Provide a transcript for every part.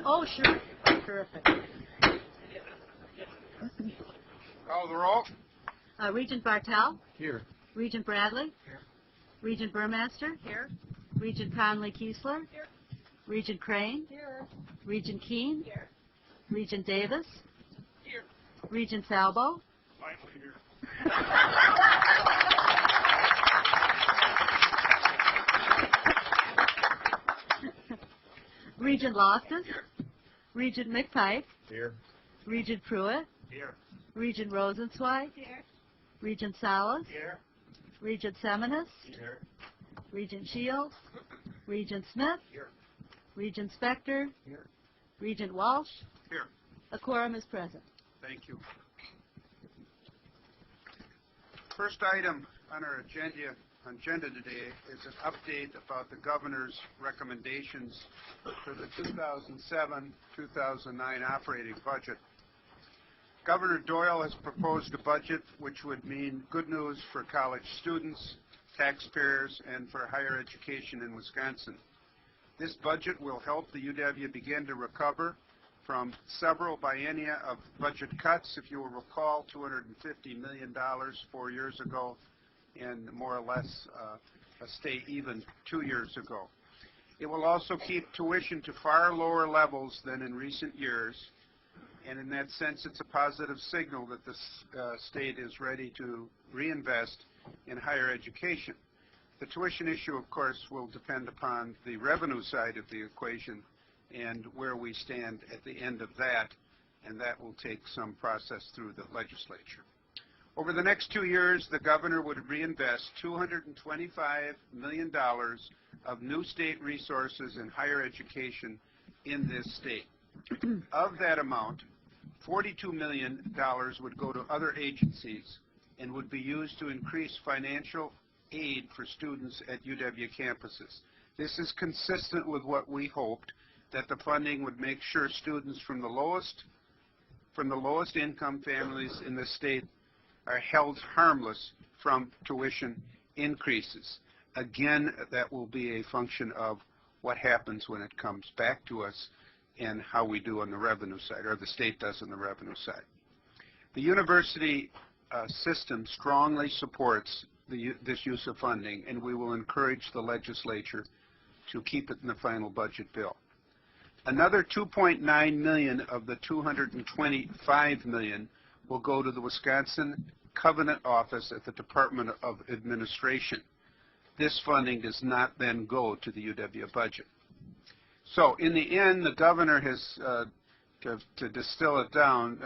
Oh, sure. Terrific. Call the roll. Regent Bartel? Here. Regent Bradley? Here. Regent Burmaster? Here. Regent Conley-Kiesler? Here. Regent Crane? Here. Regent Keene? Here. Regent Davis? Here. Regent Falbo? Finally here. Regent Loftus? Regent McPike? Here. Regent Pruitt? Here. Regent Rosenzweig? Here. Regent Salas? Here. Regent Seminis? Here. Regent Shields? Regent Smith? Here. Regent Spector? Here. Regent Walsh? Here. A quorum is present. Thank you. First item on our agenda today is an update about the governor's recommendations for the 2007-2009 operating budget. Governor Doyle has proposed a budget which would mean good news for college students, taxpayers, and for higher education in Wisconsin. This budget will help the UW begin to recover from several biennia of budget cuts. If you will recall, $250 million 4 years ago, and more or less stay even 2 years ago. It will also keep tuition to far lower levels than in recent years, and in that sense it's a positive signal that the state is ready to reinvest in higher education. The tuition issue, of course, will depend upon the revenue side of the equation and where we stand at the end of that, and that will take some process through the legislature. Over the next 2 years, the governor would reinvest $225 million of new state resources in higher education in this state. Of that amount, $42 million would go to other agencies and would be used to increase financial aid for students at UW campuses. This is consistent with what we hoped, that the funding would make sure students from the lowest income families in the state are held harmless from tuition increases. Again, that will be a function of what happens when it comes back to us and how we do on the revenue side, or the state does on the revenue side. The university system strongly supports this use of funding, and we will encourage the legislature to keep it in the final budget bill. Another $2.9 million of the $225 million will go to the Wisconsin Covenant Office at the Department of Administration. This funding does not then go to the UW budget. So in the end, the governor has, to distill it down,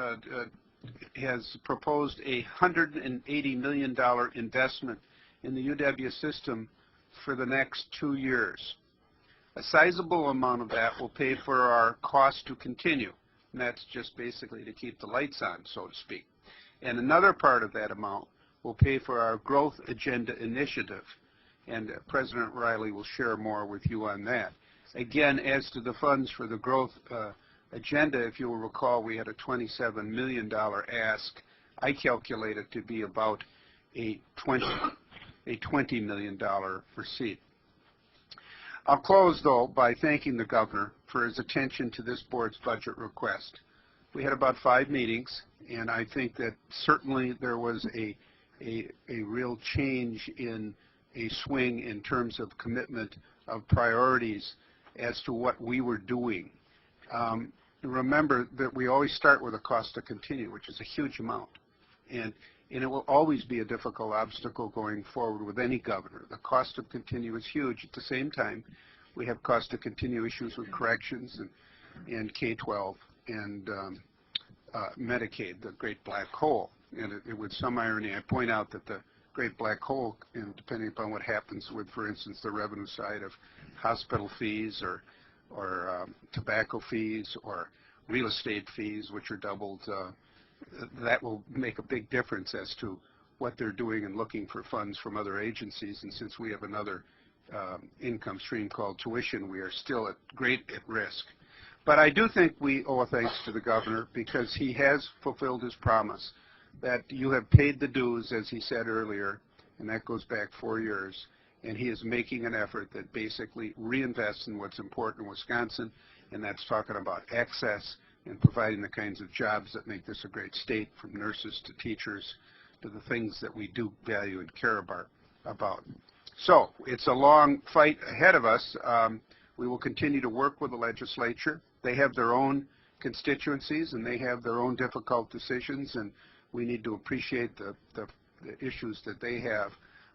has proposed a $180 million investment in the UW system for the next 2 years. A sizable amount of that will pay for our cost to continue, and that's just basically to keep the lights on, so to speak. And another part of that amount will pay for our growth agenda initiative, and President Riley will share more with you on that. Again, as to the funds for the growth agenda, if you will recall, we had a $27 million ask. I calculate it to be about a $20 million receipt. I'll close, though, by thanking the governor for his attention to this board's budget request. We had about 5 meetings, and I think that certainly there was a real change in a swing in terms of commitment of priorities as to what we were doing. Remember that we always start with a cost to continue, which is a huge amount. And it will always be a difficult obstacle going forward with any governor. The cost to continue is huge. At the same time, we have cost to continue issues with corrections and K-12 and Medicaid, the great black hole. And with some irony, I point out that the great black hole, and depending upon what happens with, for instance, the revenue side of hospital fees or tobacco fees or real estate fees, which are doubled, that will make a big difference as to what they're doing and looking for funds from other agencies. And since we have another income stream called tuition, we are still at great risk. But I do think we owe a thanks to the governor, because he has fulfilled his promise that you have paid the dues, as he said earlier, and that goes back 4 years. And he is making an effort that basically reinvests in what's important in Wisconsin, and that's talking about access and providing the kinds of jobs that make this a great state, from nurses to teachers to the things that we do value and care about. So it's a long fight ahead of us. We will continue to work with the legislature. They have their own constituencies, and they have their own difficult decisions, and we need to appreciate the issues that they have.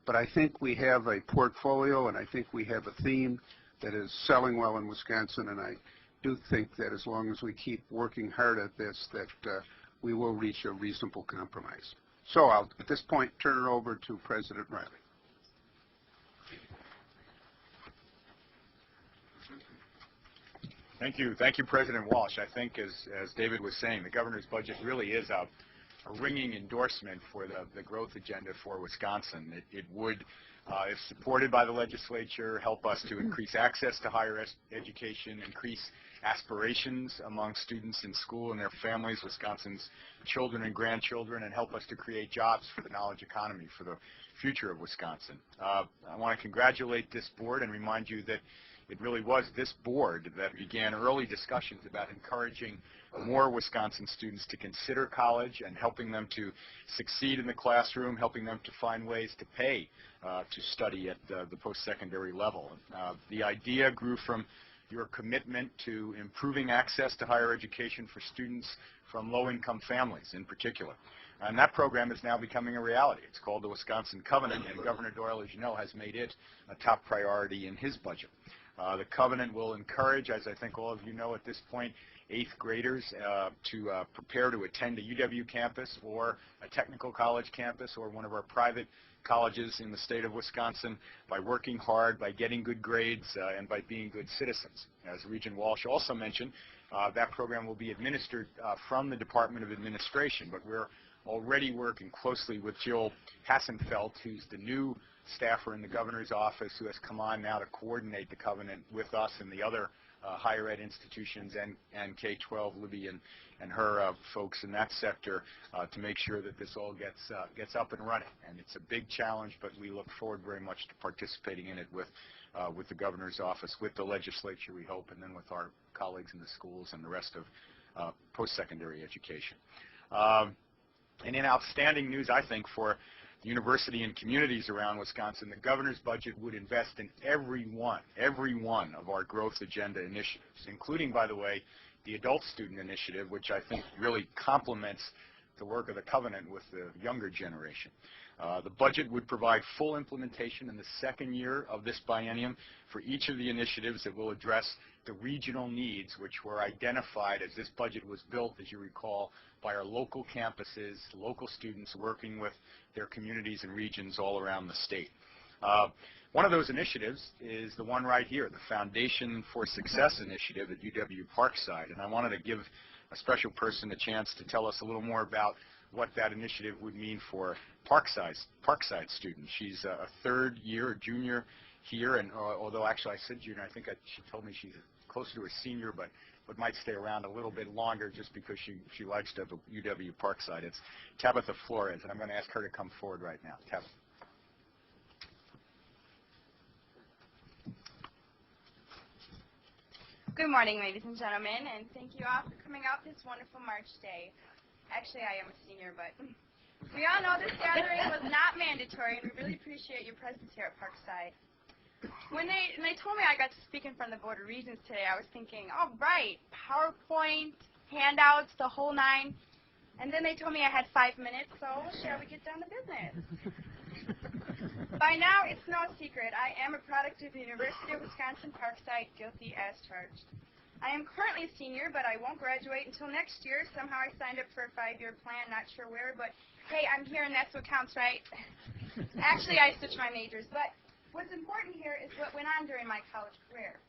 But I think we have a portfolio, and I think we have a theme that is selling well in Wisconsin, and I do think that as long as we keep working hard at this, that we will reach a reasonable compromise. So I'll, at this point, turn it over to President Riley. Thank you, President Walsh. I think, as David was saying, the governor's budget really is a ringing endorsement for the growth agenda for Wisconsin. It would, if supported by the legislature, help us to increase access to higher education, increase aspirations among students in school and their families, Wisconsin's children and grandchildren, and help us to create jobs for the knowledge economy for the future of Wisconsin. I want to congratulate this board and remind you that it really was this board that began early discussions about encouraging more Wisconsin students to consider college and helping them to succeed in the classroom, helping them to find ways to pay to study at the post-secondary level. The idea grew from your commitment to improving access to higher education for students from low-income families in particular. And that program is now becoming a reality. It's called the Wisconsin Covenant, and Governor Doyle, as you know, has made it a top priority in his budget. The Covenant will encourage, as I think all of you know at this point, 8th graders to prepare to attend a UW campus or a technical college campus or one of our private colleges in the state of Wisconsin by working hard, by getting good grades, and by being good citizens. As Regent Walsh also mentioned, that program will be administered from the Department of Administration, but we're already working closely with Jill Hassenfeld, who's the new staffer in the governor's office, who has come on now to coordinate the Covenant with us and the other higher ed institutions and K-12, Libby and her folks in that sector to make sure that this all gets up and running. And it's a big challenge, but we look forward very much to participating in it with the governor's office, with the legislature, we hope, and then with our colleagues in the schools and the rest of post-secondary education. And in outstanding news, I think, for the university and communities around Wisconsin, the governor's budget would invest in every one of our growth agenda initiatives, including, by the way, the adult student initiative, which I think really complements the work of the Covenant with the younger generation. The budget would provide full implementation in the second year of this biennium for each of the initiatives that will address the regional needs which were identified as this budget was built, as you recall, by our local campuses, local students working with their communities and regions all around the state. One of those initiatives is the one right here, the Foundation for Success initiative at UW-Parkside, and I wanted to give a special person a chance to tell us a little more about what that initiative would mean for Parkside students. She's a third year, a junior here, and although actually I said junior, I think she told me she's closer to a senior, but might stay around a little bit longer just because she likes to have a UW-Parkside. It's Tabitha Flores, and I'm going to ask her to come forward right now. Tabitha. Good morning, ladies and gentlemen, and thank you all for coming out this wonderful March day. Actually, I am a senior, but we all know this gathering was not mandatory, and we really appreciate your presence here at Parkside. When they told me I got to speak in front of the Board of Regents today, I was thinking, all right, PowerPoint, handouts, the whole nine. And then they told me I had 5 minutes, so shall we get down to business? By now, it's no secret. I am a product of the University of Wisconsin-Parkside, guilty as charged. I am currently a senior, but I won't graduate until next year. Somehow I signed up for a 5-year plan, not sure where, but hey, I'm here and that's what counts, right? Actually, I switched my majors, but what's important here is what went on during my college career.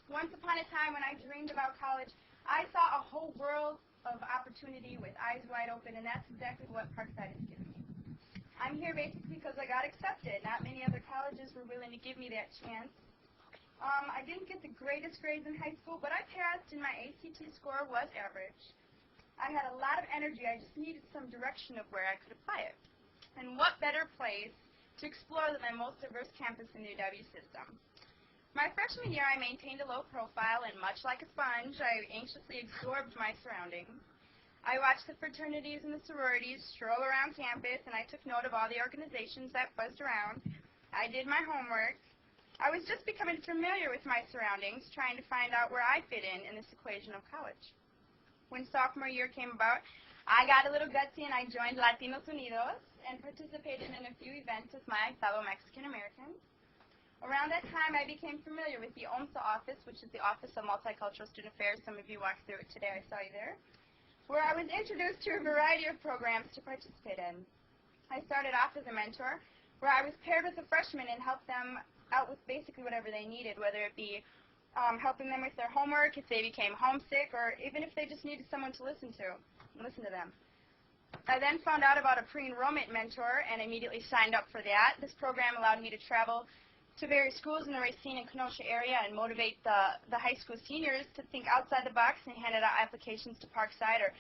Once upon a time when I dreamed about college, I saw a whole world of opportunity with eyes wide open, and that's exactly what Parkside has given me. I'm here basically because I got accepted. Not many other colleges were willing to give me that chance. I didn't get the greatest grades in high school, but I passed, and my ACT score was average. I had a lot of energy. I just needed some direction of where I could apply it. And what better place to explore the most diverse campus in the UW system. My freshman year, I maintained a low profile, and much like a sponge, I anxiously absorbed my surroundings. I watched the fraternities and the sororities stroll around campus, and I took note of all the organizations that buzzed around. I did my homework. I was just becoming familiar with my surroundings, trying to find out where I fit in this equation of college. When sophomore year came about, I got a little gutsy and I joined Latinos Unidos and participated in a few events with my fellow Mexican Americans. Around that time, I became familiar with the OMSA office, which is the Office of Multicultural Student Affairs. Some of you walked through it today. I saw you there. Where I was introduced to a variety of programs to participate in. I started off as a mentor, where I was paired with a freshman and helped them out with basically whatever they needed, whether it be helping them with their homework, if they became homesick, or even if they just needed someone to listen to them. I then found out about a pre-enrollment mentor and immediately signed up for that. This program allowed me to travel to various schools in the Racine and Kenosha area and motivate the high school seniors to think outside the box, and handed out applications to Parkside or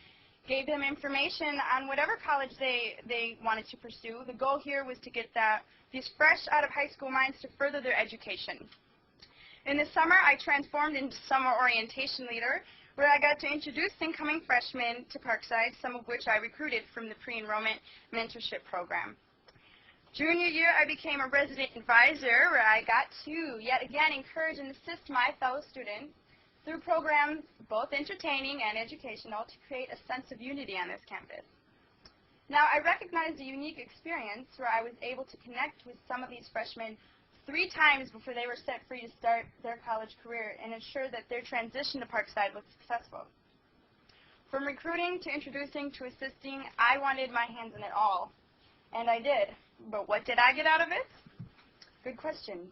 gave them information on whatever college they wanted to pursue. The goal here was to get these fresh out of high school minds to further their education. In the summer, I transformed into summer orientation leader, where I got to introduce incoming freshmen to Parkside, some of which I recruited from the pre-enrollment mentorship program. Junior year, I became a resident advisor, where I got to, yet again, encourage and assist my fellow students through programs both entertaining and educational to create a sense of unity on this campus. Now, I recognized a unique experience where I was able to connect with some of these freshmen 3 times before they were set free to start their college career and ensure that their transition to Parkside was successful. From recruiting to introducing to assisting, I wanted my hands in it all. And I did. But what did I get out of it? Good question.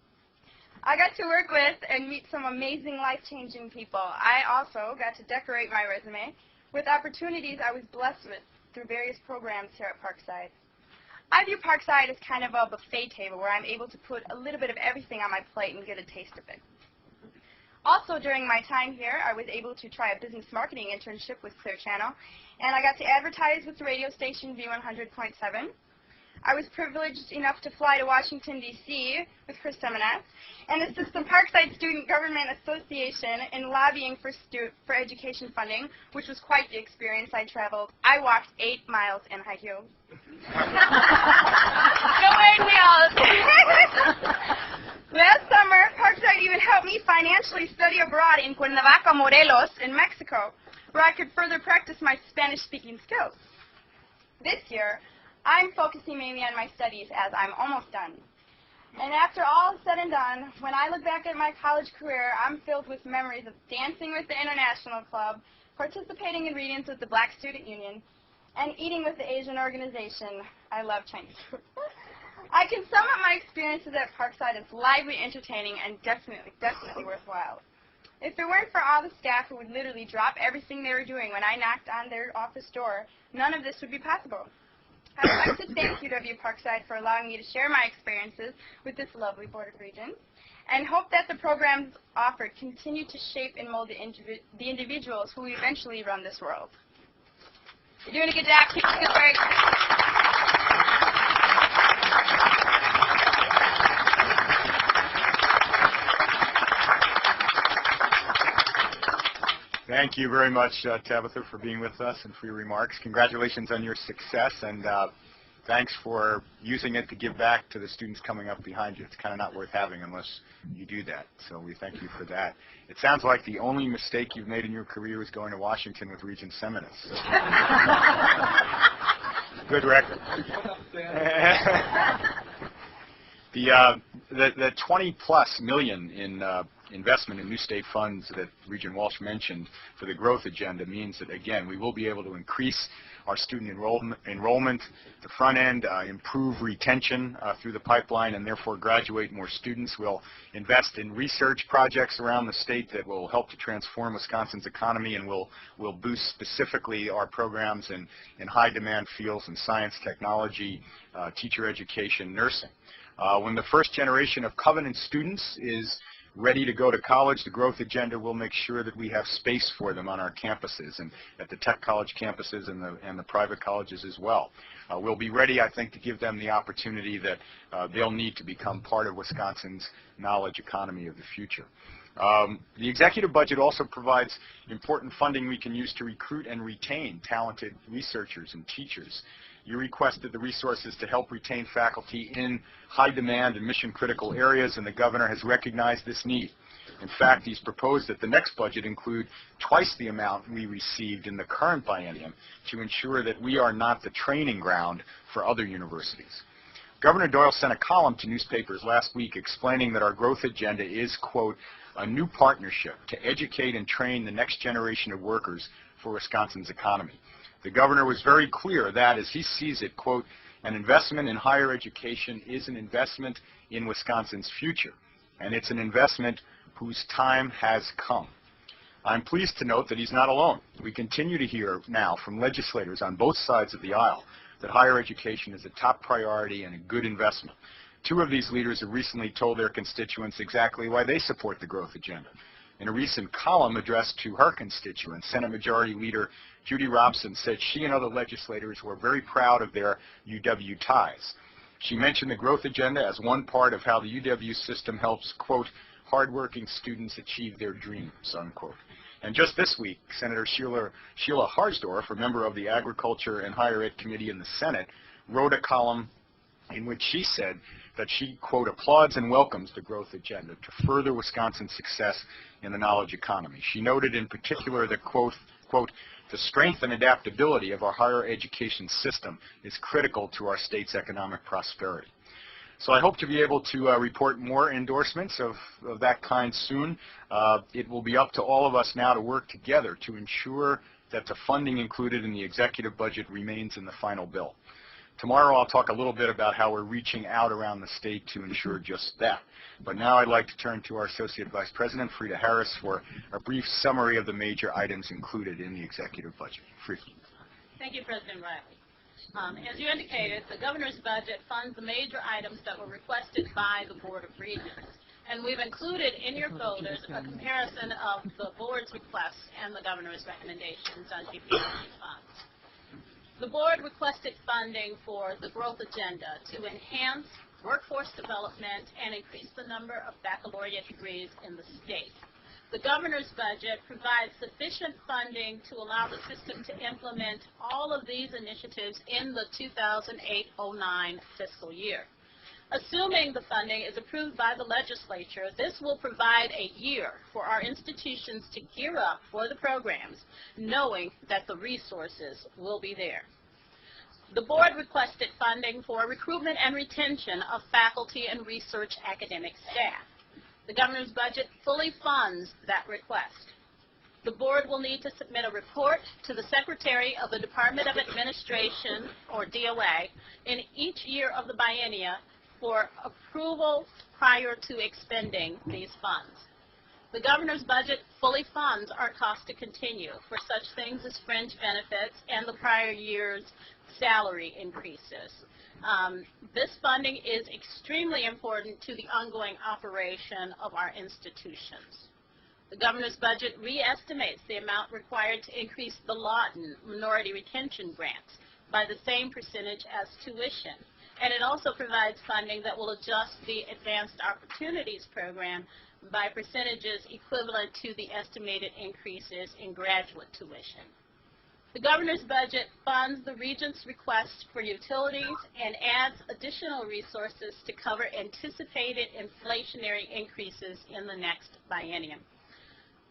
I got to work with and meet some amazing life-changing people. I also got to decorate my resume with opportunities I was blessed with through various programs here at Parkside. I view Parkside as kind of a buffet table where I'm able to put a little bit of everything on my plate and get a taste of it. Also, during my time here, I was able to try a business marketing internship with Clear Channel, and I got to advertise with the radio station V100.7. I was privileged enough to fly to Washington, D.C. with Chris Seminat and assist the Parkside Student Government Association in lobbying for education funding, which was quite the experience. I walked 8 miles in high heels. No wearing heels. Last summer, Parkside even helped me financially study abroad in Cuernavaca, Morelos, in Mexico, where I could further practice my Spanish-speaking skills. This year, I'm focusing mainly on my studies, as I'm almost done. And after all is said and done, when I look back at my college career, I'm filled with memories of dancing with the International Club, participating in Regents with the Black Student Union, and eating with the Asian organization. I love Chinese food. I can sum up my experiences at Parkside as lively, entertaining, and definitely worthwhile. If it weren't for all the staff who would literally drop everything they were doing when I knocked on their office door, none of this would be possible. I would like to thank UW-Parkside for allowing me to share my experiences with this lovely Board of Regents, and hope that the programs offered continue to shape and mold the individuals who eventually run this world. You're doing a good job. Keep it going. Thank you very much, Tabitha, for being with us and for your remarks. Congratulations on your success, and thanks for using it to give back to the students coming up behind you. It's kind of not worth having unless you do that, so we thank you for that. It sounds like the only mistake you've made in your career is going to Washington with Regents Seminus. So. Good record. The 20+ million in investment in new state funds that Regent Walsh mentioned for the growth agenda means that, again, we will be able to increase our student enrollment, the front end, improve retention through the pipeline, and therefore graduate more students. We'll invest in research projects around the state that will help to transform Wisconsin's economy, and we'll boost specifically our programs in high-demand fields in science, technology, teacher education, nursing. When the first generation of Covenant students is ready to go to college, the growth agenda will make sure that we have space for them on our campuses and at the tech college campuses and the private colleges as well. We'll be ready, I think, to give them the opportunity that they'll need to become part of Wisconsin's knowledge economy of the future. The executive budget also provides important funding we can use to recruit and retain talented researchers and teachers. You requested the resources to help retain faculty in high demand and mission critical areas, and the governor has recognized this need. In fact, he's proposed that the next budget include twice the amount we received in the current biennium to ensure that we are not the training ground for other universities. Governor Doyle sent a column to newspapers last week explaining that our growth agenda is, quote, a new partnership to educate and train the next generation of workers for Wisconsin's economy. The governor was very clear that, as he sees it, quote, an investment in higher education is an investment in Wisconsin's future, and it's an investment whose time has come. I'm pleased to note that he's not alone. We continue to hear now from legislators on both sides of the aisle that higher education is a top priority and a good investment. Two of these leaders have recently told their constituents exactly why they support the growth agenda. In a recent column addressed to her constituents, Senate Majority Leader Judy Robson said she and other legislators were very proud of their UW ties. She mentioned the growth agenda as one part of how the UW system helps, quote, hardworking students achieve their dreams, unquote. And just this week, Senator Sheila Harsdorf, a member of the Agriculture and Higher Ed Committee in the Senate, wrote a column in which she said that she, quote, applauds and welcomes the growth agenda to further Wisconsin's success in the knowledge economy. She noted in particular that, quote, the strength and adaptability of our higher education system is critical to our state's economic prosperity. So I hope to be able to report more endorsements of that kind soon. It will be up to all of us now to work together to ensure that the funding included in the executive budget remains in the final bill. Tomorrow I'll talk a little bit about how we're reaching out around the state to ensure just that. But now I'd like to turn to our Associate Vice President, Frida Harris, for a brief summary of the major items included in the executive budget. Frida. Thank you, President Riley. As you indicated, the governor's budget funds the major items that were requested by the Board of Regents. And we've included in your folders a comparison of the board's requests and the governor's recommendations on GPRG funds. The board requested funding for the growth agenda to enhance workforce development and increase the number of baccalaureate degrees in the state. The governor's budget provides sufficient funding to allow the system to implement all of these initiatives in the 2008-09 fiscal year. Assuming the funding is approved by the legislature, this will provide a year for our institutions to gear up for the programs, knowing that the resources will be there. The board requested funding for recruitment and retention of faculty and research academic staff. The governor's budget fully funds that request. The board will need to submit a report to the Secretary of the Department of Administration, or DOA, in each year of the biennia for approval prior to expending these funds. The governor's budget fully funds our cost to continue for such things as fringe benefits and the prior year's salary increases. This funding is extremely important to the ongoing operation of our institutions. The governor's budget re-estimates the amount required to increase the Lawton minority retention grants by the same percentage as tuition. And it also provides funding that will adjust the Advanced Opportunities Program by percentages equivalent to the estimated increases in graduate tuition. The governor's budget funds the Regents' request for utilities and adds additional resources to cover anticipated inflationary increases in the next biennium.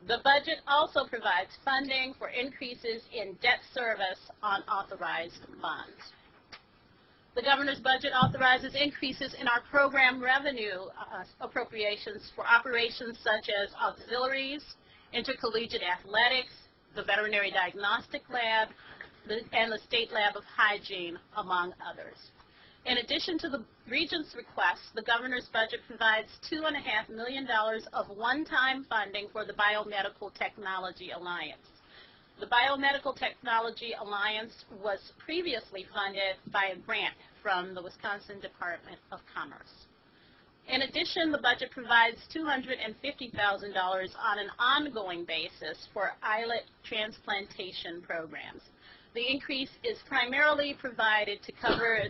The budget also provides funding for increases in debt service on authorized funds. The governor's budget authorizes increases in our program revenue appropriations for operations such as auxiliaries, intercollegiate athletics, the veterinary diagnostic lab, and the state lab of hygiene, among others. In addition to the Regents' request, the governor's budget provides $2.5 million of one-time funding for the Biomedical Technology Alliance. The Biomedical Technology Alliance was previously funded by a grant from the Wisconsin Department of Commerce. In addition, the budget provides $250,000 on an ongoing basis for islet transplantation programs. The increase is primarily provided to cover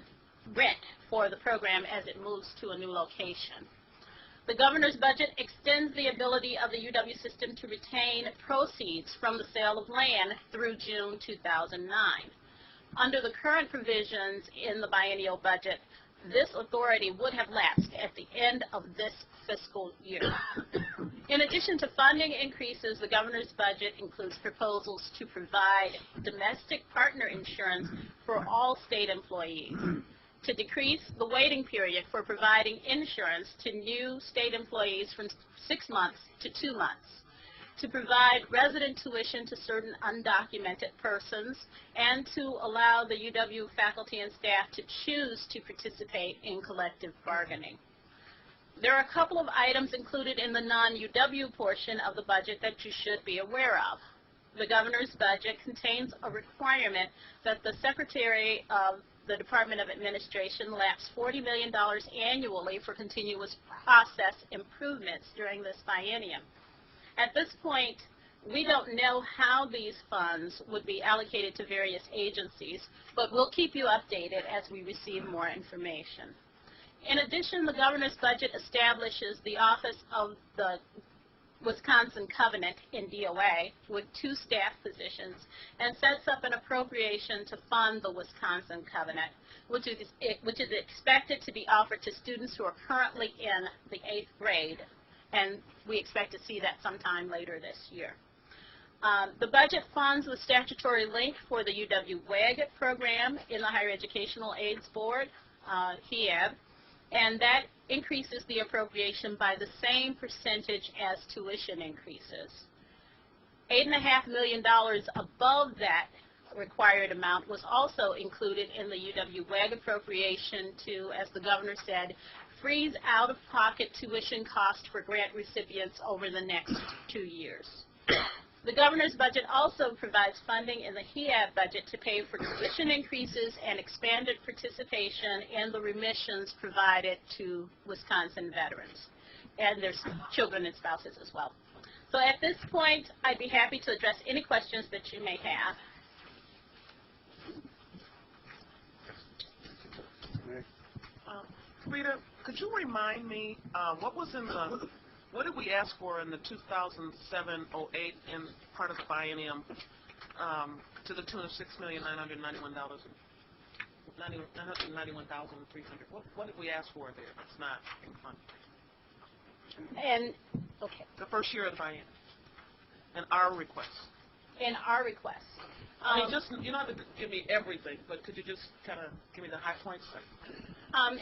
rent for the program as it moves to a new location. The governor's budget extends the ability of the UW system to retain proceeds from the sale of land through June 2009. Under the current provisions in the biennial budget, this authority would have lapsed at the end of this fiscal year. In addition to funding increases, the governor's budget includes proposals to provide domestic partner insurance for all state employees, to decrease the waiting period for providing insurance to new state employees from 6 months to 2 months, to provide resident tuition to certain undocumented persons, and to allow the UW faculty and staff to choose to participate in collective bargaining. There are a couple of items included in the non-UW portion of the budget that you should be aware of. The governor's budget contains a requirement that the Secretary of the Department of Administration lapse $40 million annually for continuous process improvements during this biennium. At this point, we don't know how these funds would be allocated to various agencies, but we'll keep you updated as we receive more information. In addition, the governor's budget establishes the Office of the Wisconsin Covenant in DOA with 2 staff positions and sets up an appropriation to fund the Wisconsin Covenant, which is expected to be offered to students who are currently in the 8th grade, and we expect to see that sometime later this year. The budget funds the statutory link for the UW-WAG program in the Higher Educational Aids Board, HEAB, and that increases the appropriation by the same percentage as tuition increases. $8.5 million above that required amount was also included in the UW-WAG appropriation to, as the governor said, freeze out-of-pocket tuition costs for grant recipients over the next 2 years. The governor's budget also provides funding in the HEAB budget to pay for tuition increases and expanded participation in the remissions provided to Wisconsin veterans and their children and spouses as well. So at this point, I'd be happy to address any questions that you may have. Rita, could you remind me what did we ask for in the 2007-08 in part of the biennium to the tune of $6,991,300? What did we ask for there? It's not funded. And okay, The first year of the biennium, and our request. in our request. I mean, just you don't have to give me everything, but could you just kind of give me the high points?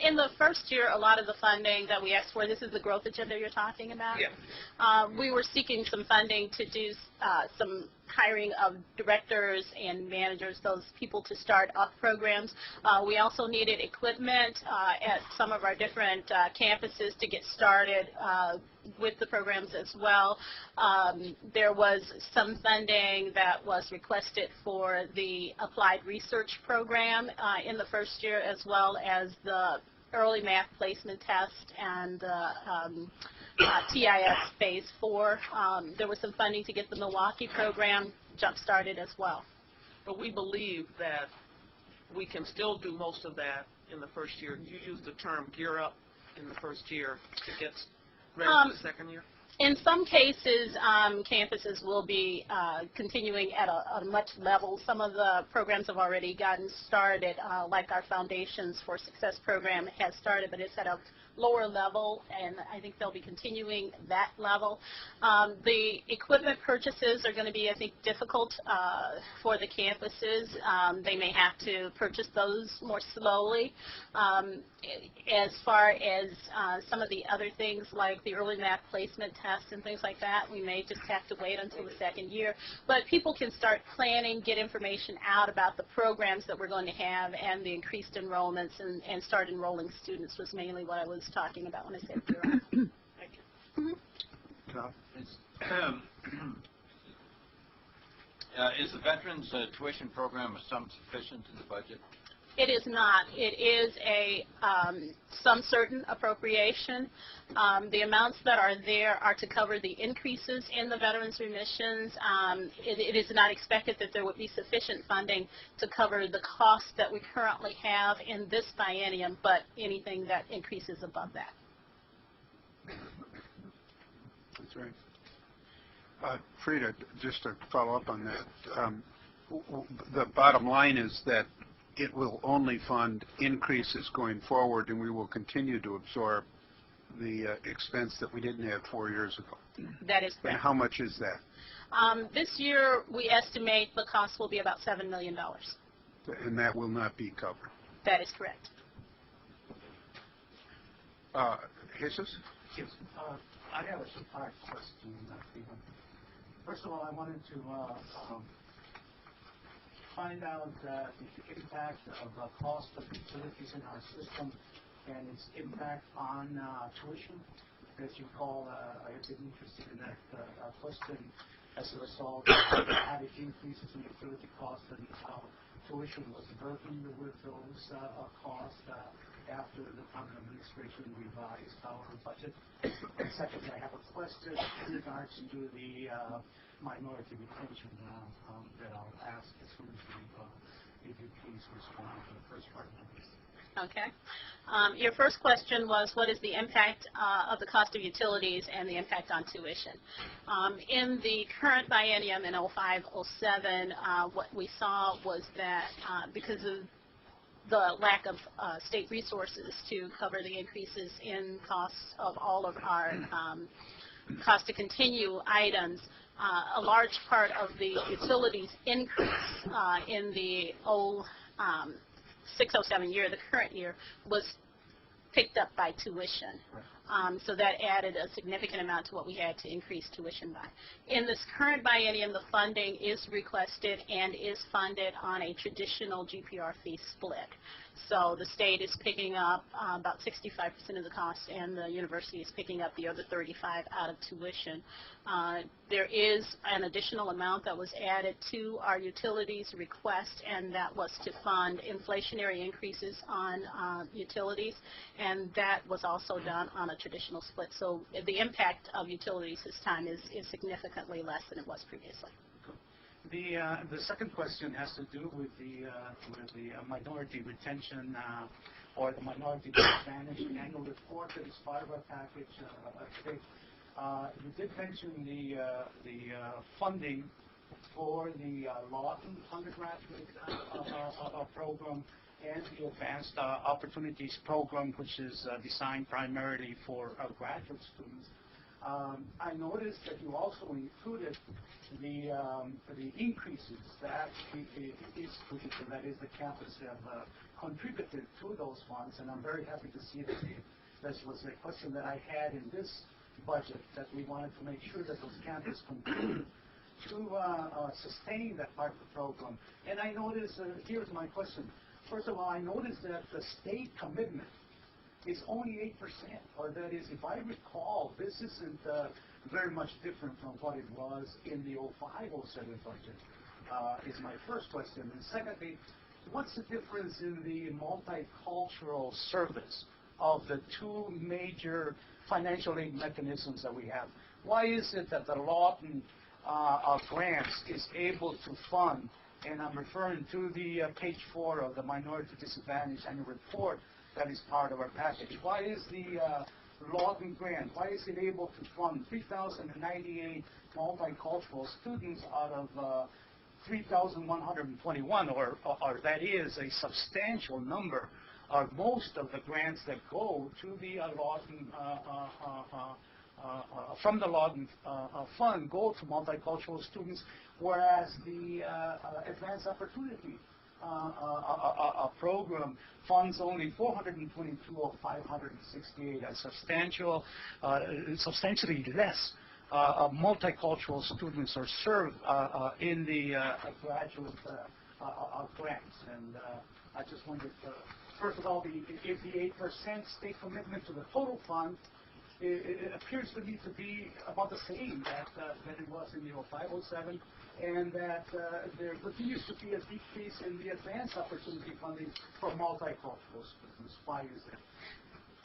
In the first year, a lot of the funding that we asked for, this is the growth agenda you're talking about? Yeah. We were seeking some funding to do some hiring of directors and managers, those people to start up programs. We also needed equipment at some of our different campuses to get started with the programs as well. There was some funding that was requested for the applied research program in the first year, as well as the early math placement test and TIS Phase 4. There was some funding to get the Milwaukee program jump-started as well. But we believe that we can still do most of that in the first year. You used the term gear up in the first year to get ready for the second year? In some cases, campuses will be continuing at a much level. Some of the programs have already gotten started, like our Foundations for Success program has started, but it's at a lower level, and I think they'll be continuing that level. The equipment purchases are going to be, I think, difficult for the campuses. They may have to purchase those more slowly. As far as some of the other things like the early math placement tests and things like that, we may just have to wait until the second year. But people can start planning, get information out about the programs that we're going to have and the increased enrollments, and start enrolling students was mainly what I was talking about when I said gear up. Thank you. Is the veterans tuition program a sum sufficient in the budget? It is not. It is a some certain appropriation. The amounts that are there are to cover the increases in the veterans remissions. It is not expected that there would be sufficient funding to cover the costs that we currently have in this biennium, but anything that increases above that. That's right. Frida, just to follow up on that, the bottom line is that it will only fund increases going forward, and we will continue to absorb the expense that we didn't have 4 years ago. That is correct. And how much is that? This year, we estimate the cost will be about $7 million. And that will not be covered. That is correct. Jesus? Yes. I have a two-part question, Stephen. First of all, I wanted to find out the impact of the cost of utilities in our system and its impact on tuition. As you call, I have been interested in that question as a result of added increases in utility costs and how tuition was burdened with those costs after the Trump administration revised our budget. And secondly, I have a question in regards to the minority retention that I'll ask as soon as if you please respond to the first part of this. Okay. Your first question was, what is the impact of the cost of utilities and the impact on tuition? In the current biennium in 05-07, what we saw was that because of the lack of state resources to cover the increases in costs of all of our cost to continue items, a large part of the utilities increase in the 06-07 year, the current year, was picked up by tuition. So that added a significant amount to what we had to increase tuition by. In this current biennium, the funding is requested and is funded on a traditional GPR fee split. So the state is picking up about 65% of the cost, and the university is picking up the other 35% out of tuition. There is an additional amount that was added to our utilities request, and that was to fund inflationary increases on utilities, and that was also done on a traditional split. So the impact of utilities this time is significantly less than it was previously. The second question has to do with the minority retention or the minority disadvantage annual report that is part of our package today. You did mention the funding for the Lawton undergraduate program and the Advanced Opportunities program, which is designed primarily for graduate students. I noticed that you also included the increases that the institution, that is the campus, have contributed to those funds, and I'm very happy to see that this was a question that I had in this budget, that we wanted to make sure that those campuses continue to sustain that part of the program. And I noticed, here's my question. First of all, I noticed that the state commitment is only 8%, or that is, if I recall, this isn't very much different from what it was in the 05-07 budget, is my first question. And secondly, what's the difference in the multicultural service of the two major financial aid mechanisms that we have? Why is it that the Lawton grants is able to fund, and I'm referring to the page 4 of the Minority Disadvantage Annual Report that is part of our package. Why is the Lawton grant, why is it able to fund 3,098 multicultural students out of 3,121, or that is a substantial number, or most of the grants that go to the Lawton, from the Lawton fund go to multicultural students, whereas the Advanced Opportunity program funds only 422 of 568, a substantially less multicultural students are served in the graduate grants. And I just wondered, first of all, if the 8% state commitment to the total fund it appears to me to be about the same that it was in 0507, and that there continues to be a decrease in the advanced opportunity funding for multicultural students. Why is that?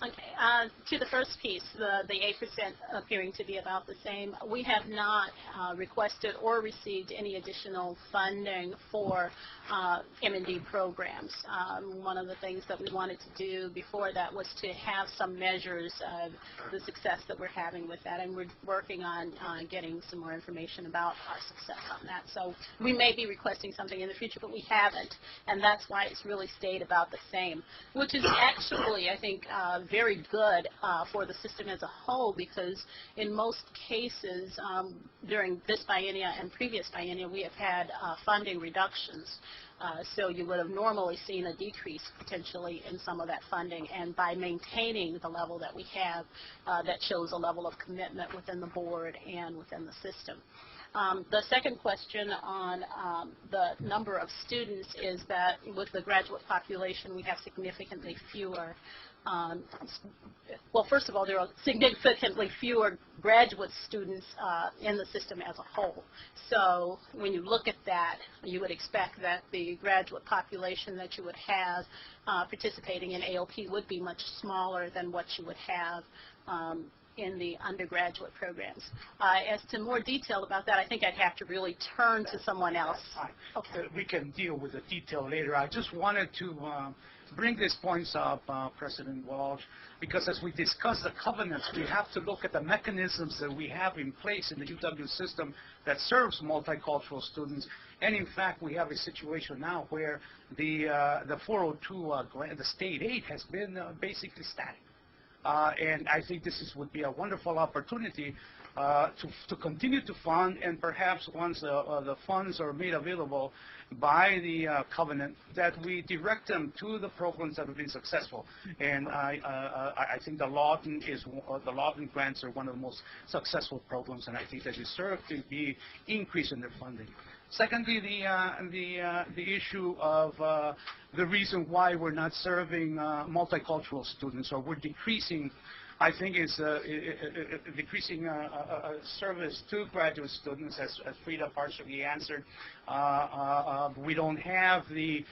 Okay, to the first piece, the 8% appearing to be about the same, we have not requested or received any additional funding for M&D programs. One of the things that we wanted to do before that was to have some measures of the success that we're having with that, and we're working on getting some more information about our success on that. So we may be requesting something in the future, but we haven't, and that's why it's really stayed about the same, which is actually, I think, very good for the system as a whole, because in most cases during this biennia and previous biennia we have had funding reductions. So you would have normally seen a decrease potentially in some of that funding, and by maintaining the level that we have, that shows a level of commitment within the board and within the system. The second question on the number of students is that with the graduate population we have significantly fewer well, first of all, there are significantly fewer graduate students in the system as a whole. So when you look at that, you would expect that the graduate population that you would have participating in AOP would be much smaller than what you would have in the undergraduate programs. As to more detail about that, I think I'd have to really turn to someone else. Okay. We can deal with the detail later. I just wanted to bring these points up, President Walsh, because as we discuss the covenants, we have to look at the mechanisms that we have in place in the UW system that serves multicultural students. And in fact, we have a situation now where the 402 grant, the state aid, has been basically static. And I think this would be a wonderful opportunity to continue to fund, and perhaps once the funds are made available by the covenant, that we direct them to the programs that have been successful. And I think the Lawton grants are one of the most successful programs, and I think they deserve to be increased in their funding. Secondly, the issue of the reason why we're not serving multicultural students, or we're decreasing, I think, is decreasing service to graduate students, as Frida partially answered. We don't have the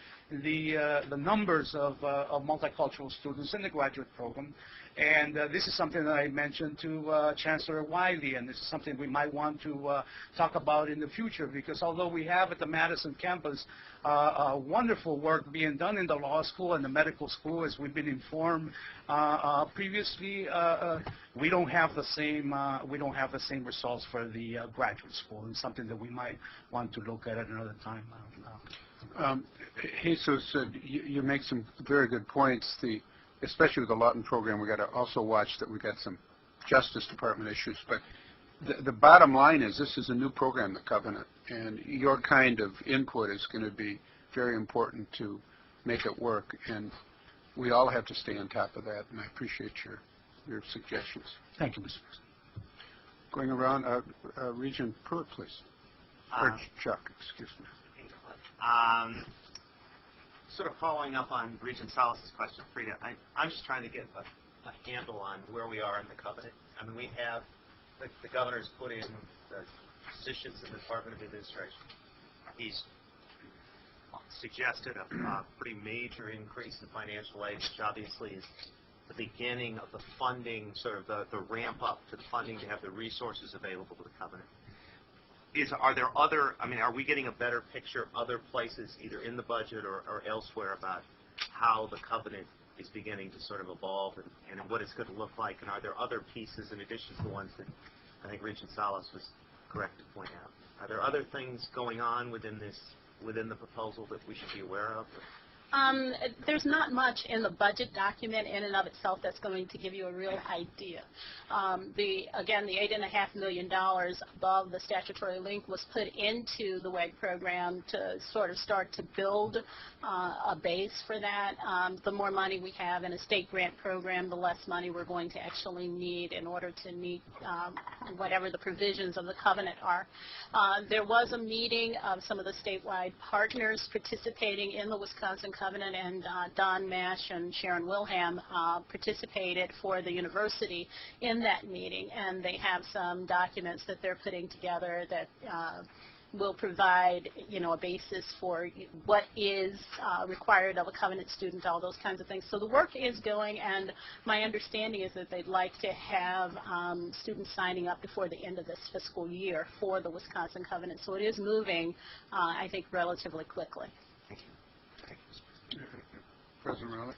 numbers of multicultural students in the graduate program. And this is something that I mentioned to Chancellor Wiley, and this is something we might want to talk about in the future, because although we have at the Madison campus wonderful work being done in the law school and the medical school, as we've been informed previously, we don't have the same results for the graduate school, and something that we might want to look at another time. Jesus, you make some very good points. Especially with the Lawton program, we got to also watch that we got some Justice Department issues. But the bottom line is, this is a new program, the Covenant, and your kind of input is going to be very important to make it work. And we all have to stay on top of that. And I appreciate your suggestions. Thank you, Mr. President. Going around, Regent Pruitt, please. Or Chuck, excuse me. Sort of following up on Regent Salas' question, Frida, I'm just trying to get a handle on where we are in the covenant. I mean, we have the governor's put in the positions in the Department of Administration. He's suggested a pretty major increase in financial aid, which obviously is the beginning of the funding, sort of the ramp up to the funding to have the resources available to the covenant. Are there other, I mean, are we getting a better picture other places, either in the budget or elsewhere, about how the covenant is beginning to sort of evolve and what it's going to look like? And are there other pieces in addition to the ones that I think Regent Salas was correct to point out? Are there other things going on within the proposal that we should be aware of? There's not much in the budget document in and of itself that's going to give you a real idea. Again, the $8.5 million above the statutory link was put into the WEG program to sort of start to build a base for that. The more money we have in a state grant program, the less money we're going to actually need in order to meet whatever the provisions of the covenant are. There was a meeting of some of the statewide partners participating in the Wisconsin Covenant, and Don Mash and Sharon Wilhelm participated for the university in that meeting, and they have some documents that they're putting together that will provide, a basis for what is required of a Covenant student, all those kinds of things. So the work is going, and my understanding is that they'd like to have students signing up before the end of this fiscal year for the Wisconsin Covenant. So it is moving, I think, relatively quickly. President Riley?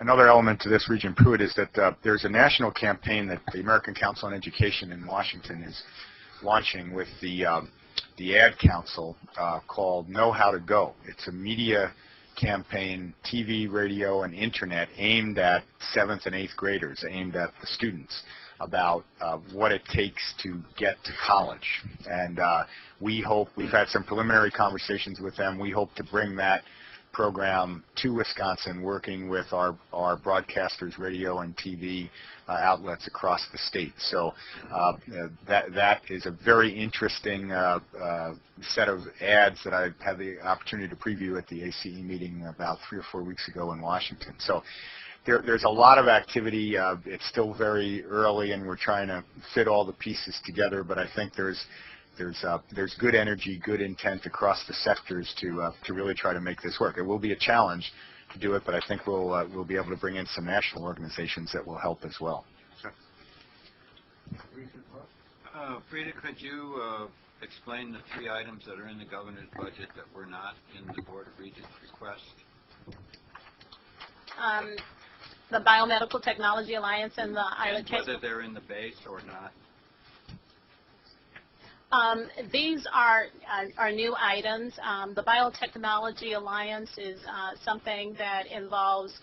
Another element to this, Regent Pruitt, is that there's a national campaign that the American Council on Education in Washington is launching with the Ad Council called Know How to Go. It's a media campaign, TV, radio, and internet aimed at 7th and 8th graders, aimed at the students, about what it takes to get to college. And we hope, we've had some preliminary conversations with them, we hope to bring that program to Wisconsin, working with our broadcasters, radio and TV outlets across the state. So that is a very interesting set of ads that I had the opportunity to preview at the ACE meeting about 3 or 4 weeks ago in Washington. So there's a lot of activity. It's still very early, and we're trying to fit all the pieces together, but I think there's good energy, good intent across the sectors to really try to make this work. It will be a challenge to do it, but I think we'll be able to bring in some national organizations that will help as well. Frida, could you explain the 3 items that are in the governor's budget that were not in the Board of Regents request? The Biomedical Technology Alliance and the Island whether they're in the base or not. These are new items. The Biotechnology Alliance is something that involves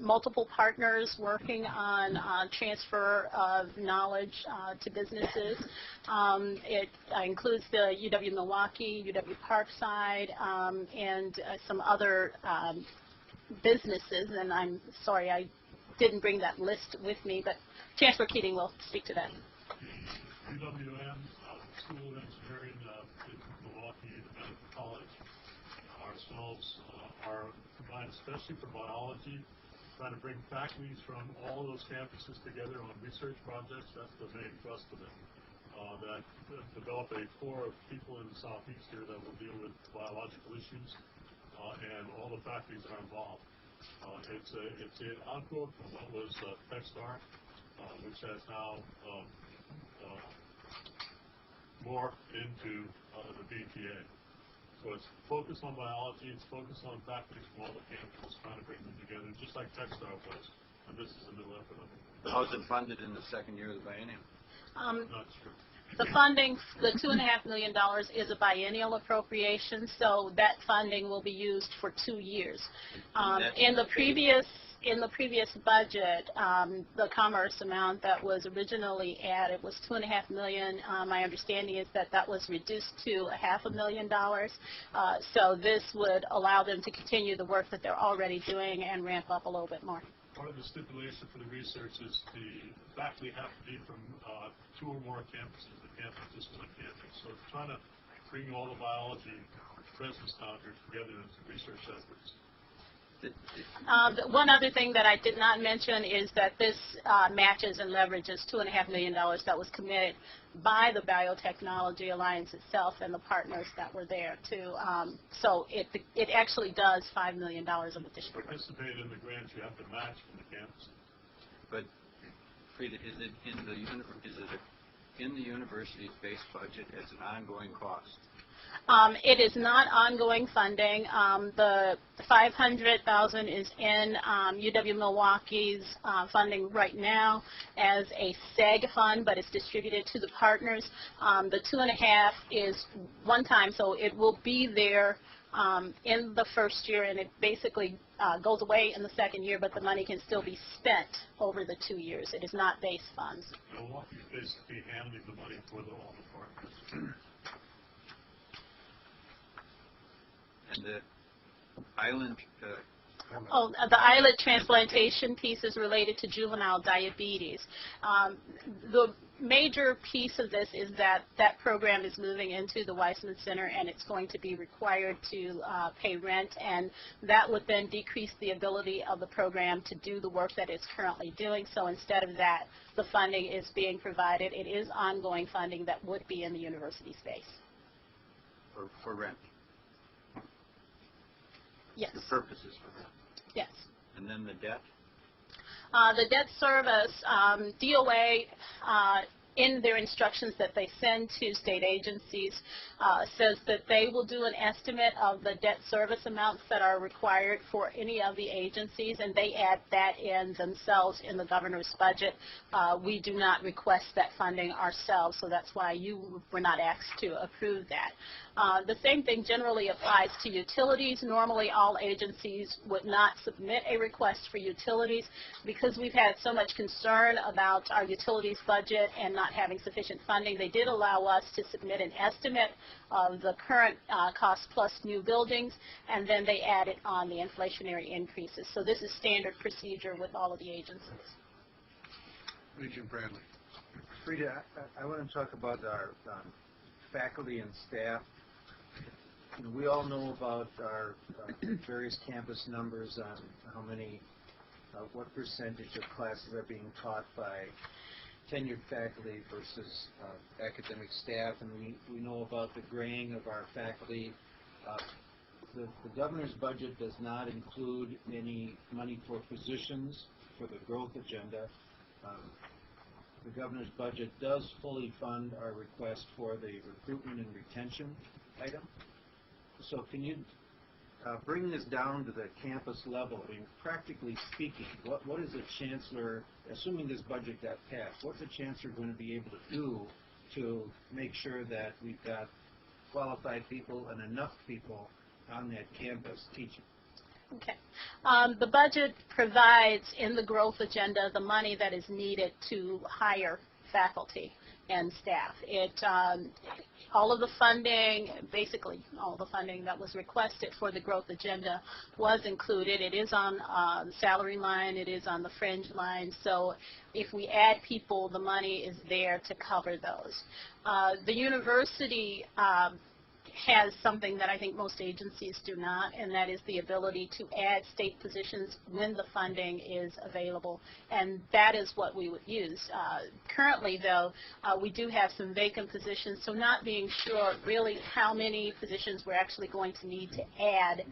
multiple partners working on transfer of knowledge to businesses. It includes the UW-Milwaukee, UW-Parkside, and some other businesses. And I'm sorry, I didn't bring that list with me, but Chancellor Keating will speak to that. UWM, School of Engineering in Milwaukee, the Medical College, ourselves are combined, especially for biology, trying to bring faculties from all those campuses together on research projects. That's the main thrust of it. That develop a core of people in the Southeast here that will deal with biological issues and all the faculties that are involved. It's an outgrowth from what was TechStar, which has now morphed into the BTA. So it's focused on biology, it's focused on faculty from all the campuses, trying to bring them together, just like TechStar was, and this is a new effort of it. How is it funded in the second year of the biennium? Not sure. The funding, the $2.5 million is a biennial appropriation, so that funding will be used for 2 years. In the previous budget, the commerce amount that was originally added was $2.5 million. My understanding is that that was reduced to $500,000. So this would allow them to continue the work that they're already doing and ramp up a little bit more. Part of the stipulation for the research is the faculty have to be from 2 or more campuses. The campus is just one campus. So it's trying to bring all the biology presence founders together into research efforts. One other thing that I did not mention is that this matches and leverages $2.5 million that was committed by the Biotechnology Alliance itself and the partners that were there too. So it actually does $5 million of additional. Participate in the grants, you have to match from the campus. But Frida, is it in the university's base budget as an ongoing cost? It is not ongoing funding. The $500,000 is in UW-Milwaukee's funding right now as a SEG fund, but it's distributed to the partners. The $2.5 is one time, so it will be there in the first year, and it basically goes away in the second year, but the money can still be spent over the 2 years. It is not base funds. Milwaukee's basically handling the money for all the partners. And the island Oh, the islet transplantation piece is related to juvenile diabetes. The major piece of this is that that program is moving into the Weissman Center, and it's going to be required to pay rent, and that would then decrease the ability of the program to do the work that it's currently doing. So instead of that, the funding is being provided. It is ongoing funding that would be in the university space. For rent? Yes. The purposes for rent? Yes. And then the debt? The debt service, DOA, in their instructions that they send to state agencies, says that they will do an estimate of the debt service amounts that are required for any of the agencies, and they add that in themselves in the governor's budget. We do not request that funding ourselves, so that's why you were not asked to approve that. The same thing generally applies to utilities. Normally, all agencies would not submit a request for utilities. Because we've had so much concern about our utilities budget and not having sufficient funding, they did allow us to submit an estimate of the current cost plus new buildings, and then they added on the inflationary increases. So this is standard procedure with all of the agencies. Regent Bradley. Frida, I want to talk about our faculty and staff. You know, we all know about our various campus numbers on how many, what percentage of classes are being taught by tenured faculty versus academic staff, and we know about the graying of our faculty. The governor's budget does not include any money for physicians for the growth agenda. The governor's budget does fully fund our request for the recruitment and retention item. So can you bring this down to the campus level? I mean, practically speaking, what is the chancellor, assuming this budget got passed, what's the chancellor going to be able to do to make sure that we've got qualified people and enough people on that campus teaching? Okay. The budget provides in the growth agenda the money that is needed to hire faculty and staff. All of the funding, basically all the funding that was requested for the growth agenda was included. It is on the salary line, it is on the fringe line, so if we add people, the money is there to cover those. The university has something that I think most agencies do not, and that is the ability to add state positions when the funding is available, and that is what we would use. Currently, though, we do have some vacant positions, so not being sure really how many positions we're actually going to need to add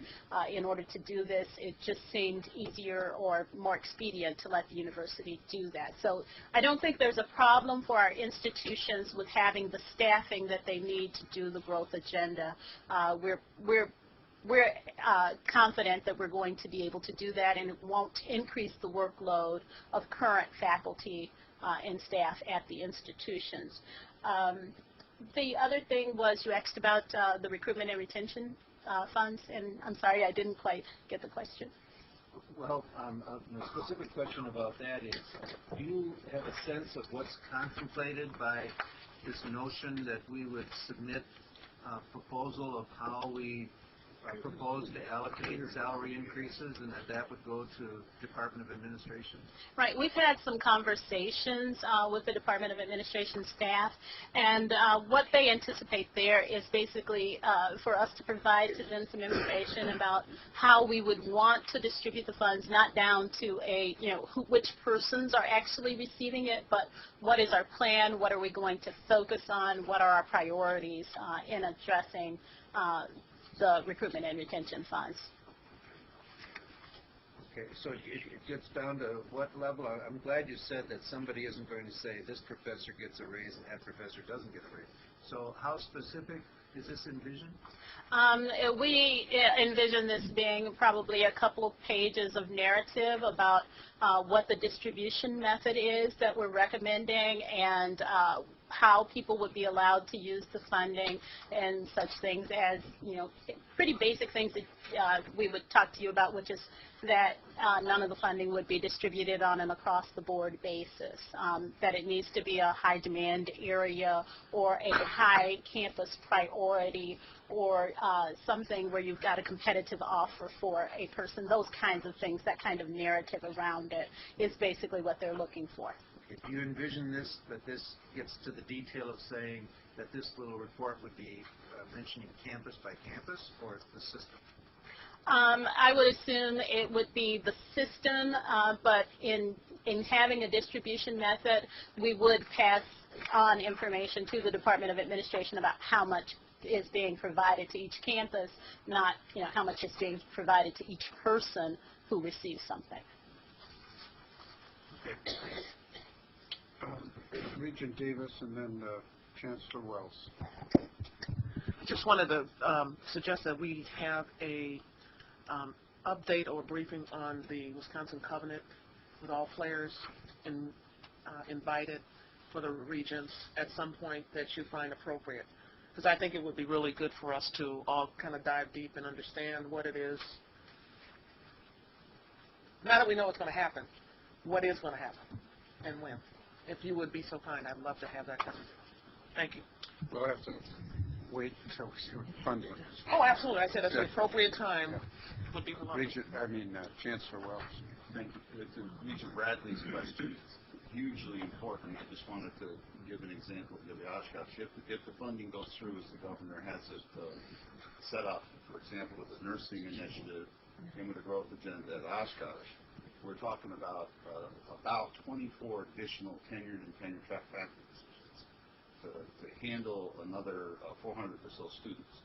in order to do this, it just seemed easier or more expedient to let the university do that. So I don't think there's a problem for our institutions with having the staffing that they need to do the growth agenda. We're confident that we're going to be able to do that, and it won't increase the workload of current faculty and staff at the institutions. The other thing was you asked about the recruitment and retention funds, and I'm sorry, I didn't quite get the question. Well, a specific question about that is, do you have a sense of what's contemplated by this notion that we would submit a proposal of how we propose to allocate salary increases, and that would go to Department of Administration? Right. We've had some conversations with the Department of Administration staff, and what they anticipate there is basically for us to provide to them some information about how we would want to distribute the funds, not down to a, which persons are actually receiving it, but what is our plan, what are we going to focus on, what are our priorities in addressing the recruitment and retention funds. Okay, so it gets down to what level? I'm glad you said that somebody isn't going to say this professor gets a raise and that professor doesn't get a raise. So how specific is this envisioned? We envision this being probably a couple of pages of narrative about what the distribution method is that we're recommending, and how people would be allowed to use the funding and such things as, pretty basic things that we would talk to you about, which is that none of the funding would be distributed on an across-the-board basis, that it needs to be a high-demand area or a high campus priority or something where you've got a competitive offer for a person. Those kinds of things, that kind of narrative around it is basically what they're looking for. Okay. Do you envision that this gets to the detail of saying that this little report would be mentioning campus by campus or the system? I would assume it would be the system, but in having a distribution method, we would pass on information to the Department of Administration about how much is being provided to each campus, not how much is being provided to each person who receives something. Regent Davis and then Chancellor Wells. Just wanted to suggest that we have a update or briefing on the Wisconsin Covenant with all players invited for the Regents at some point that you find appropriate. Because I think it would be really good for us to all kind of dive deep and understand what it is. Now that we know what's going to happen, what is going to happen and when. If you would be so kind, I'd love to have that coming. Thank you. We'll have to wait until we see what funding is. Oh, absolutely. I said at the appropriate time would be lovely. Chancellor Wells. Thank you. To Regent Bradley's question, it's hugely important. I just wanted to give an example of the Oshkosh. If the funding goes through as the governor has it set up, for example, with the nursing initiative and with the growth agenda at Oshkosh, we're talking about 24 additional tenured and tenure-track faculty positions to handle another 400 or so students.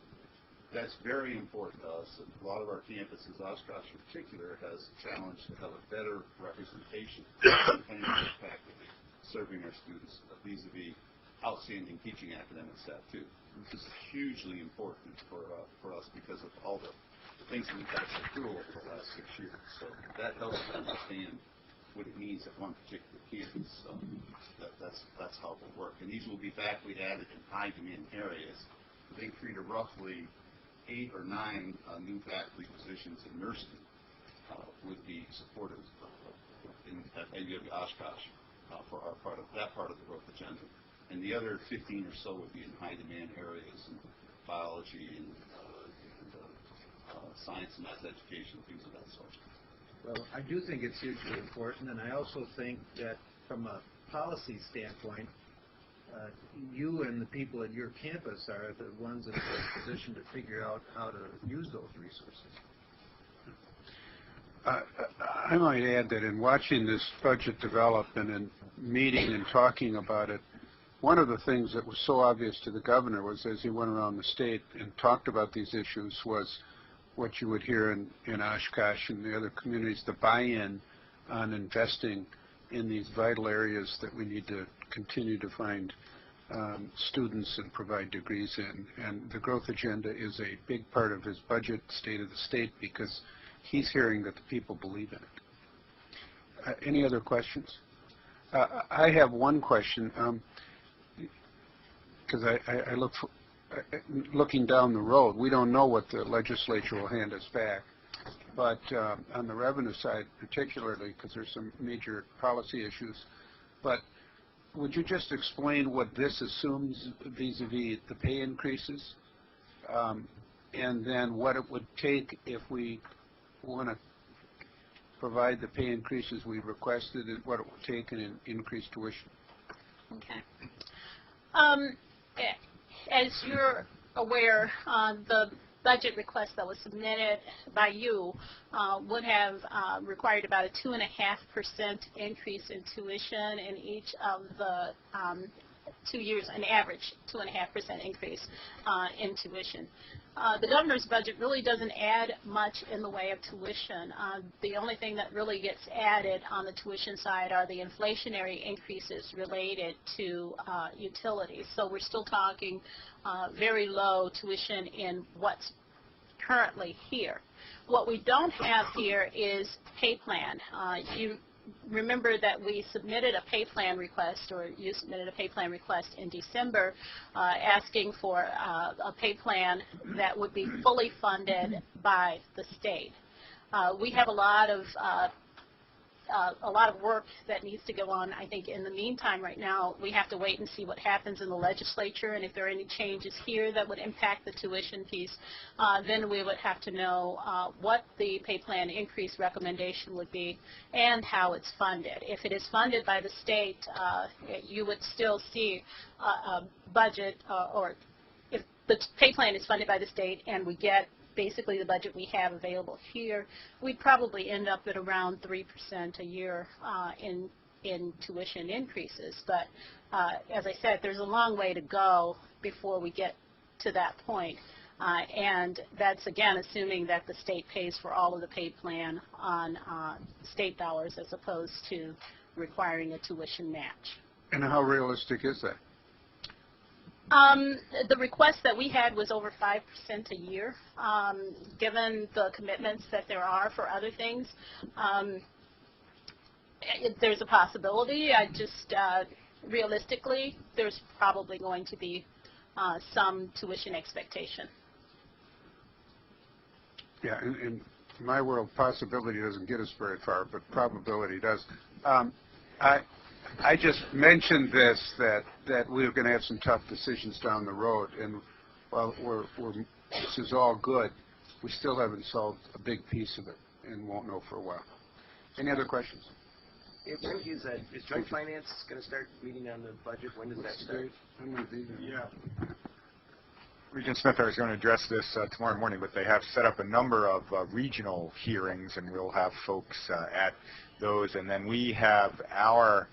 That's very important to us. A lot of our campuses, Oshkosh in particular, has a challenge to have a better representation of tenure-track faculty serving our students vis-a-vis outstanding teaching academic staff too. This is hugely important for us because of all the things that we've had to do over the last 6 years. So that helps us understand what it means at one particular campus. That's how it will work. And these will be faculty added in high-demand areas. They create roughly 8 or 9 new faculty positions in nursing would be supported at UW-Oshkosh for that part of the growth agenda. And the other 15 or so would be in high-demand areas in biology and science and math education, things of that sort. Well, I do think it's hugely important, and I also think that from a policy standpoint, you and the people at your campus are the ones in a position to figure out how to use those resources. I might add that in watching this budget develop and in meeting and talking about it, one of the things that was so obvious to the governor was as he went around the state and talked about these issues was what you would hear in Oshkosh and the other communities, the buy-in on investing in these vital areas that we need to continue to find students and provide degrees in. And the growth agenda is a big part of his budget, state of the state, because he's hearing that the people believe in it. Any other questions? I have one question, because I look for, looking down the road, we don't know what the legislature will hand us back. But on the revenue side, particularly, because there's some major policy issues, but would you just explain what this assumes vis-a-vis the pay increases, and then what it would take if we want to provide the pay increases we requested, and what it would take in an increased tuition? Okay. As you're aware, the budget request that was submitted by you would have required about a 2.5% increase in tuition in each of the 2 years, an average 2.5% increase in tuition. The governor's budget really doesn't add much in the way of tuition. The only thing that really gets added on the tuition side are the inflationary increases related to utilities. So we're still talking very low tuition in what's currently here. What we don't have here is pay plan. You remember that we submitted a pay plan request, or you submitted a pay plan request in December asking for a pay plan that would be fully funded by the state. We have a lot of work that needs to go on. I think in the meantime right now we have to wait and see what happens in the legislature, and if there are any changes here that would impact the tuition piece, then we would have to know what the pay plan increase recommendation would be and how it's funded. If it is funded by the state, you would still see a budget, or if the pay plan is funded by the state and we get basically the budget we have available here, we'd probably end up at around 3% a year in tuition increases. But as I said, there's a long way to go before we get to that point. And that's, again, assuming that the state pays for all of the pay plan on state dollars as opposed to requiring a tuition match. And how realistic is that? The request that we had was over 5% a year. Given the commitments that there are for other things, there's a possibility. Realistically, there's probably going to be some tuition expectation. Yeah, in my world, possibility doesn't get us very far, but probability does. I just mentioned this, that we're going to have some tough decisions down the road, and while this is all good, we still haven't solved a big piece of it and won't know for a while. Any other questions? Is Joint Finance going to start meeting on the budget? When does that start? I'm going to be there. Yeah. Regent Smith is going to address this tomorrow morning, but they have set up a number of regional hearings, and we'll have folks at those. And then we have our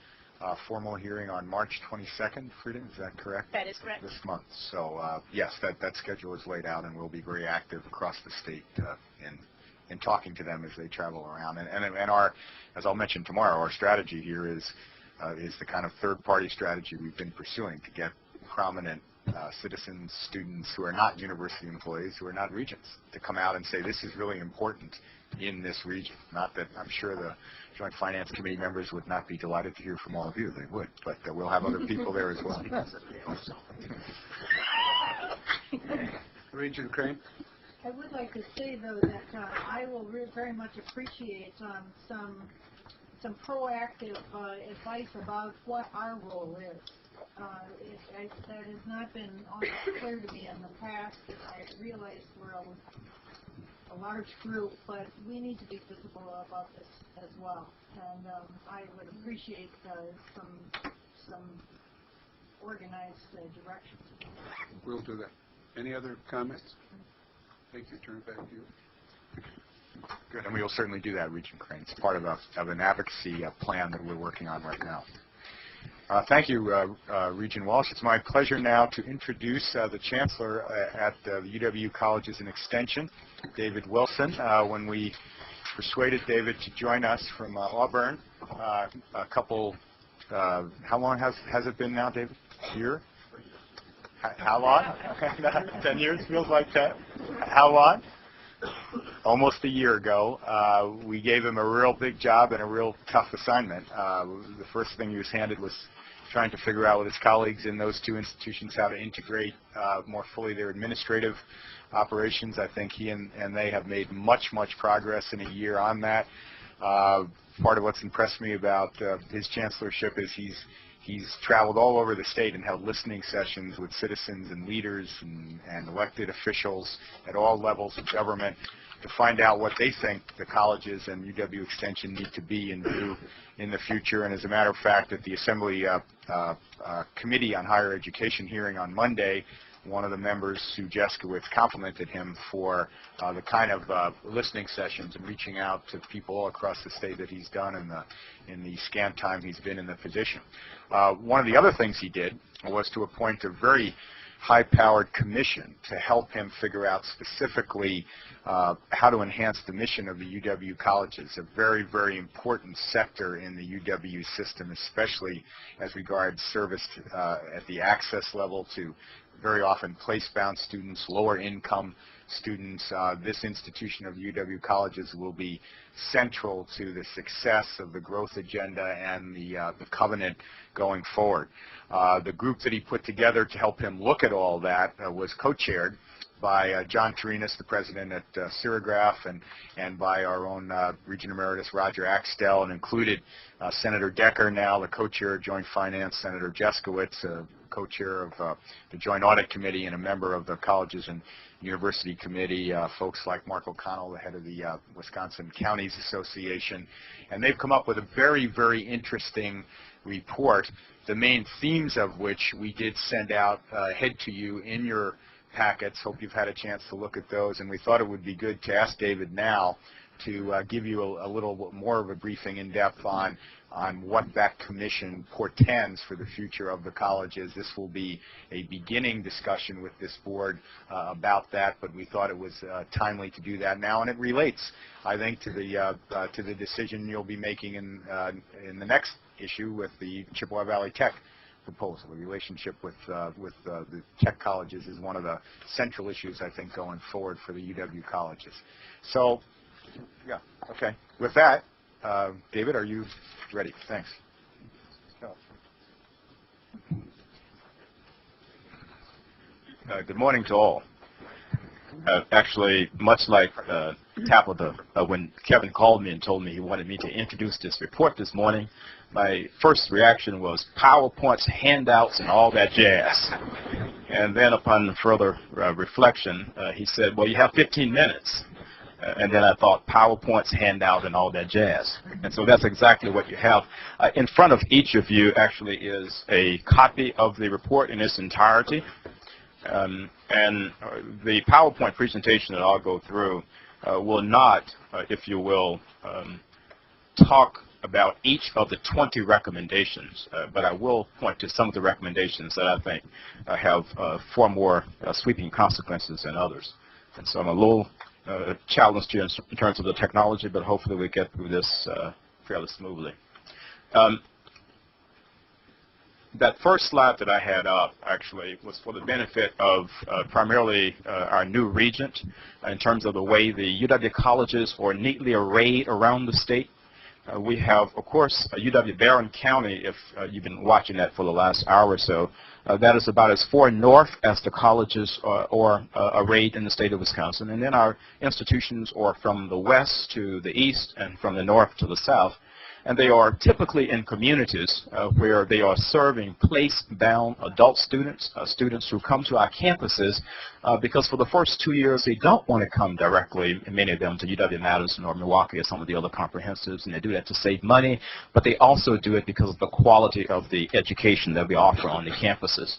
formal hearing on March 22nd, Frida, is that correct? That is correct. This month. So, yes, that schedule is laid out, and we'll be very active across the state in talking to them as they travel around. And our, as I'll mention tomorrow, our strategy here is the kind of third-party strategy we've been pursuing to get prominent citizens, students who are not university employees, who are not regents, to come out and say this is really important in this region. Not that I'm sure the Joint Finance Committee members would not be delighted to hear from all of you. They would, but we'll have other people there as well. Regent Crane? I would like to say, though, that I will very much appreciate some proactive advice about what our role is. That has not been always clear to me in the past. I realize we're a large group, but we need to be visible about this as well. And I would appreciate some organized direction. We'll do that. Any other comments? Thank you. Turn it back to you. Good, and we will certainly do that, Regent Crane. It's part of an advocacy plan that we're working on right now. Thank you, Regent Walsh. It's my pleasure now to introduce the Chancellor at the UW Colleges and Extension, David Wilson. When we persuaded David to join us from Auburn, a couple, how long has it been now, David? A year? How long? 10 years? Feels like 10. How long? Almost a year ago, we gave him a real big job and a real tough assignment. The first thing he was handed was trying to figure out with his colleagues in those two institutions how to integrate more fully their administrative operations. I think he and they have made much progress in a year on that. Part of what's impressed me about his chancellorship is he's traveled all over the state and held listening sessions with citizens and leaders and elected officials at all levels of government to find out what they think the colleges and UW Extension need to be and do in the future. And as a matter of fact, at the Assembly Committee on Higher Education hearing on Monday, one of the members, Sue Jeskowitz, complimented him for the kind of listening sessions and reaching out to people all across the state that he's done in the scant time he's been in the position. One of the other things he did was to appoint a very high-powered commission to help him figure out specifically how to enhance the mission of the UW colleges, a very important sector in the UW system, especially as regards service at the access level to very often place-bound students, lower income students. This institution of UW colleges will be central to the success of the growth agenda and the covenant going forward. The group that he put together to help him look at all that was co-chaired by John Torinas, the president at Siragraph, and by our own Regent Emeritus Roger Axtell, and included Senator Decker, now the co-chair of Joint Finance, Senator Jeskowitz, co-chair of the Joint Audit Committee and a member of the Colleges and University Committee, folks like Mark O'Connell, the head of the Wisconsin Counties Association. And they've come up with a very, very interesting report, the main themes of which we did send out ahead to you in your packets. Hope you've had a chance to look at those, and we thought it would be good to ask David now to give you a little more of a briefing in depth on what that commission portends for the future of the colleges. This will be a beginning discussion with this board about that, but we thought it was timely to do that now, and it relates, I think, to the decision you'll be making in the next issue with the Chippewa Valley Tech proposal. The relationship with the tech colleges is one of the central issues, I think, going forward for the UW colleges. So, yeah, okay. With that, David, are you ready? Thanks. Good morning to all. Actually, much like Tabitha, when Kevin called me and told me he wanted me to introduce this report this morning, my first reaction was PowerPoints, handouts, and all that jazz. And then upon further reflection, he said, well, you have 15 minutes. And then I thought PowerPoints, handout, and all that jazz. And so that's exactly what you have. In front of each of you actually is a copy of the report in its entirety. And the PowerPoint presentation that I'll go through will not, if you will, talk about each of the 20 recommendations, but I will point to some of the recommendations that I think have far more sweeping consequences than others. And so I'm a little challenged here in terms of the technology, but hopefully we get through this fairly smoothly. That first slide that I had up actually was for the benefit of primarily our new regent in terms of the way the UW colleges are neatly arrayed around the state. We have, of course, UW-Barron County, if you've been watching that for the last hour or so. That is about as far north as the colleges are arrayed in the state of Wisconsin. And then our institutions are from the west to the east and from the north to the south. And they are typically in communities where they are serving place-bound adult students, students who come to our campuses because for the first 2 years they don't want to come directly, many of them, to UW-Madison or Milwaukee or some of the other comprehensives, and they do that to save money, but they also do it because of the quality of the education that we offer on the campuses.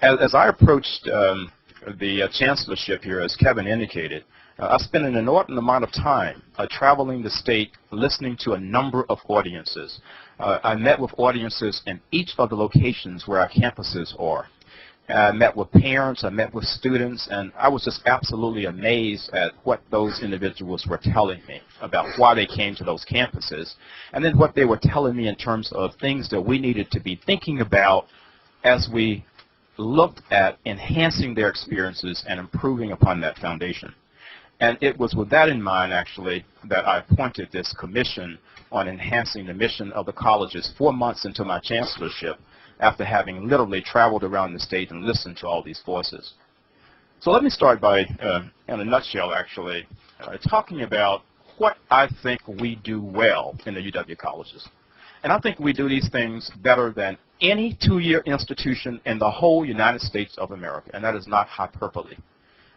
As I approached the chancellorship here, as Kevin indicated, I spent an inordinate amount of time traveling the state, listening to a number of audiences. I met with audiences in each of the locations where our campuses are. I met with parents, I met with students, and I was just absolutely amazed at what those individuals were telling me about why they came to those campuses, and then what they were telling me in terms of things that we needed to be thinking about as we looked at enhancing their experiences and improving upon that foundation. And it was with that in mind, actually, that I appointed this commission on enhancing the mission of the colleges 4 months into my chancellorship, after having literally traveled around the state and listened to all these voices. So let me start by, in a nutshell, actually, talking about what I think we do well in the UW colleges. And I think we do these things better than any two-year institution in the whole United States of America, and that is not hyperbole.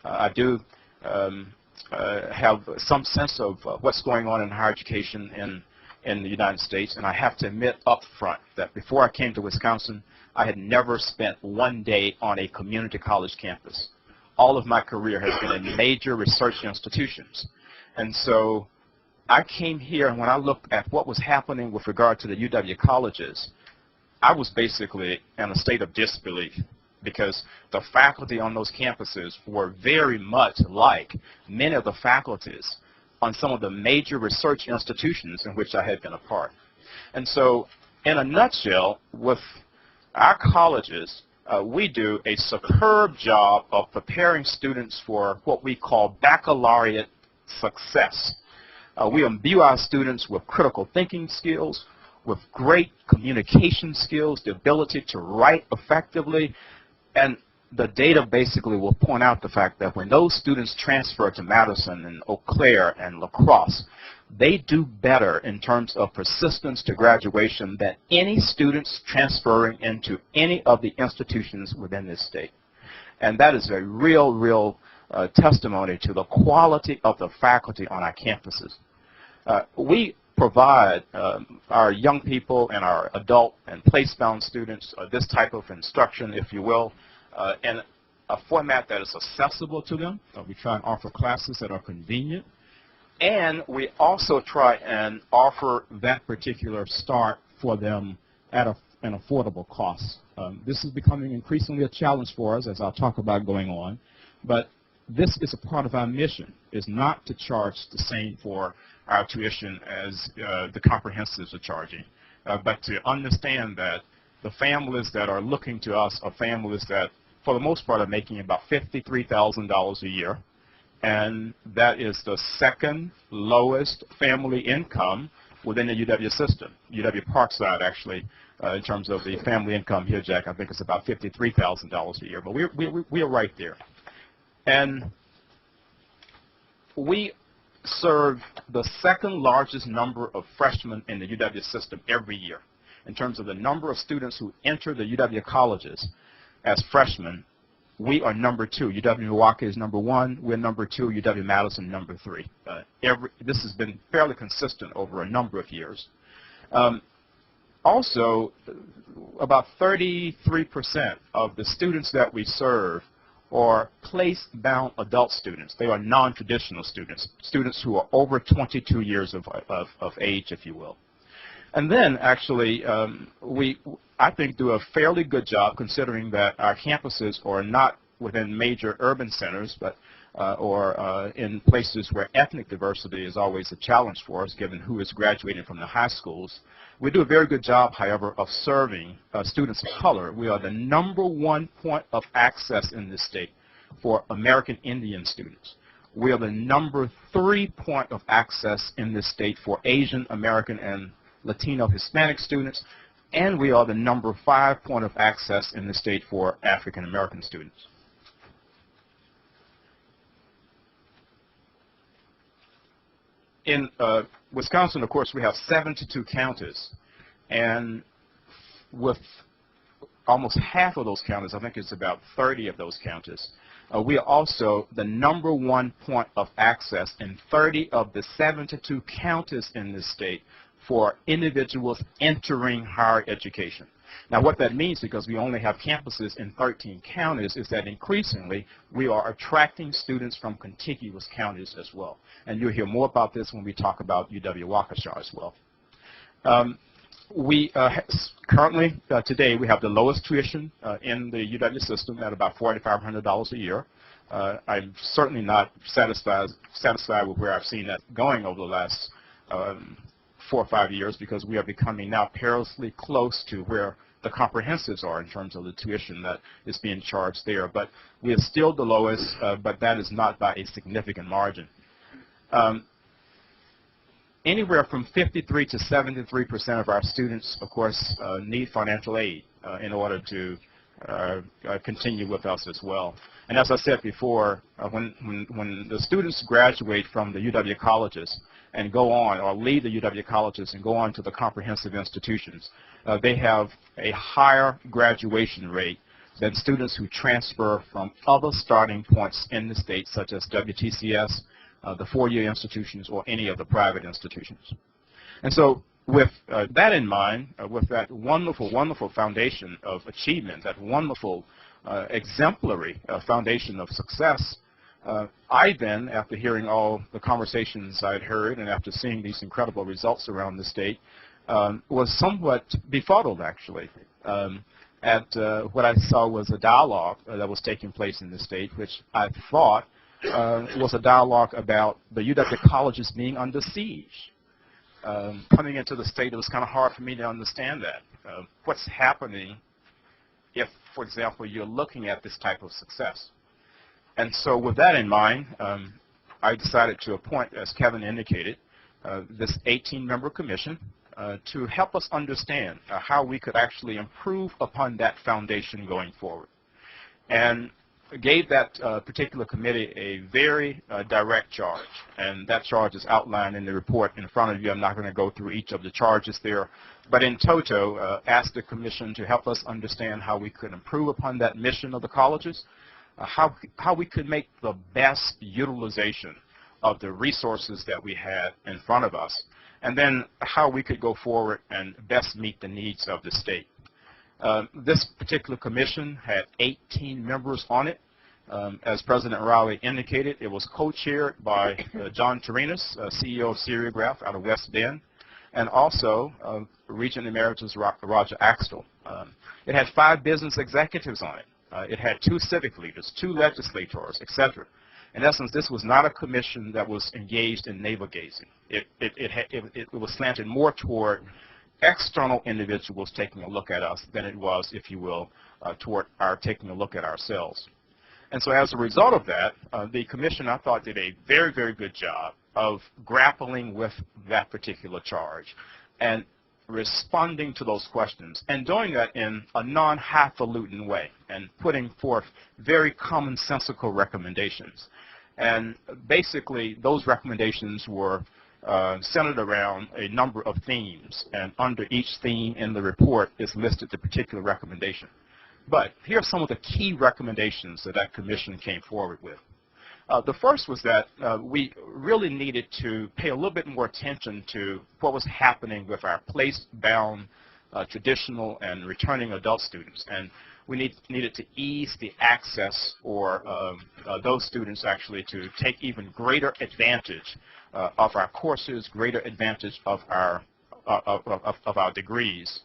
I do have some sense of what's going on in higher education in the United States, and I have to admit up front that before I came to Wisconsin, I had never spent one day on a community college campus. All of my career has been in major research institutions. And so I came here, and when I looked at what was happening with regard to the UW colleges, I was basically in a state of disbelief, because the faculty on those campuses were very much like many of the faculties on some of the major research institutions in which I had been a part. And so, in a nutshell, with our colleges, we do a superb job of preparing students for what we call baccalaureate success. We imbue our students with critical thinking skills, with great communication skills, the ability to write effectively, and the data basically will point out the fact that when those students transfer to Madison and Eau Claire and La Crosse, they do better in terms of persistence to graduation than any students transferring into any of the institutions within this state. And that is a real testimony to the quality of the faculty on our campuses. We provide our young people and our adult and place-bound students this type of instruction, if you will, in a format that is accessible to them. We try and offer classes that are convenient. And we also try and offer that particular start for them at an affordable cost. This is becoming increasingly a challenge for us, as I'll talk about going on. But this is a part of our mission, is not to charge the same for our tuition as the comprehensives are charging, but to understand that the families that are looking to us are families that, for the most part, are making about $53,000 a year. And that is the second lowest family income within the UW system. UW-Parkside, actually, in terms of the family income here, Jack, I think it's about $53,000 a year. But we are right there. And we serve the second largest number of freshmen in the UW system every year. In terms of the number of students who enter the UW colleges as freshmen, we are number 2. UW-Milwaukee is number 1. We're number 2. UW-Madison number 3. This has been fairly consistent over a number of years. Also, about 33% of the students that we serve are place-bound adult students. They are non-traditional students, students who are over 22 years of age, if you will. And then, actually, we, I think, do a fairly good job considering that our campuses are not within major urban centers, but or in places where ethnic diversity is always a challenge for us, given who is graduating from the high schools. We do a very good job, however, of serving students of color. We are the #1 point of access in this state for American Indian students. We are the #3 point of access in this state for Asian American and Latino Hispanic students, and we are the #5 point of access in the state for African American students. In Wisconsin, of course, we have 72 counties, and with almost half of those counties, I think it's about 30 of those counties, we are also the #1 point of access in 30 of the 72 counties in this state for individuals entering higher education. Now, what that means, because we only have campuses in 13 counties, is that increasingly we are attracting students from contiguous counties as well. And you'll hear more about this when we talk about UW-Waukesha as well. Currently, today, we have the lowest tuition in the UW system at about $4,500 a year. I'm certainly not satisfied with where I've seen that going over the last 4 or 5 years, because we are becoming now perilously close to where the comprehensives are in terms of the tuition that is being charged there. But we are still the lowest, but that is not by a significant margin. Anywhere from 53 to 73% of our students, of course, need financial aid in order to continue with us as well. And as I said before, when the students graduate from the UW colleges and go on, or leave the UW colleges and go on to the comprehensive institutions, they have a higher graduation rate than students who transfer from other starting points in the state, such as WTCS, the four-year institutions, or any of the private institutions. And so with that in mind, with that wonderful, wonderful foundation of achievement, that wonderful exemplary foundation of success, I then, after hearing all the conversations I'd heard and after seeing these incredible results around the state, was somewhat befuddled, actually, at what I saw was a dialogue that was taking place in the state, which I thought was a dialogue about the UW colleges being under siege. Coming into the state, it was kind of hard for me to understand that. What's happening if, for example, you're looking at this type of success. And so with that in mind, I decided to appoint, as Kevin indicated, this 18-member commission to help us understand how we could actually improve upon that foundation going forward. And gave that particular committee a very direct charge, and that charge is outlined in the report in front of you. I'm not going to go through each of the charges there, but in toto, asked the commission to help us understand how we could improve upon that mission of the colleges, how we could make the best utilization of the resources that we had in front of us, and then how we could go forward and best meet the needs of the state. This particular commission had 18 members on it. As President Riley indicated, it was co-chaired by John Torinas, CEO of Seriograph out of West Bend, and also Regent Emeritus Roger Axtell. It had 5 business executives on it. It had 2 civic leaders, 2 legislators, etc. In essence, this was not a commission that was engaged in navel-gazing. It was slanted more toward external individuals taking a look at us than it was, if you will, toward our taking a look at ourselves. And so as a result of that, the commission, I thought, did a very, very good job of grappling with that particular charge and responding to those questions, and doing that in a non-highfalutin way and putting forth very commonsensical recommendations. And basically, those recommendations were centered around a number of themes, and under each theme in the report is listed the particular recommendation. But here are some of the key recommendations that that commission came forward with. The first was that we really needed to pay a little bit more attention to what was happening with our place-bound traditional and returning adult students. And we needed to ease the access for those students actually to take even greater advantage of our courses, greater advantage of our degrees.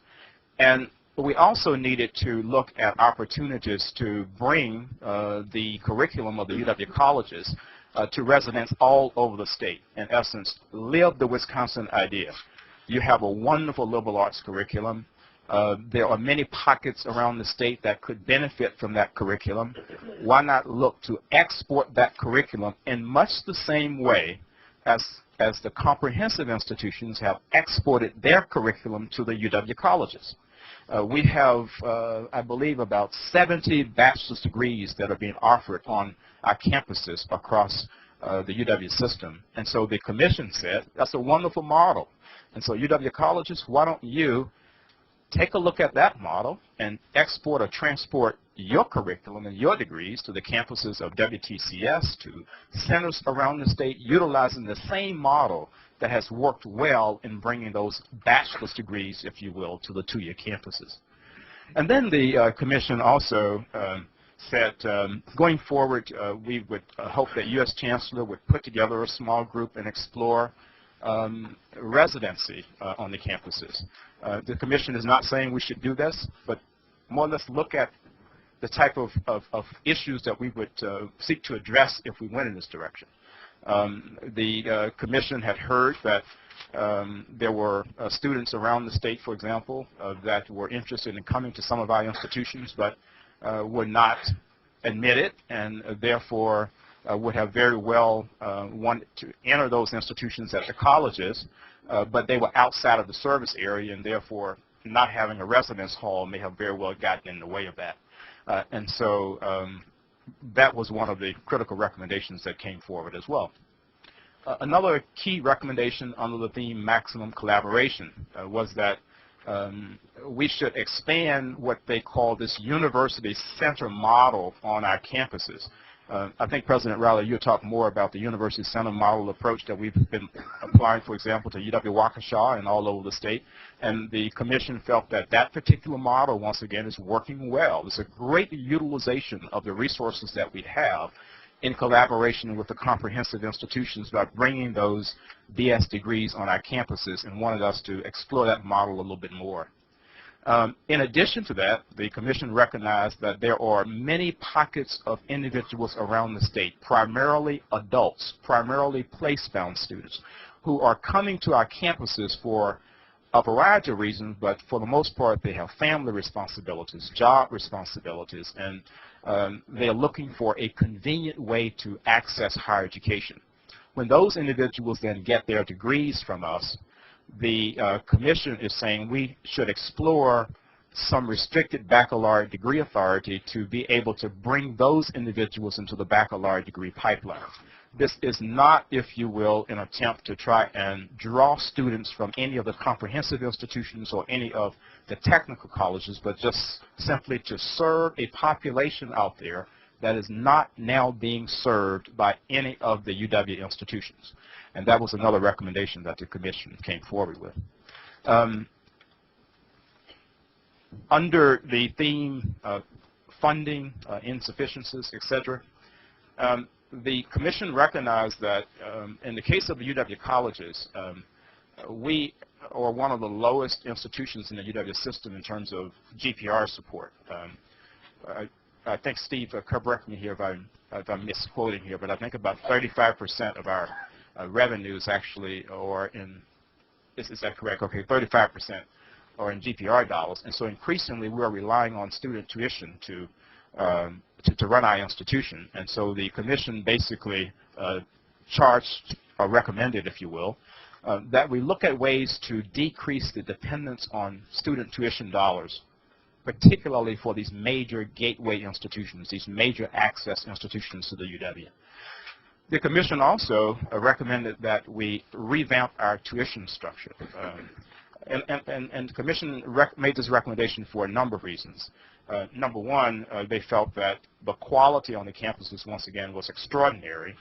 And we also needed to look at opportunities to bring the curriculum of the UW colleges to residents all over the state. In essence, live the Wisconsin idea. You have a wonderful liberal arts curriculum. There are many pockets around the state that could benefit from that curriculum. Why not look to export that curriculum in much the same way as the comprehensive institutions have exported their curriculum to the UW colleges? We have, I believe, about 70 bachelor's degrees that are being offered on our campuses across the UW system. And so the commission said, that's a wonderful model. And so UW colleges, why don't you take a look at that model and export or transport your curriculum and your degrees to the campuses of WTCS, to centers around the state, utilizing the same model that has worked well in bringing those bachelor's degrees, if you will, to the 2-year campuses. And then the commission also said, going forward, we would hope that U.S. Chancellor would put together a small group and explore residency on the campuses. The commission is not saying we should do this, but more or less look at the type of issues that we would seek to address if we went in this direction. The commission had heard that there were students around the state, for example, that were interested in coming to some of our institutions, but were not admitted, and therefore would have very well wanted to enter those institutions at the colleges, but they were outside of the service area, and therefore not having a residence hall may have very well gotten in the way of that. And so that was one of the critical recommendations that came forward as well. Another key recommendation under the theme maximum collaboration was that we should expand what they call this university center model on our campuses. I think, President Riley, you'll talk more about the university center model approach that we've been applying, for example, to UW-Waukesha and all over the state. And the commission felt that that particular model, once again, is working well. It's a great utilization of the resources that we have in collaboration with the comprehensive institutions about bringing those BS degrees on our campuses, and wanted us to explore that model a little bit more. In addition to that, the commission recognized that there are many pockets of individuals around the state, primarily adults, primarily place-bound students, who are coming to our campuses for a variety of reasons, but for the most part, they have family responsibilities, job responsibilities, and they are looking for a convenient way to access higher education. When those individuals then get their degrees from us, the commission is saying we should explore some restricted baccalaureate degree authority to be able to bring those individuals into the baccalaureate degree pipeline. This is not, if you will, an attempt to try and draw students from any of the comprehensive institutions or any of the technical colleges, but just simply to serve a population out there that is not now being served by any of the UW institutions. And that was another recommendation that the commission came forward with. Under the theme of funding, insufficiencies, etc., the commission recognized that in the case of the UW colleges, we are one of the lowest institutions in the UW system in terms of GPR support. I think Steve, correct me here if I'm misquoting here, but I think about 35% of our revenues actually are in, is that correct? Okay, 35% are in GPR dollars, and so increasingly we are relying on student tuition to run our institution. And so the commission basically charged, or recommended, if you will, that we look at ways to decrease the dependence on student tuition dollars, particularly for these major gateway institutions, these major access institutions to the UW. The commission also recommended that we revamp our tuition structure. And the commission made this recommendation for a number of reasons. Number one, they felt that the quality on the campuses, once again, was extraordinary,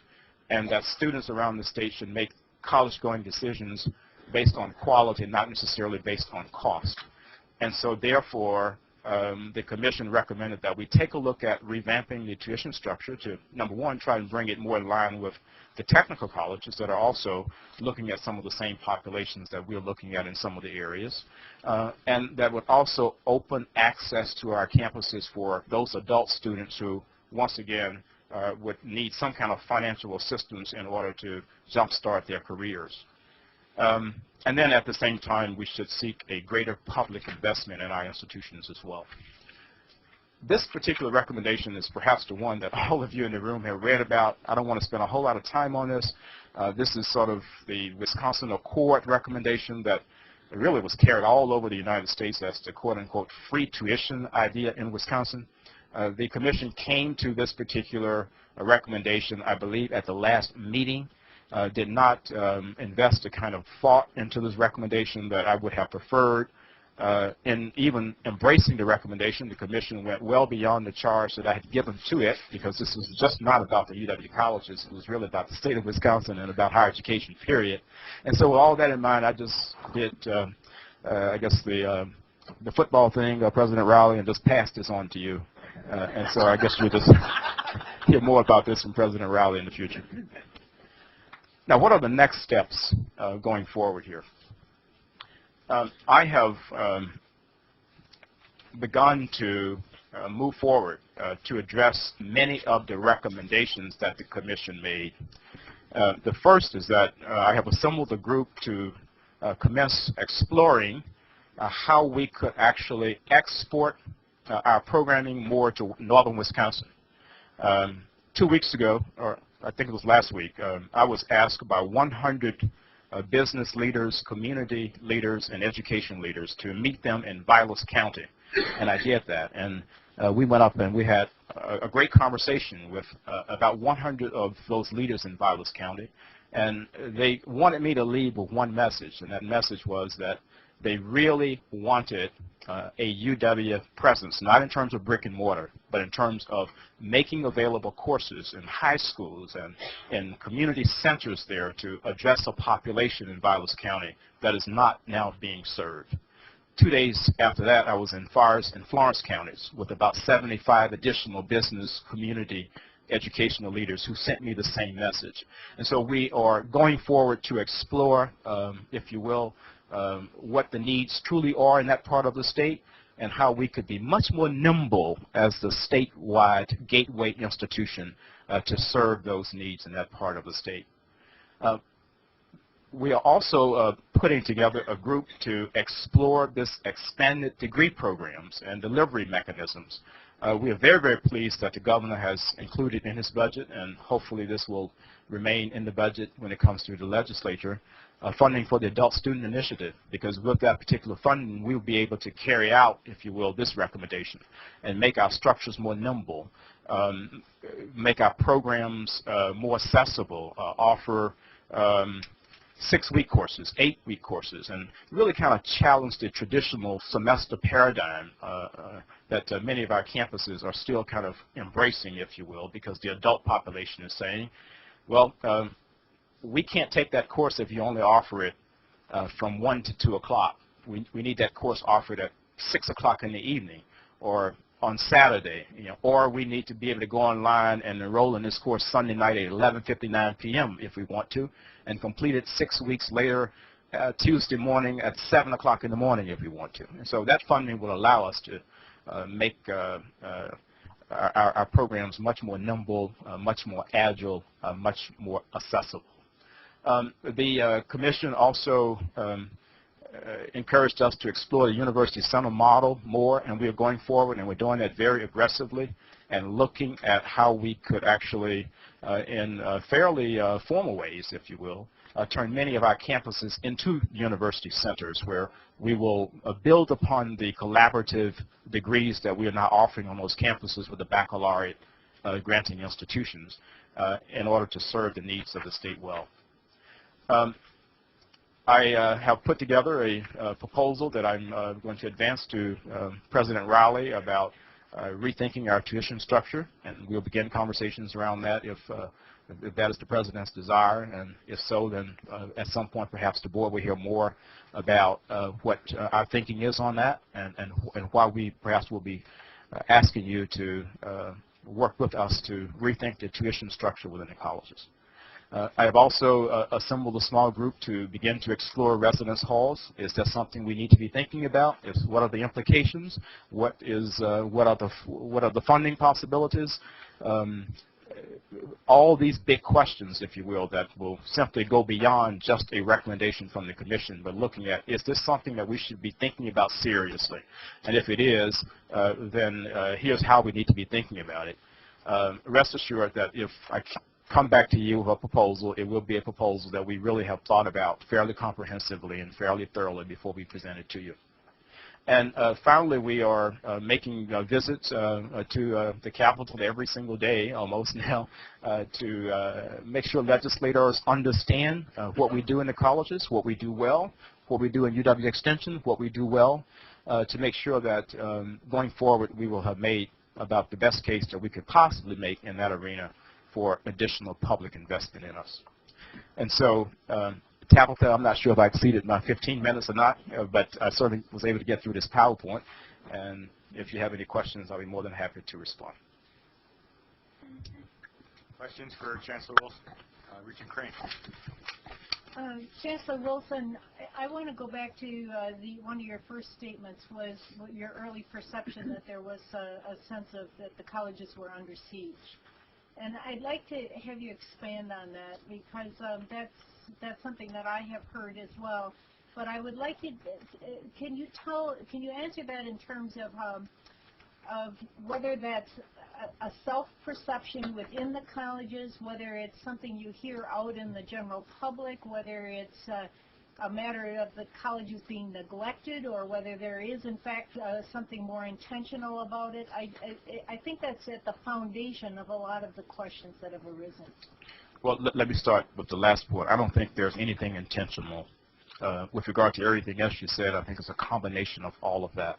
and that students around the state should make college-going decisions based on quality, not necessarily based on cost. And so, therefore, the commission recommended that we take a look at revamping the tuition structure to, number one, try and bring it more in line with the technical colleges that are also looking at some of the same populations that we're looking at in some of the areas, and that would also open access to our campuses for those adult students who, once again, would need some kind of financial assistance in order to jumpstart their careers. And then at the same time, we should seek a greater public investment in our institutions as well. This particular recommendation is perhaps the one that all of you in the room have read about. I don't want to spend a whole lot of time on this. This is sort of the Wisconsin Accord recommendation that really was carried all over the United States as the quote-unquote free tuition idea in Wisconsin. The commission came to this particular recommendation, I believe, at the last meeting. Did not invest the kind of thought into this recommendation that I would have preferred. In even embracing the recommendation, the commission went well beyond the charge that I had given to it, because this was just not about the UW colleges. It was really about the state of Wisconsin and about higher education, period. And so with all that in mind, I just did, I guess, the football thing, President Rowley, and just passed this on to you. And so I guess you'll just hear more about this from President Rowley in the future. Now, what are the next steps going forward here? I have begun to move forward to address many of the recommendations that the commission made. The first is that I have assembled a group to commence exploring how we could actually export our programming more to northern Wisconsin. 2 weeks ago, or I think it was last week, I was asked by 100 business leaders, community leaders, and education leaders to meet them in Vilas County. And I did that. And we went up and we had a great conversation with about 100 of those leaders in Vilas County. And they wanted me to leave with one message, and that message was that they really wanted a UW presence, not in terms of brick and mortar, but in terms of making available courses in high schools and in community centers there to address a population in Vilas County that is not now being served. 2 days after that, I was in Forest and Florence counties with about 75 additional business, community, educational leaders who sent me the same message. And so we are going forward to explore, if you will, what the needs truly are in that part of the state, and how we could be much more nimble as the statewide gateway institution to serve those needs in that part of the state. we are also putting together a group to explore this expanded degree programs and delivery mechanisms. We are very, very pleased that the governor has included in his budget, and hopefully this will remain in the budget when it comes to the legislature, funding for the Adult Student Initiative, because with that particular funding, we'll be able to carry out, if you will, this recommendation and make our structures more nimble, make our programs more accessible, offer 6-week courses, 8-week courses, and really kind of challenge the traditional semester paradigm that many of our campuses are still kind of embracing, if you will, because the adult population is saying, well, we can't take that course if you only offer it from 1 to 2 o'clock. We need that course offered at 6 o'clock in the evening or on Saturday, or we need to be able to go online and enroll in this course Sunday night at 11:59 p.m. if we want to, and complete it 6 weeks later, Tuesday morning at 7 o'clock in the morning if we want to. And so that funding will allow us to make our programs much more nimble, much more agile, much more accessible. The commission also encouraged us to explore the University Center model more, and we are going forward, and we're doing that very aggressively and looking at how we could actually, in fairly formal ways, if you will, turn many of our campuses into university centers where we will build upon the collaborative degrees that we are now offering on those campuses with the baccalaureate granting institutions in order to serve the needs of the state well. I have put together a proposal that I'm going to advance to President Riley about rethinking our tuition structure, and we'll begin conversations around that if that is the President's desire, and if so, then at some point perhaps the board will hear more about what our thinking is on that, and why we perhaps will be asking you to work with us to rethink the tuition structure within the colleges. I have also assembled a small group to begin to explore residence halls. Is that something we need to be thinking about? What are the implications? What are the funding possibilities? All these big questions, if you will, that will simply go beyond just a recommendation from the commission, but looking at, is this something that we should be thinking about seriously? And if it is, then here's how we need to be thinking about it. Rest assured that if I come back to you with a proposal, it will be a proposal that we really have thought about fairly comprehensively and fairly thoroughly before we present it to you. And finally, we are making visits to the Capitol every single day, almost now, to make sure legislators understand what we do in the colleges, what we do well, what we do in UW Extension, what we do well, to make sure that going forward we will have made about the best case that we could possibly make in that arena for additional public investment in us. And so, Tabitha, I'm not sure if I exceeded my 15 minutes or not, but I certainly was able to get through this PowerPoint. And if you have any questions, I'll be more than happy to respond. Questions for Chancellor Wilson? Regent Crane. Chancellor Wilson, I want to go back to one of your first statements was your early perception that there was a sense of that the colleges were under siege. And I'd like to have you expand on that, because that's something that I have heard as well. But I would like you, can you answer that in terms of whether that's a self-perception within the colleges, whether it's something you hear out in the general public, whether it's a matter of the colleges being neglected, or whether there is, in fact, something more intentional about it. I think that's at the foundation of a lot of the questions that have arisen. Well, let me start with the last point. I don't think there's anything intentional. With regard to everything else you said, I think it's a combination of all of that.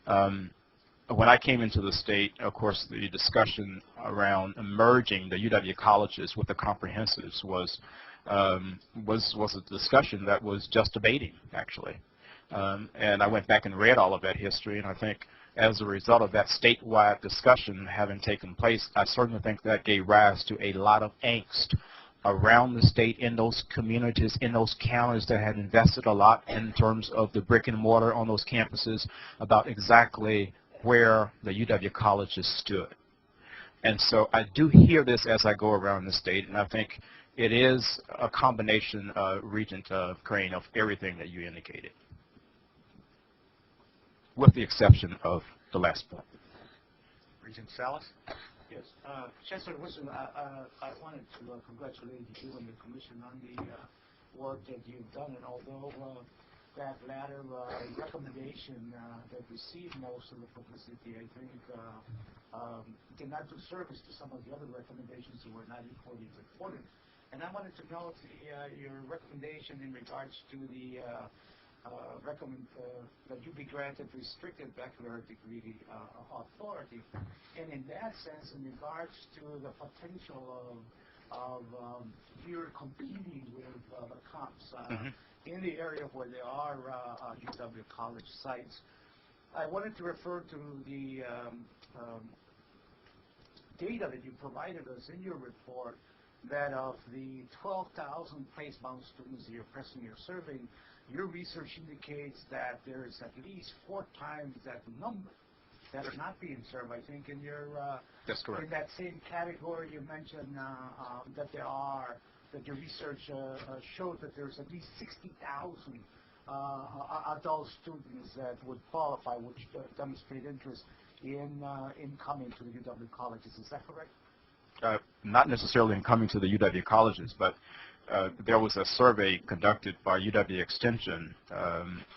When I came into the state, of course, the discussion around merging the UW colleges with the comprehensives was a discussion that was just debating, actually. And I went back and read all of that history, and I think as a result of that statewide discussion having taken place, I certainly think that gave rise to a lot of angst around the state, in those communities, in those counties that had invested a lot in terms of the brick and mortar on those campuses, about exactly where the UW colleges stood. And so I do hear this as I go around the state, and I think it is a combination, Regent Crane, of everything that you indicated, with the exception of the last point. Regent Salas? Yes. Chancellor Wilson, I wanted to congratulate you and the Commission on the work that you've done. And although that latter recommendation that received most of the publicity, I think, did not do service to some of the other recommendations that were not equally reported. And I wanted to note your recommendation in regards to the that you be granted restricted baccalaureate degree authority. And in that sense, in regards to the potential of you're competing with the comps in the area where there are UW College sites, I wanted to refer to the data that you provided us in your report, that of the 12,000 place-bound students that you're pressing your survey, your research indicates that there is at least 4 times that number that are not being served. I think in your that's correct. In that same category, you mentioned that your research showed that there's at least 60,000 adult students that would qualify, which demonstrate interest in coming to the UW colleges. Is that correct? Not necessarily in coming to the UW colleges, but there was a survey conducted by UW Extension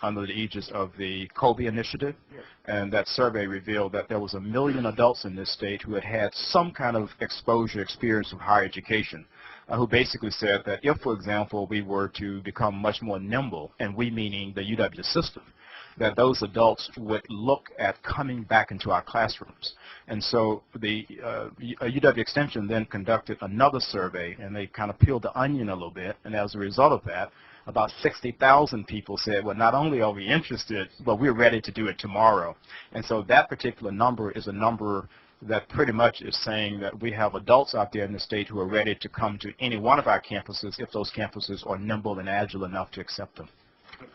under the aegis of the Kobe Initiative, and that survey revealed that there was 1 million adults in this state who had had some kind of exposure, experience of higher education, who basically said that if, for example, we were to become much more nimble, and we meaning the UW system, that those adults would look at coming back into our classrooms. And so the UW Extension then conducted another survey, and they kind of peeled the onion a little bit, and as a result of that, about 60,000 people said, well, not only are we interested, but we're ready to do it tomorrow. And so that particular number is a number that pretty much is saying that we have adults out there in the state who are ready to come to any one of our campuses if those campuses are nimble and agile enough to accept them.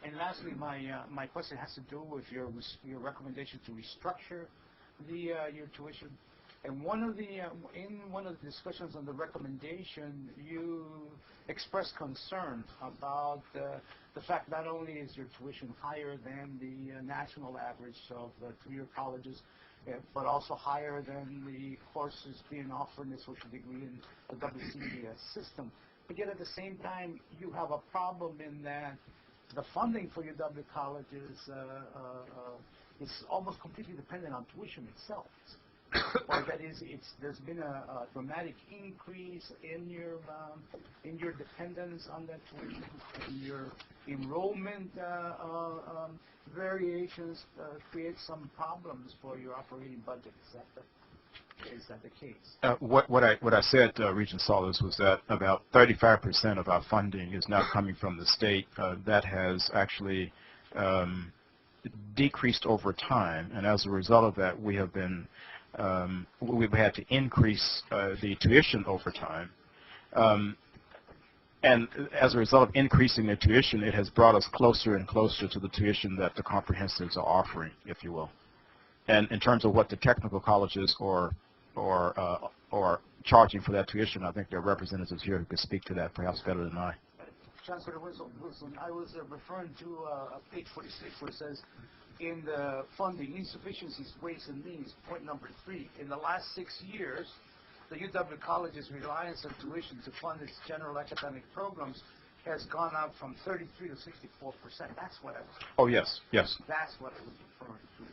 And lastly, my question has to do with your recommendation to restructure your tuition. And in one of the discussions on the recommendation, you expressed concern about the fact not only is your tuition higher than the national average of the 2-year colleges, but also higher than the courses being offered in the social degree in the WCBS system. But yet at the same time, you have a problem in that the funding for UW colleges is almost completely dependent on tuition itself. Or that is, there's been a dramatic increase in your dependence on that tuition, and your enrollment variations create some problems for your operating budget. Is that the case? What I said, Regent Salas, was that about 35% of our funding is now coming from the state. That has actually decreased over time, and as a result of that, we have been we've had to increase the tuition over time. And as a result of increasing the tuition, it has brought us closer and closer to the tuition that the comprehensives are offering, if you will. And in terms of what the technical colleges or charging for that tuition, I think there are representatives here who could speak to that perhaps better than I. Chancellor Wilson, I was referring to page 46 where it says, in the funding insufficiencies, ways and means, point number 3, in the last 6 years, the UW College's reliance on tuition to fund its general academic programs has gone up from 33 to 64%. That's what I was. Oh, yes, yes. That's what I was referring to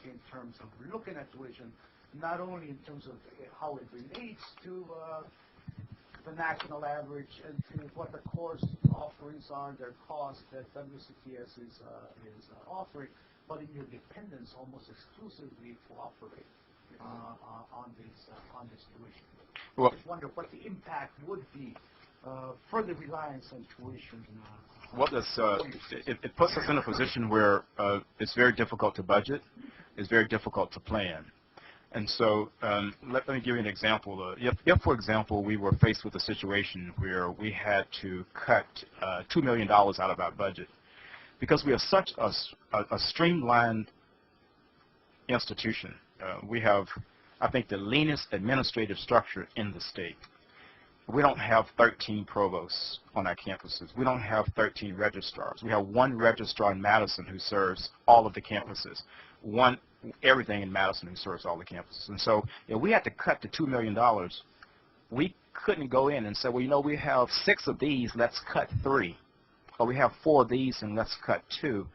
in terms of looking at tuition, not only in terms of how it relates to the national average and to what the course offerings are, their cost that WCTS is offering, but in your dependence almost exclusively to operate on this tuition. Well, I just wonder what the impact would be for the reliance on tuition. It puts us in a position where it's very difficult to budget, it's very difficult to plan. And so let me give you an example. If, for example, we were faced with a situation where we had to cut $2 million out of our budget, because we are such a streamlined institution, we have, I think, the leanest administrative structure in the state. we don't have 13 provosts on our campuses. We don't have 13 registrars. We have one registrar in Madison who serves all of the campuses. Everything in Madison who serves all the campuses. And so if we had to cut the $2 million, we couldn't go in and say, well, you know, we have 6 of these, let's cut 3. Or we have 4 of these and let's cut 2.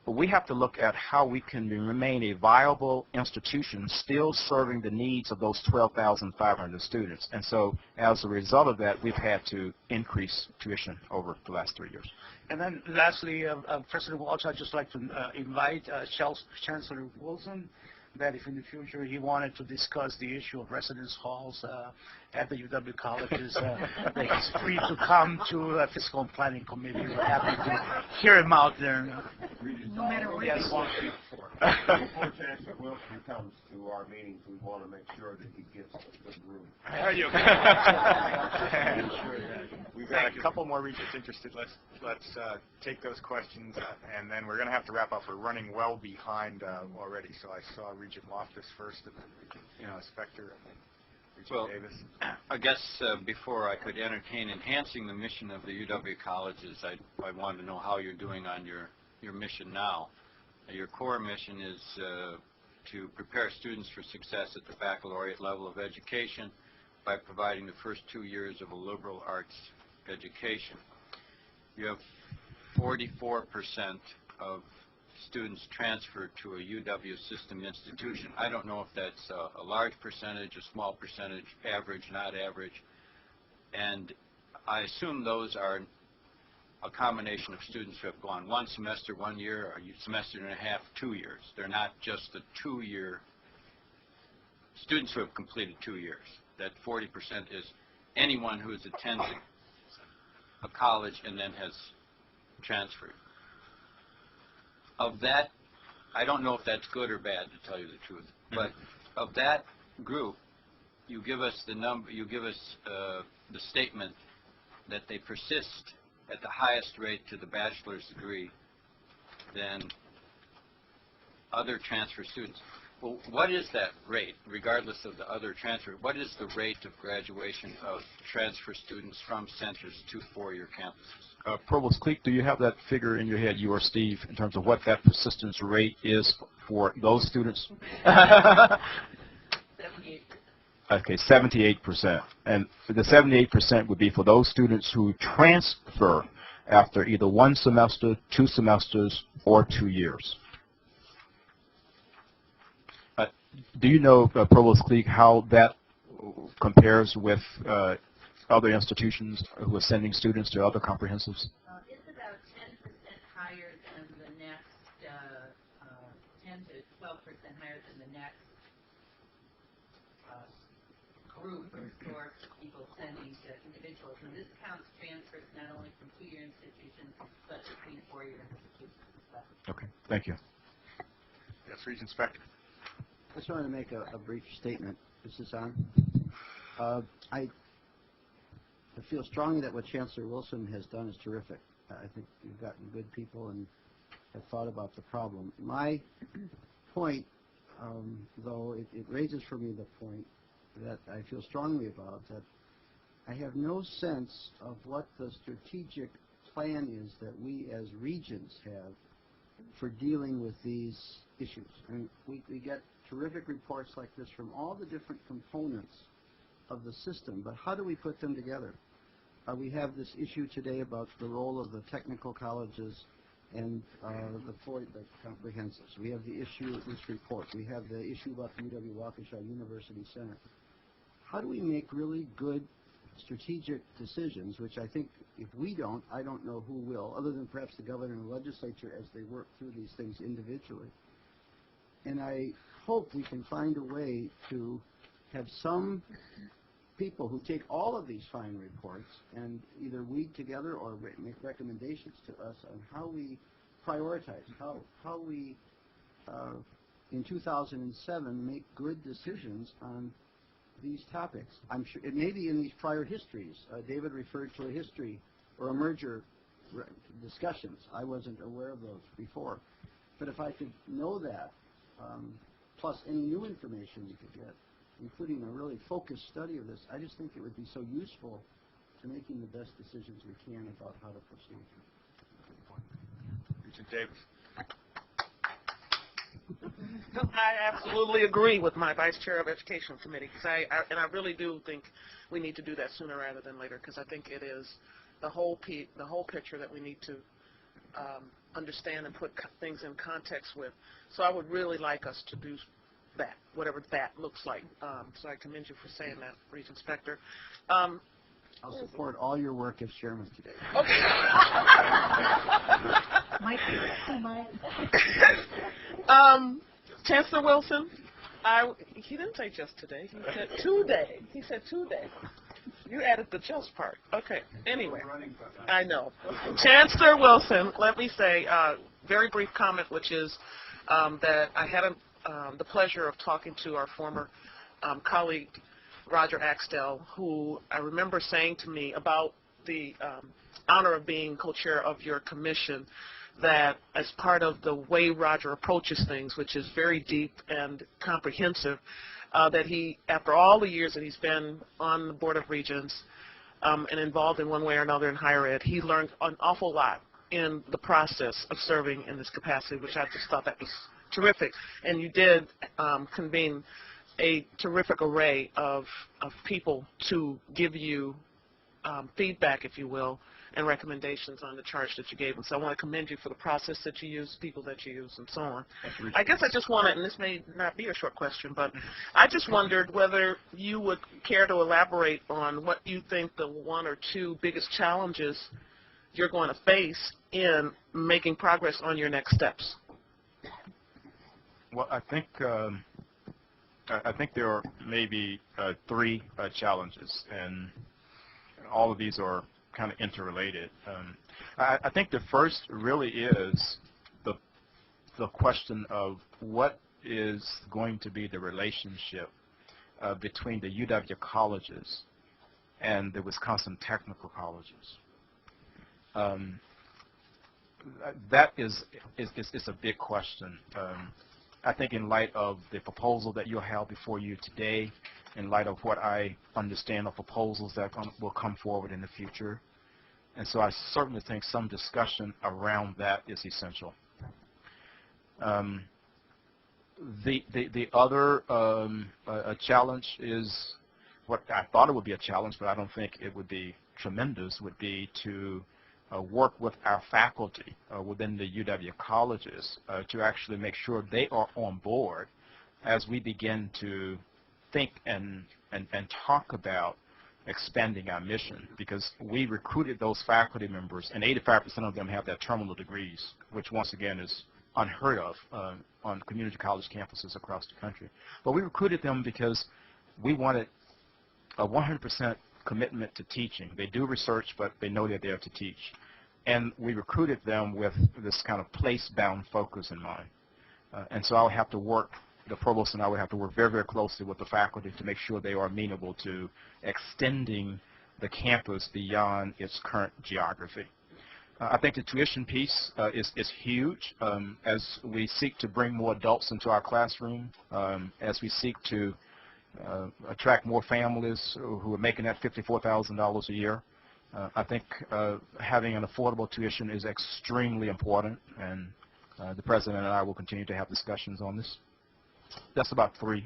But we have to look at how we can remain a viable institution still serving the needs of those 12,500 students. And so as a result of that, we've had to increase tuition over the last 3 years. And then lastly, President Walsh, I'd just like to invite Chancellor Wilson that if in the future he wanted to discuss the issue of residence halls at the UW colleges, that he's free to come to a fiscal and planning committee. We're happy to hear him out there. No matter what. Yes. Before Chancellor Wilson comes to our meetings, we want to make sure that he gets a good room. There you go. We've got a couple more Regents interested. Let's take those questions, and then we're going to have to wrap up. We're running well behind already. So I saw Regent Loftus first, and Spector, and then Regent Davis. I guess before I could entertain enhancing the mission of the UW colleges, I wanted to know how you're doing on your mission now. Your core mission is to prepare students for success at the baccalaureate level of education by providing the first 2 years of a liberal arts education. You have 44% of students transferred to a UW system institution. I don't know if that's a large percentage, a small percentage, average, not average. And I assume those are a combination of students who have gone 1 semester, 1 year, or a semester and a half, 2 years. They're not just the 2-year students who have completed 2 years. That 40% is anyone who has attended a college and then has transferred. Of that, I don't know if that's good or bad, to tell you the truth, but of that group, you give us the number, you give us the statement that they persist at the highest rate to the bachelor's degree than other transfer students. Well, what is that rate, regardless of the other transfer? What is the rate of graduation of transfer students from centers to 4-year campuses? Provost Cleek, do you have that figure in your head, you or Steve, in terms of what that persistence rate is for those students? 78%. Okay, 78%. And the 78% would be for those students who transfer after either 1 semester, 2 semesters, or 2 years. Do you know, Provost Cleek, how that compares with other institutions who are sending students to other comprehensives? It's about 10% higher than the next, 10 to 12% higher than the next group or source of people sending to individuals. And this counts transfers not only from 2-year institutions, but between 4-year institutions as well. Okay, thank you. Yes, Regent Spector. I just wanted to make a brief statement. This is on. I feel strongly that what Chancellor Wilson has done is terrific. I think you've gotten good people and have thought about the problem. My point, though, it raises for me the point that I feel strongly about, that I have no sense of what the strategic plan is that we as Regents have for dealing with these issues. I mean, we get terrific reports like this from all the different components of the system, but how do we put them together? We have this issue today about the role of the technical colleges and the comprehensives. We have the issue of this report. We have the issue about the UW-Waukesha University Center. How do we make really good strategic decisions, which I think if we don't, I don't know who will, other than perhaps the governor and the legislature as they work through these things individually. And I hope we can find a way to have some people who take all of these fine reports and either weed together or make recommendations to us on how we prioritize, how we, in 2007, make good decisions on these topics. I'm sure it may be in these prior histories. David referred to a history or a merger discussions. I wasn't aware of those before. But if I could know that, plus any new information we could get, including a really focused study of this. I just think it would be so useful to making the best decisions we can about how to proceed. Regent Davis. I absolutely agree with my Vice Chair of Education Committee, because I really do think we need to do that sooner rather than later, because I think it is the whole picture that we need to understand and put things in context with. So I would really like us to do that, whatever that looks like. So I commend you for saying that, Regent Spector. I'll support all your work as chairman today. Okay. Chancellor Wilson, he didn't say just today. He said today. He said today. You added the just part. Okay. Anyway, I know. Chancellor Wilson, let me say a very brief comment, which is that I had the pleasure of talking to our former colleague, Roger Axtell, who I remember saying to me about the honor of being co-chair of your commission, that as part of the way Roger approaches things, which is very deep and comprehensive, that he, after all the years that he's been on the Board of Regents and involved in one way or another in higher ed, he learned an awful lot in the process of serving in this capacity, which I just thought that was terrific. And you did convene a terrific array of people to give you feedback, if you will, and recommendations on the charge that you gave them. So I want to commend you for the process that you use, people that you use, and so on. I guess I just want to, and this may not be a short question, but I just wondered whether you would care to elaborate on what you think the one or two biggest challenges you're going to face in making progress on your next steps. Well, I think there are maybe three challenges, and all of these are kind of interrelated. I think the first really is the question of what is going to be the relationship between the UW colleges and the Wisconsin technical colleges. That is a big question. I think in light of the proposal that you'll have before you today, in light of what I understand of proposals that will come forward in the future. And so I certainly think some discussion around that is essential. The other challenge is what I thought it would be a challenge, but I don't think it would be tremendous, would be to work with our faculty within the UW colleges to actually make sure they are on board as we begin to think and talk about expanding our mission, because we recruited those faculty members, and 85% of them have their terminal degrees, which once again is unheard of on community college campuses across the country. But we recruited them because we wanted a 100% commitment to teaching. They do research, but they know they're there to teach. And we recruited them with this kind of place-bound focus in mind. And so I'll have to work, the provost and I would have to work very, very closely with the faculty to make sure they are amenable to extending the campus beyond its current geography. I think the tuition piece is huge as we seek to bring more adults into our classroom, as we seek to attract more families who are making that $54,000 a year. I think having an affordable tuition is extremely important, and the President and I will continue to have discussions on this. That's about three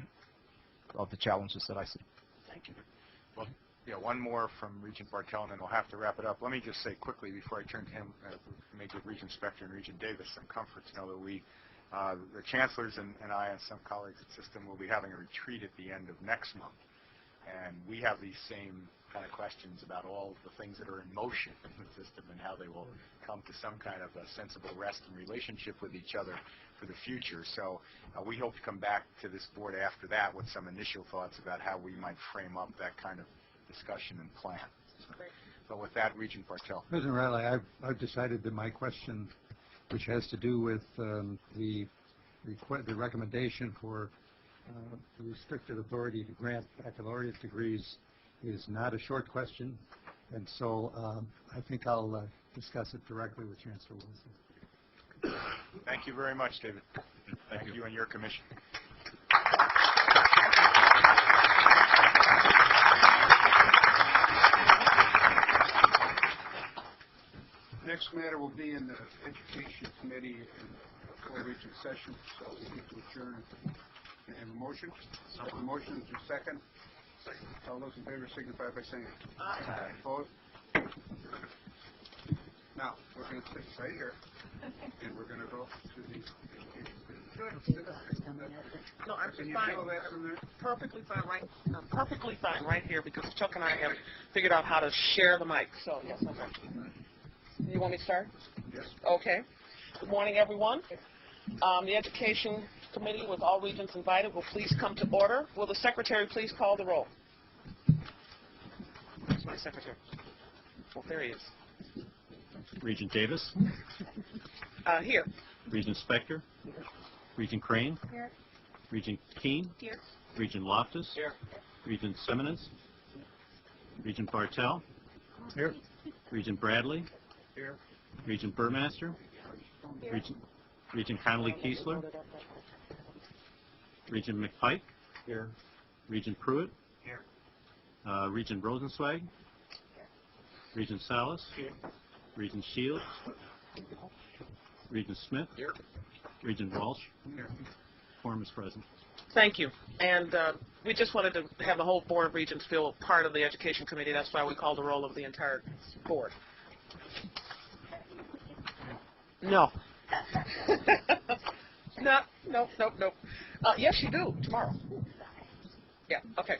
of the challenges that I see. Thank you. Well, yeah, one more from Regent Bartel, and then we'll have to wrap it up. Let me just say quickly before I turn to him, may give Regent Spector and Regent Davis some comfort to know that we, the chancellors and I and some colleagues at System will be having a retreat at the end of next month. And we have these same kind of questions about all the things that are in motion in the system and how they will come to some kind of a sensible rest and relationship with each other for the future. So we hope to come back to this board after that with some initial thoughts about how we might frame up that kind of discussion and plan. So with that, Regent Bartel. President Riley, I've decided that my question, which has to do with the recommendation for the restricted authority to grant baccalaureate degrees, is not a short question, and so I think I'll discuss it directly with Chancellor Wilson. Thank you very much, David. Thank you and your commission. next matter will be in the Education Committee in full Regent session, so we need to adjourn. Can I have a motion? A motion is a second. All those in favor signify by saying aye. Opposed? Now, we're going to sit right here, and we're going to go to the Education Committee. No, I'm Can you fine. handle that from there? Perfectly fine, right? I'm perfectly fine right here because Chuck and I have figured out how to share the mic. So yes, I'm perfectly fine. You want me to start? Yes. Okay. Good morning, everyone. The Education Committee, with all regents invited, will please come to order. Will the secretary please call the roll? Where's my secretary? Oh, there he is. Regent Davis, Here. Regent Spector, Regent Crane, Here. Regent Keene, Here. Regent Loftus, Here. Regent Simmons, Regent Bartel, Here. Regent Bradley, Here. Regent Burmaster, Regent Connolly Kiesler, Regent McPike, Here. Regent Pruitt, Here. Regent Rosenzweig, Regent Salas, Regent Shields, Regent Smith, Here. Regent Walsh, Here. quorum is present. Thank you. And we just wanted to have the whole Board of Regents feel part of the Education Committee. That's why we called the roll of the entire board. No. Nope. Yes, you do, tomorrow. Yeah, okay.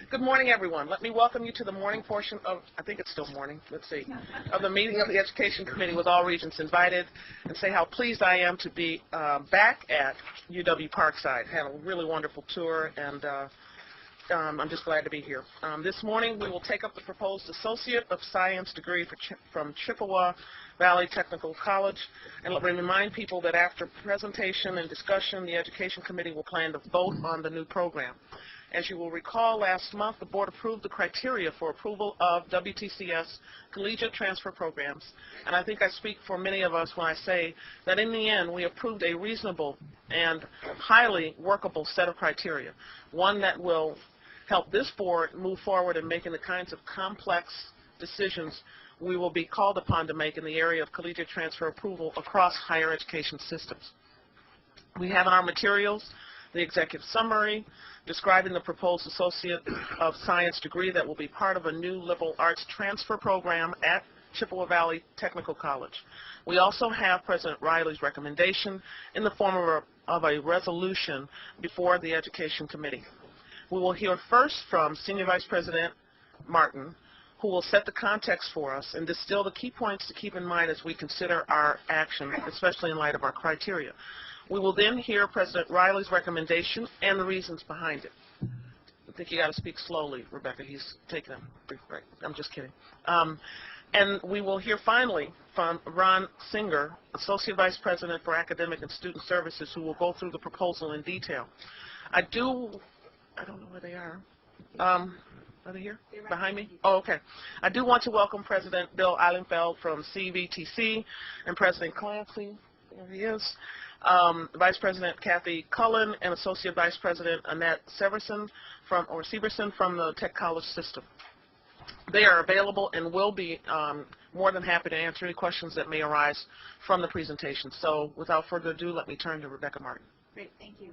Good morning, everyone. Let me welcome you to the morning portion of, I think it's still morning, let's see, of the meeting of the Education Committee with all regents invited, and say how pleased I am to be back at UW-Parkside. Had a really wonderful tour, and I'm just glad to be here. This morning, we will take up the proposed Associate of Science degree from Chippewa Valley Technical College, and let me remind people that after presentation and discussion, the Education Committee will plan to vote on the new program. As you will recall, last month, the board approved the criteria for approval of WTCS collegiate transfer programs, and I think I speak for many of us when I say that in the end, we approved a reasonable and highly workable set of criteria, one that will help this board move forward in making the kinds of complex decisions we will be called upon to make in the area of collegiate transfer approval across higher education systems. We have in our materials the executive summary describing the proposed Associate of Science degree that will be part of a new liberal arts transfer program at Chippewa Valley Technical College. We also have President Riley's recommendation in the form of a resolution before the Education Committee. We will hear first from Senior Vice President Martin, who will set the context for us and distill the key points to keep in mind as we consider our action, especially in light of our criteria. We will then hear President Riley's recommendation and the reasons behind it. I think you got to speak slowly, Rebecca. He's taking a brief break. I'm just kidding. And we will hear finally from Ron Singer, Associate Vice President for Academic and Student Services, who will go through the proposal in detail. I don't know where they are. Are they here? Behind me? Oh, okay. I do want to welcome President Bill Eilenfeld from CVTC and President Clancy, there he is, Vice President Kathy Cullen, and Associate Vice President Annette Severson from the Tech College system. They are available and will be more than happy to answer any questions that may arise from the presentation. So without further ado, let me turn to Rebecca Martin. Great, thank you.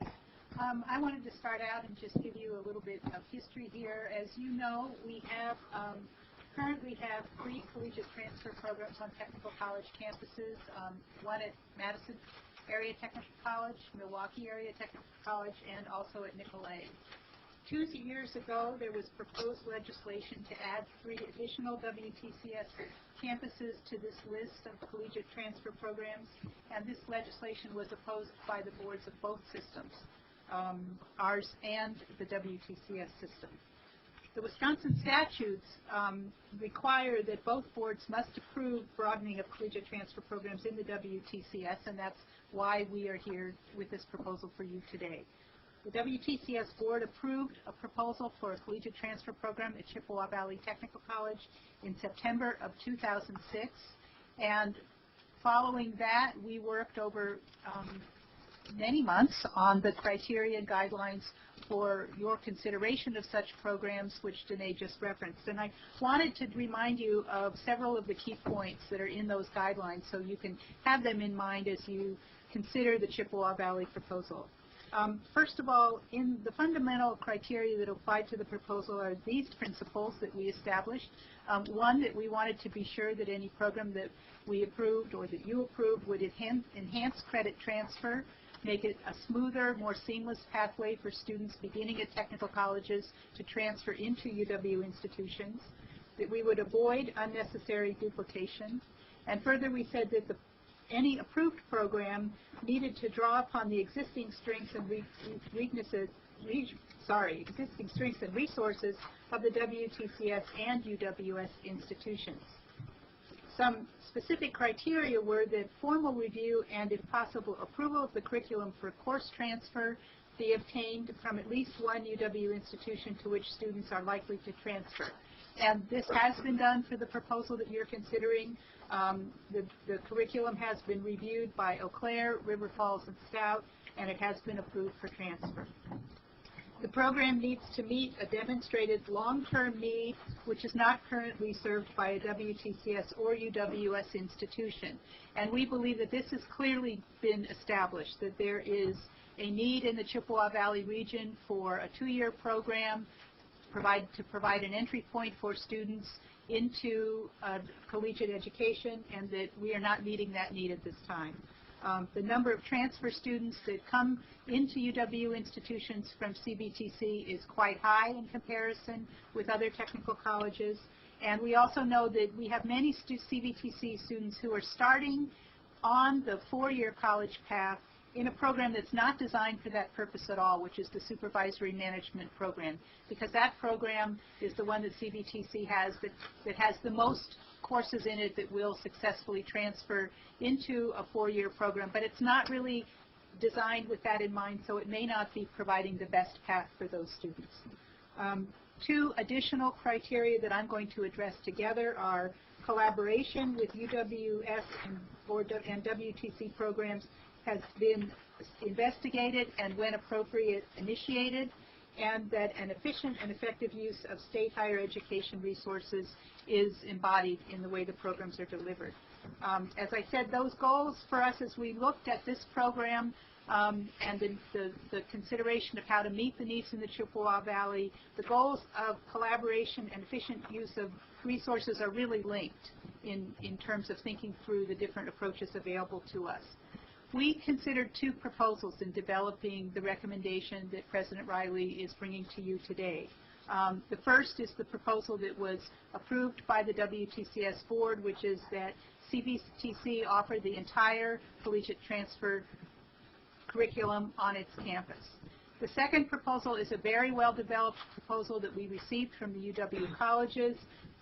I wanted to start out and just give you a little bit of history here. As you know, we have currently have 3 collegiate transfer programs on technical college campuses, one at Madison Area Technical College, Milwaukee Area Technical College, and also at Nicolet. 2 years ago, there was proposed legislation to add 3 additional WTCS campuses to this list of collegiate transfer programs, and this legislation was opposed by the boards of both systems, ours and the WTCS system. The Wisconsin statutes require that both boards must approve broadening of collegiate transfer programs in the WTCS, and that's why we are here with this proposal for you today. The WTCS board approved a proposal for a collegiate transfer program at Chippewa Valley Technical College in September of 2006, and following that, we worked over many months on the criteria and guidelines for your consideration of such programs, which Danae just referenced. And I wanted to remind you of several of the key points that are in those guidelines so you can have them in mind as you consider the Chippewa Valley proposal. First of all, in the fundamental criteria that apply to the proposal are these principles that we established. One, that we wanted to be sure that any program that we approved or that you approved would enhance credit transfer, make it a smoother, more seamless pathway for students beginning at technical colleges to transfer into UW institutions, that we would avoid unnecessary duplication, and further we said that any approved program needed to draw upon the existing strengths and existing strengths and resources of the WTCS and UWS institutions. Some specific criteria were that formal review and, if possible, approval of the curriculum for course transfer be obtained from at least one UW institution to which students are likely to transfer. And this has been done for the proposal that you're considering. The curriculum has been reviewed by Eau Claire, River Falls, and Stout, and it has been approved for transfer. The program needs to meet a demonstrated long-term need, which is not currently served by a WTCS or UWS institution. And we believe that this has clearly been established, that there is a need in the Chippewa Valley region for a 2-year program to provide an entry point for students into collegiate education, and that we are not meeting that need at this time. The number of transfer students that come into UW institutions from CVTC is quite high in comparison with other technical colleges. And we also know that we have many CVTC students who are starting on the 4-year college path in a program that's not designed for that purpose at all, which is the supervisory management program, because that program is the one that CVTC has that has the most courses in it that will successfully transfer into a 4-year program, but it's not really designed with that in mind, so it may not be providing the best path for those students. 2 additional criteria that I'm going to address together are collaboration with UWS and WTC programs has been investigated and, when appropriate, initiated, and that an efficient and effective use of state higher education resources is embodied in the way the programs are delivered. As I said, those goals for us as we looked at this program and the consideration of how to meet the needs in the Chippewa Valley, the goals of collaboration and efficient use of resources are really linked in terms of thinking through the different approaches available to us. We considered 2 proposals in developing the recommendation that President Riley is bringing to you today. The first is the proposal that was approved by the WTCS board, which is that CVTC offer the entire collegiate transfer curriculum on its campus. The second proposal is a very well-developed proposal that we received from the UW colleges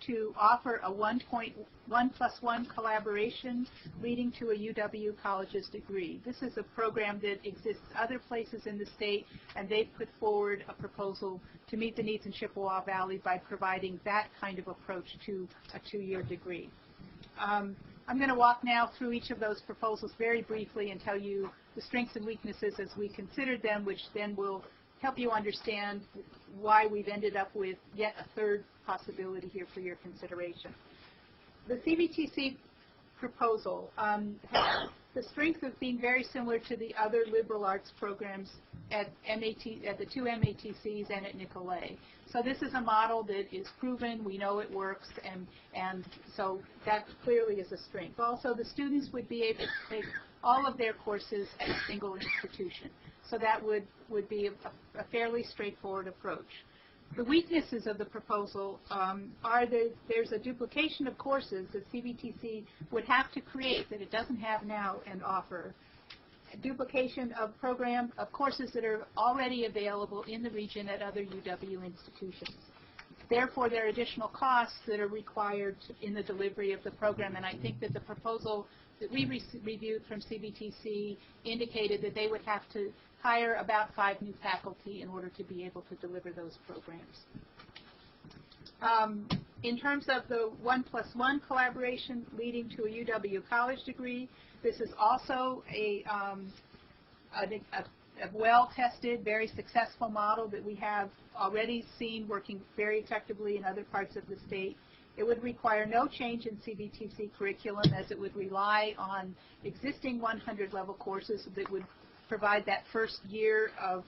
to offer a 1+1 collaboration leading to a UW college's degree. This is a program that exists other places in the state, and they've put forward a proposal to meet the needs in Chippewa Valley by providing that kind of approach to a 2-year degree. I'm going to walk now through each of those proposals very briefly and tell you the strengths and weaknesses as we considered them, which then will help you understand why we've ended up with yet a 3rd possibility here for your consideration. The CVTC proposal has the strength of being very similar to the other liberal arts programs at the 2 MATCs and at Nicolet. So this is a model that is proven, we know it works, and so that clearly is a strength. Also, the students would be able to take all of their courses at a single institution. So that would be a fairly straightforward approach. The weaknesses of the proposal are that there's a duplication of courses that CVTC would have to create that it doesn't have now and offer. A duplication of courses that are already available in the region at other UW institutions. Therefore, there are additional costs that are required in the delivery of the program, and I think that the proposal that we reviewed from CVTC indicated that they would have to hire about 5 new faculty in order to be able to deliver those programs. In terms of the 1+1 collaboration leading to a UW college degree, this is also a a well-tested, very successful model that we have already seen working very effectively in other parts of the state. It would require no change in CVTC curriculum, as it would rely on existing 100-level courses that would provide that first year of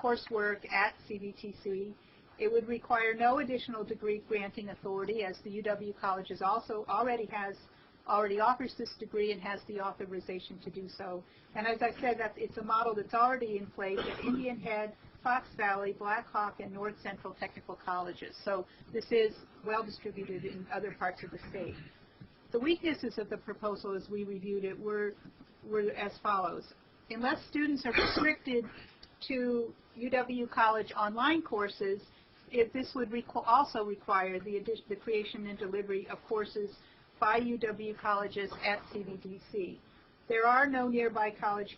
coursework at CVTC. It would require no additional degree granting authority, as the UW College is also already offers this degree and has the authorization to do so. And as I said, it's a model that's already in place at Indian Head, Fox Valley, Black Hawk, and North Central Technical Colleges. So this is well distributed in other parts of the state. The weaknesses of the proposal, as we reviewed it, were as follows. Unless students are restricted to UW College online courses, this would also require the creation and delivery of courses by UW colleges at CVTC. There are no nearby colleges,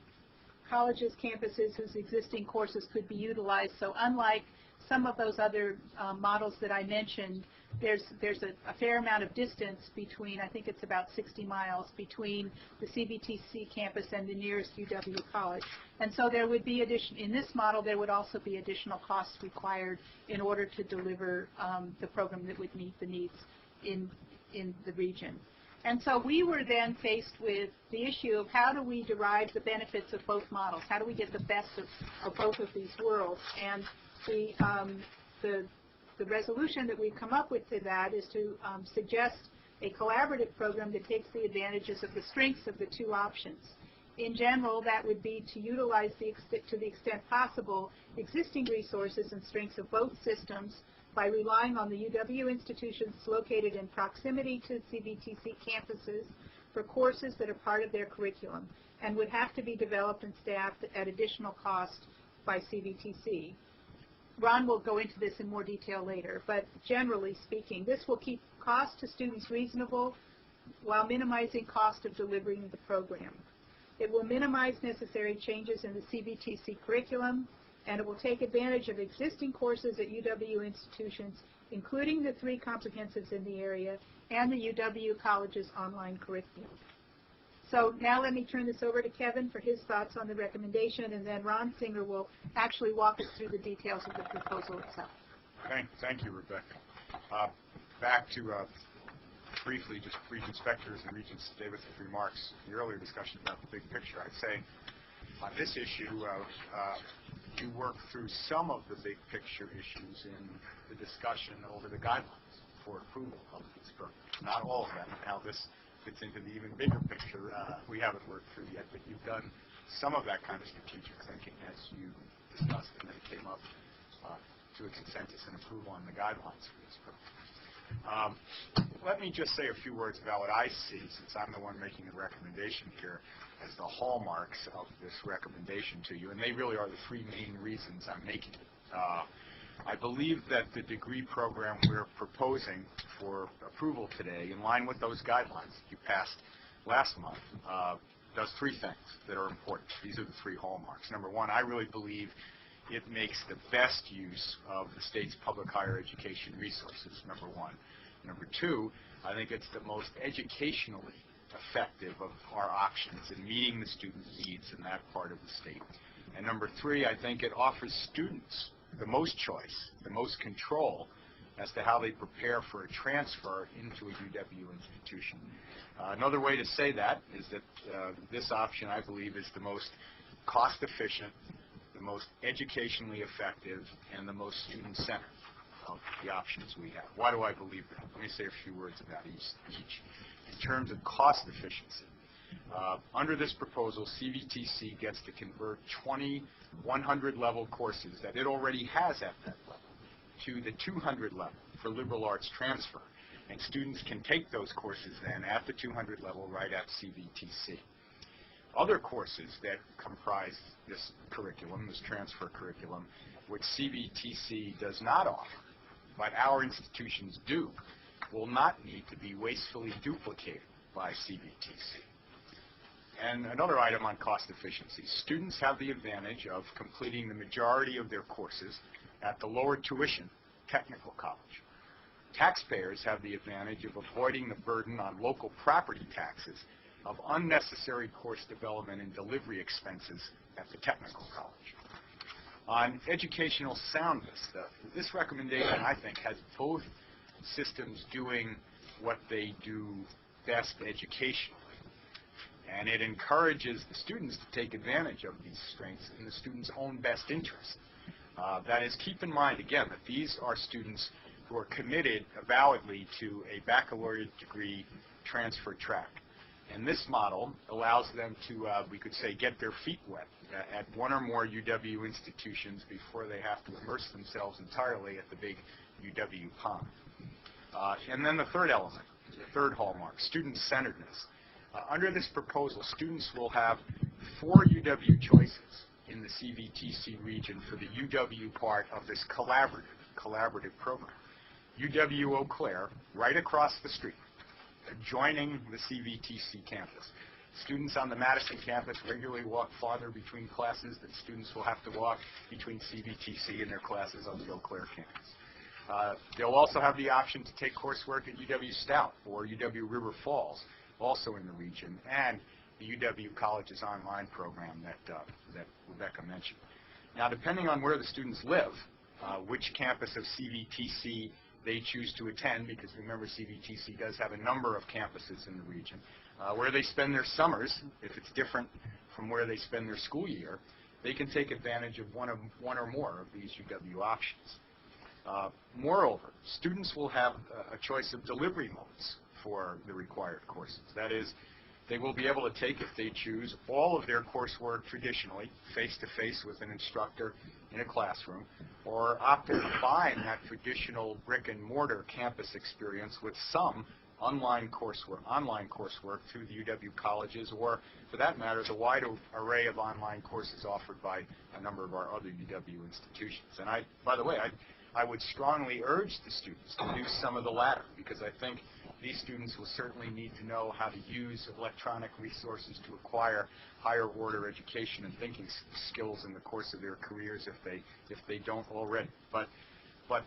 campuses whose existing courses could be utilized, so unlike some of those other models that I mentioned, there's a fair amount of distance between, I think it's about 60 miles, between the CVTC campus and the nearest UW college. And so there would be in this model, there would also be additional costs required in order to deliver the program that would meet the needs in the region. And so we were then faced with the issue of how do we derive the benefits of both models? How do we get the best of both of these worlds? And the resolution that we've come up with to that is to suggest a collaborative program that takes the advantages of the strengths of the two options. In general, that would be to utilize, to the extent possible, existing resources and strengths of both systems by relying on the UW institutions located in proximity to CVTC campuses for courses that are part of their curriculum and would have to be developed and staffed at additional cost by CVTC. Ron will go into this in more detail later, but generally speaking, this will keep cost to students reasonable while minimizing cost of delivering the program. It will minimize necessary changes in the CVTC curriculum, and it will take advantage of existing courses at UW institutions, including the 3 comprehensives in the area and the UW College's online curriculum. So now let me turn this over to Kevin for his thoughts on the recommendation, and then Ron Singer will actually walk us through the details of the proposal itself. Thank you, Rebecca. Back to briefly just Regent Spector's and Regent Davis' remarks, the earlier discussion about the big picture. I'd say on this issue, we worked through some of the big picture issues in the discussion over the guidelines for approval of these programs. Not all of them. How this fits into the even bigger picture, we haven't worked through yet, but you've done some of that kind of strategic thinking as you discussed, and then came up to a consensus and approval on the guidelines for this program. Let me just say a few words about what I see, since I'm the one making the recommendation here, as the hallmarks of this recommendation to you, and they really are the 3 main reasons I'm making it. I believe that the degree program we're proposing for approval today, in line with those guidelines you passed last month, does 3 things that are important. These are the 3 hallmarks. Number 1, I really believe it makes the best use of the state's public higher education resources, number 1. Number 2, I think it's the most educationally effective of our options in meeting the student needs in that part of the state. And number 3, I think it offers students the most choice, the most control as to how they prepare for a transfer into a UW institution. Another way to say that is that this option, I believe, is the most cost-efficient, the most educationally effective, and the most student-centered of the options we have. Why do I believe that? Let me say a few words about each. In terms of cost efficiency, under this proposal, CVTC gets to convert 20 100-level courses that it already has at that level to the 200 level for liberal arts transfer. And students can take those courses then at the 200 level right at CVTC. Other courses that comprise this curriculum, this transfer curriculum, which CVTC does not offer, but our institutions do, will not need to be wastefully duplicated by CVTC. And another item on cost efficiency. Students have the advantage of completing the majority of their courses at the lower tuition technical college. Taxpayers have the advantage of avoiding the burden on local property taxes of unnecessary course development and delivery expenses at the technical college. On educational soundness, this recommendation, I think, has both systems doing what they do best educationally, and it encourages the students to take advantage of these strengths in the student's own best interest. That is, keep in mind, again, that these are students who are committed avowedly to a baccalaureate degree transfer track. And this model allows them to, we could say, get their feet wet at one or more UW institutions before they have to immerse themselves entirely at the big UW pond. And then the third element, the third hallmark, student-centeredness. Under this proposal, students will have 4 UW choices in the CVTC region for the UW part of this collaborative program. UW-Eau Claire, right across the street, adjoining the CVTC campus. Students on the Madison campus regularly walk farther between classes than students will have to walk between CVTC and their classes on the Eau Claire campus. They'll also have the option to take coursework at UW-Stout or UW-River Falls, also in the region, and the UW College's online program that Rebecca mentioned. Now, depending on where the students live, which campus of CVTC they choose to attend, because remember, CVTC does have a number of campuses in the region, where they spend their summers, if it's different from where they spend their school year, they can take advantage of one or more of these UW options. Moreover, students will have a choice of delivery modes for the required courses. That is, they will be able to take, if they choose, all of their coursework traditionally, face-to-face with an instructor in a classroom, or opt to combine that traditional brick-and-mortar campus experience with some online coursework through the UW colleges, or, for that matter, the wide array of online courses offered by a number of our other UW institutions. And by the way, I would strongly urge the students to do some of the latter, because I think these students will certainly need to know how to use electronic resources to acquire higher order education and thinking skills in the course of their careers if they don't already. But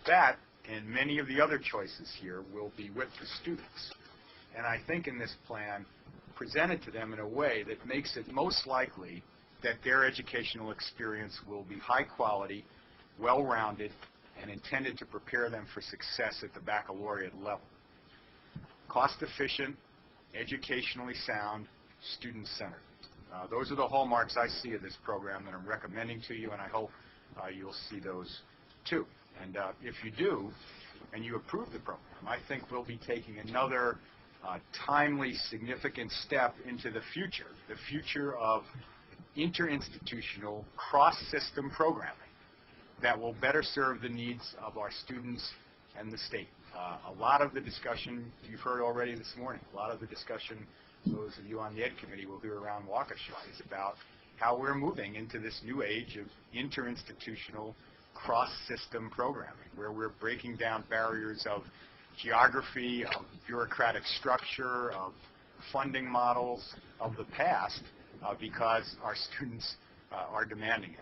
that and many of the other choices here will be with the students. And I think in this plan, presented to them in a way that makes it most likely that their educational experience will be high quality, well-rounded, and intended to prepare them for success at the baccalaureate level. Cost-efficient, educationally sound, student-centered. Those are the hallmarks I see of this program that I'm recommending to you, and I hope you'll see those too. And if you do, and you approve the program, I think we'll be taking another timely, significant step into the future of interinstitutional, cross-system programming that will better serve the needs of our students and the state. A lot of the discussion you've heard already this morning, a lot of the discussion those of you on the Ed Committee will hear around Waukesha is about how we're moving into this new age of interinstitutional cross-system programming, where we're breaking down barriers of geography, of bureaucratic structure, of funding models of the past, because our students are demanding it.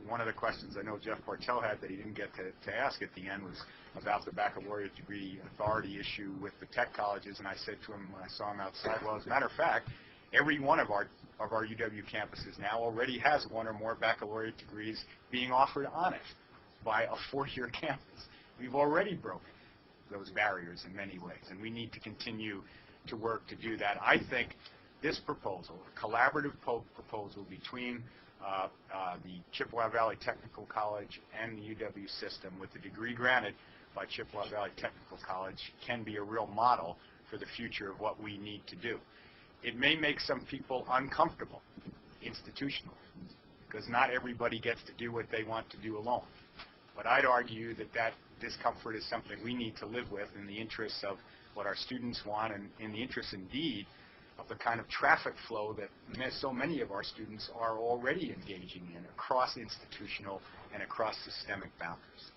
One of the questions I know Jeff Bartell had that he didn't get to ask at the end was about the baccalaureate degree authority issue with the tech colleges, and I said to him when I saw him outside, well, as a matter of fact, every one of our UW campuses now already has one or more baccalaureate degrees being offered on it by a four-year campus. We've already broken those barriers in many ways, and we need to continue to work to do that. I think this proposal, a collaborative proposal between the Chippewa Valley Technical College and the UW system with the degree granted by Chippewa Valley Technical College, can be a real model for the future of what we need to do. It may make some people uncomfortable institutionally, because not everybody gets to do what they want to do alone. But I'd argue that discomfort is something we need to live with in the interests of what our students want, and in the interest, indeed, of the kind of traffic flow that so many of our students are already engaging in across institutional and across systemic boundaries.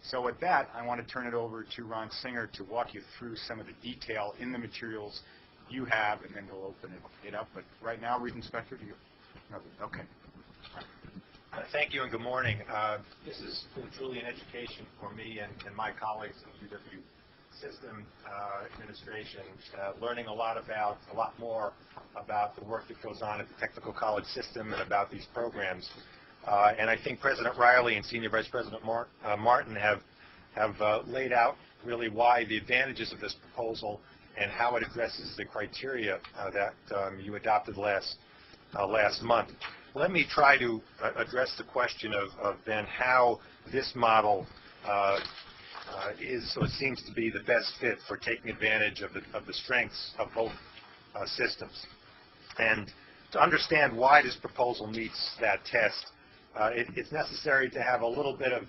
So with that, I want to turn it over to Ron Singer to walk you through some of the detail in the materials you have, and then we'll open it up. But right now, Regent Spector, do you? Okay. Thank you and good morning. This is truly an education for me and my colleagues at UW system administration, learning a lot more about the work that goes on at the technical college system and about these programs. And I think President Riley and Senior Vice President Martin have laid out really why the advantages of this proposal and how it addresses the criteria that you adopted last month. Let me try to address the question of then how this model is, so it seems to be the best fit for taking advantage of the strengths of both systems. And to understand why this proposal meets that test, it's necessary to have a little bit of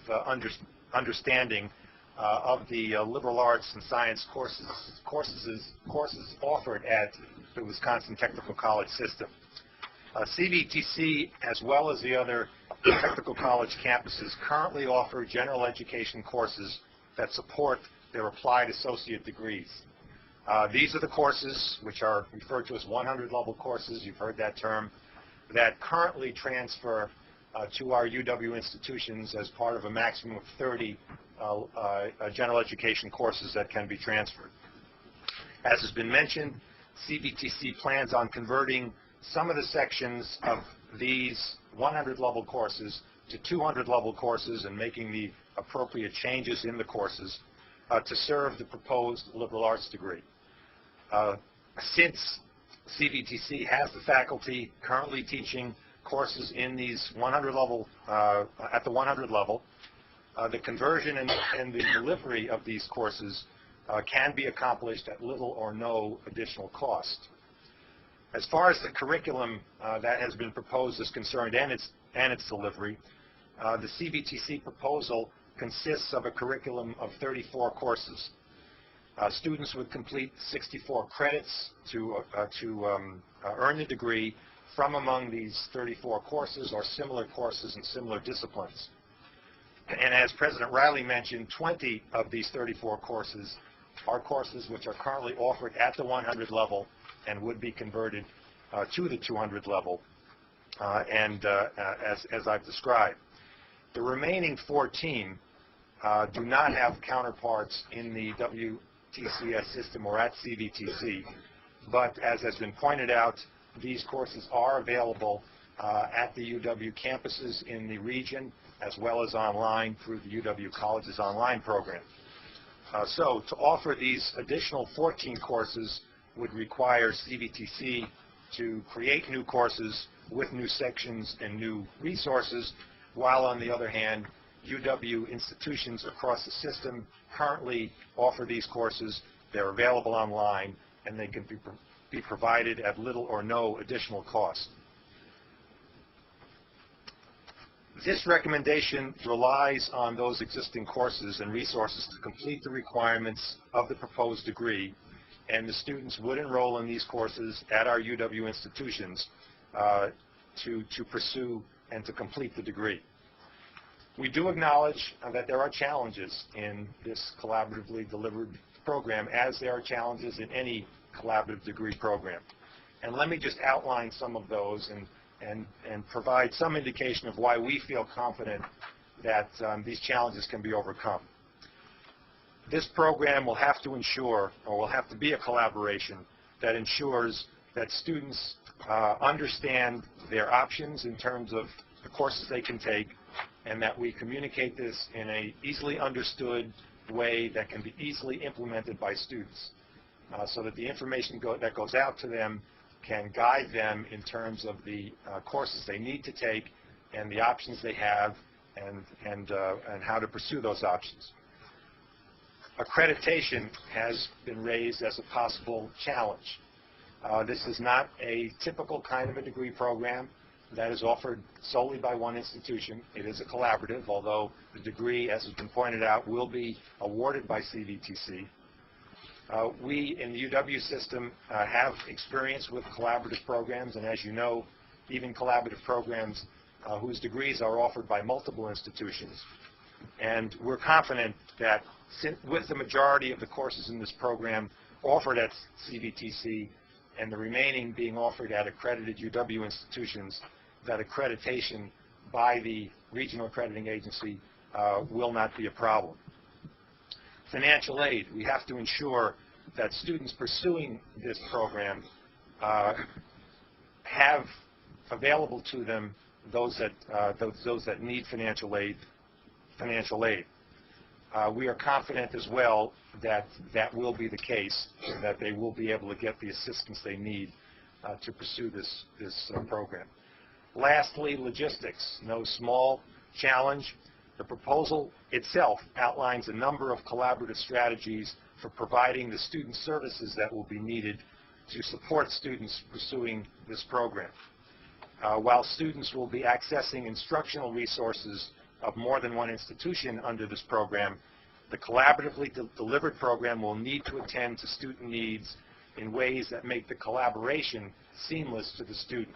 understanding of the liberal arts and science courses offered at the Wisconsin Technical College system. CVTC, as well as the other technical college campuses, currently offer general education courses that support their applied associate degrees. These are the courses which are referred to as 100-level courses, you've heard that term, that currently transfer to our UW institutions as part of a maximum of 30 general education courses that can be transferred. As has been mentioned, CVTC plans on converting some of the sections of these 100-level courses to 200-level courses and making the appropriate changes in the courses to serve the proposed liberal arts degree. Since CVTC has the faculty currently teaching courses in these 100-level, at the 100 level, the conversion and the delivery of these courses can be accomplished at little or no additional cost. As far as the curriculum that has been proposed is concerned and its delivery, the CVTC proposal consists of a curriculum of 34 courses. Students would complete 64 credits to earn the degree from among these 34 courses or similar courses in similar disciplines. And as President Riley mentioned, 20 of these 34 courses are courses which are currently offered at the 100 level and would be converted to the 200 level, as I've described. The remaining 14 do not have counterparts in the WTCS system or at CVTC, but as has been pointed out, these courses are available at the UW campuses in the region as well as online through the UW College's online program. So to offer these additional 14 courses would require CVTC to create new courses with new sections and new resources, while on the other hand, UW institutions across the system currently offer these courses. They're available online, and they can be provided at little or no additional cost. This recommendation relies on those existing courses and resources to complete the requirements of the proposed degree, and the students would enroll in these courses at our UW institutions to pursue and to complete the degree. We do acknowledge that there are challenges in this collaboratively delivered program, as there are challenges in any collaborative degree program. And let me just outline some of those and provide some indication of why we feel confident that these challenges can be overcome. This program will have to ensure, or will have to be a collaboration that ensures that students understand their options in terms of the courses they can take, and that we communicate this in an easily understood way that can be easily implemented by students, so that the information that goes out to them can guide them in terms of the courses they need to take and the options they have and how to pursue those options. Accreditation has been raised as a possible challenge. This is not a typical kind of a degree program that is offered solely by one institution. It is a collaborative, although the degree, as has been pointed out, will be awarded by CVTC. We in the UW system have experience with collaborative programs, and as you know, even collaborative programs whose degrees are offered by multiple institutions. And we're confident that with the majority of the courses in this program offered at CVTC and the remaining being offered at accredited UW institutions, that accreditation by the regional accrediting agency will not be a problem. financial aid. We have to ensure that students pursuing this program have available to them those that need financial aid. We are confident as well that that will be the case, that they will be able to get the assistance they need to pursue this program. Lastly, logistics. No small challenge. The proposal itself outlines a number of collaborative strategies for providing the student services that will be needed to support students pursuing this program. While students will be accessing instructional resources of more than one institution under this program, the collaboratively delivered program will need to attend to student needs in ways that make the collaboration seamless to the student.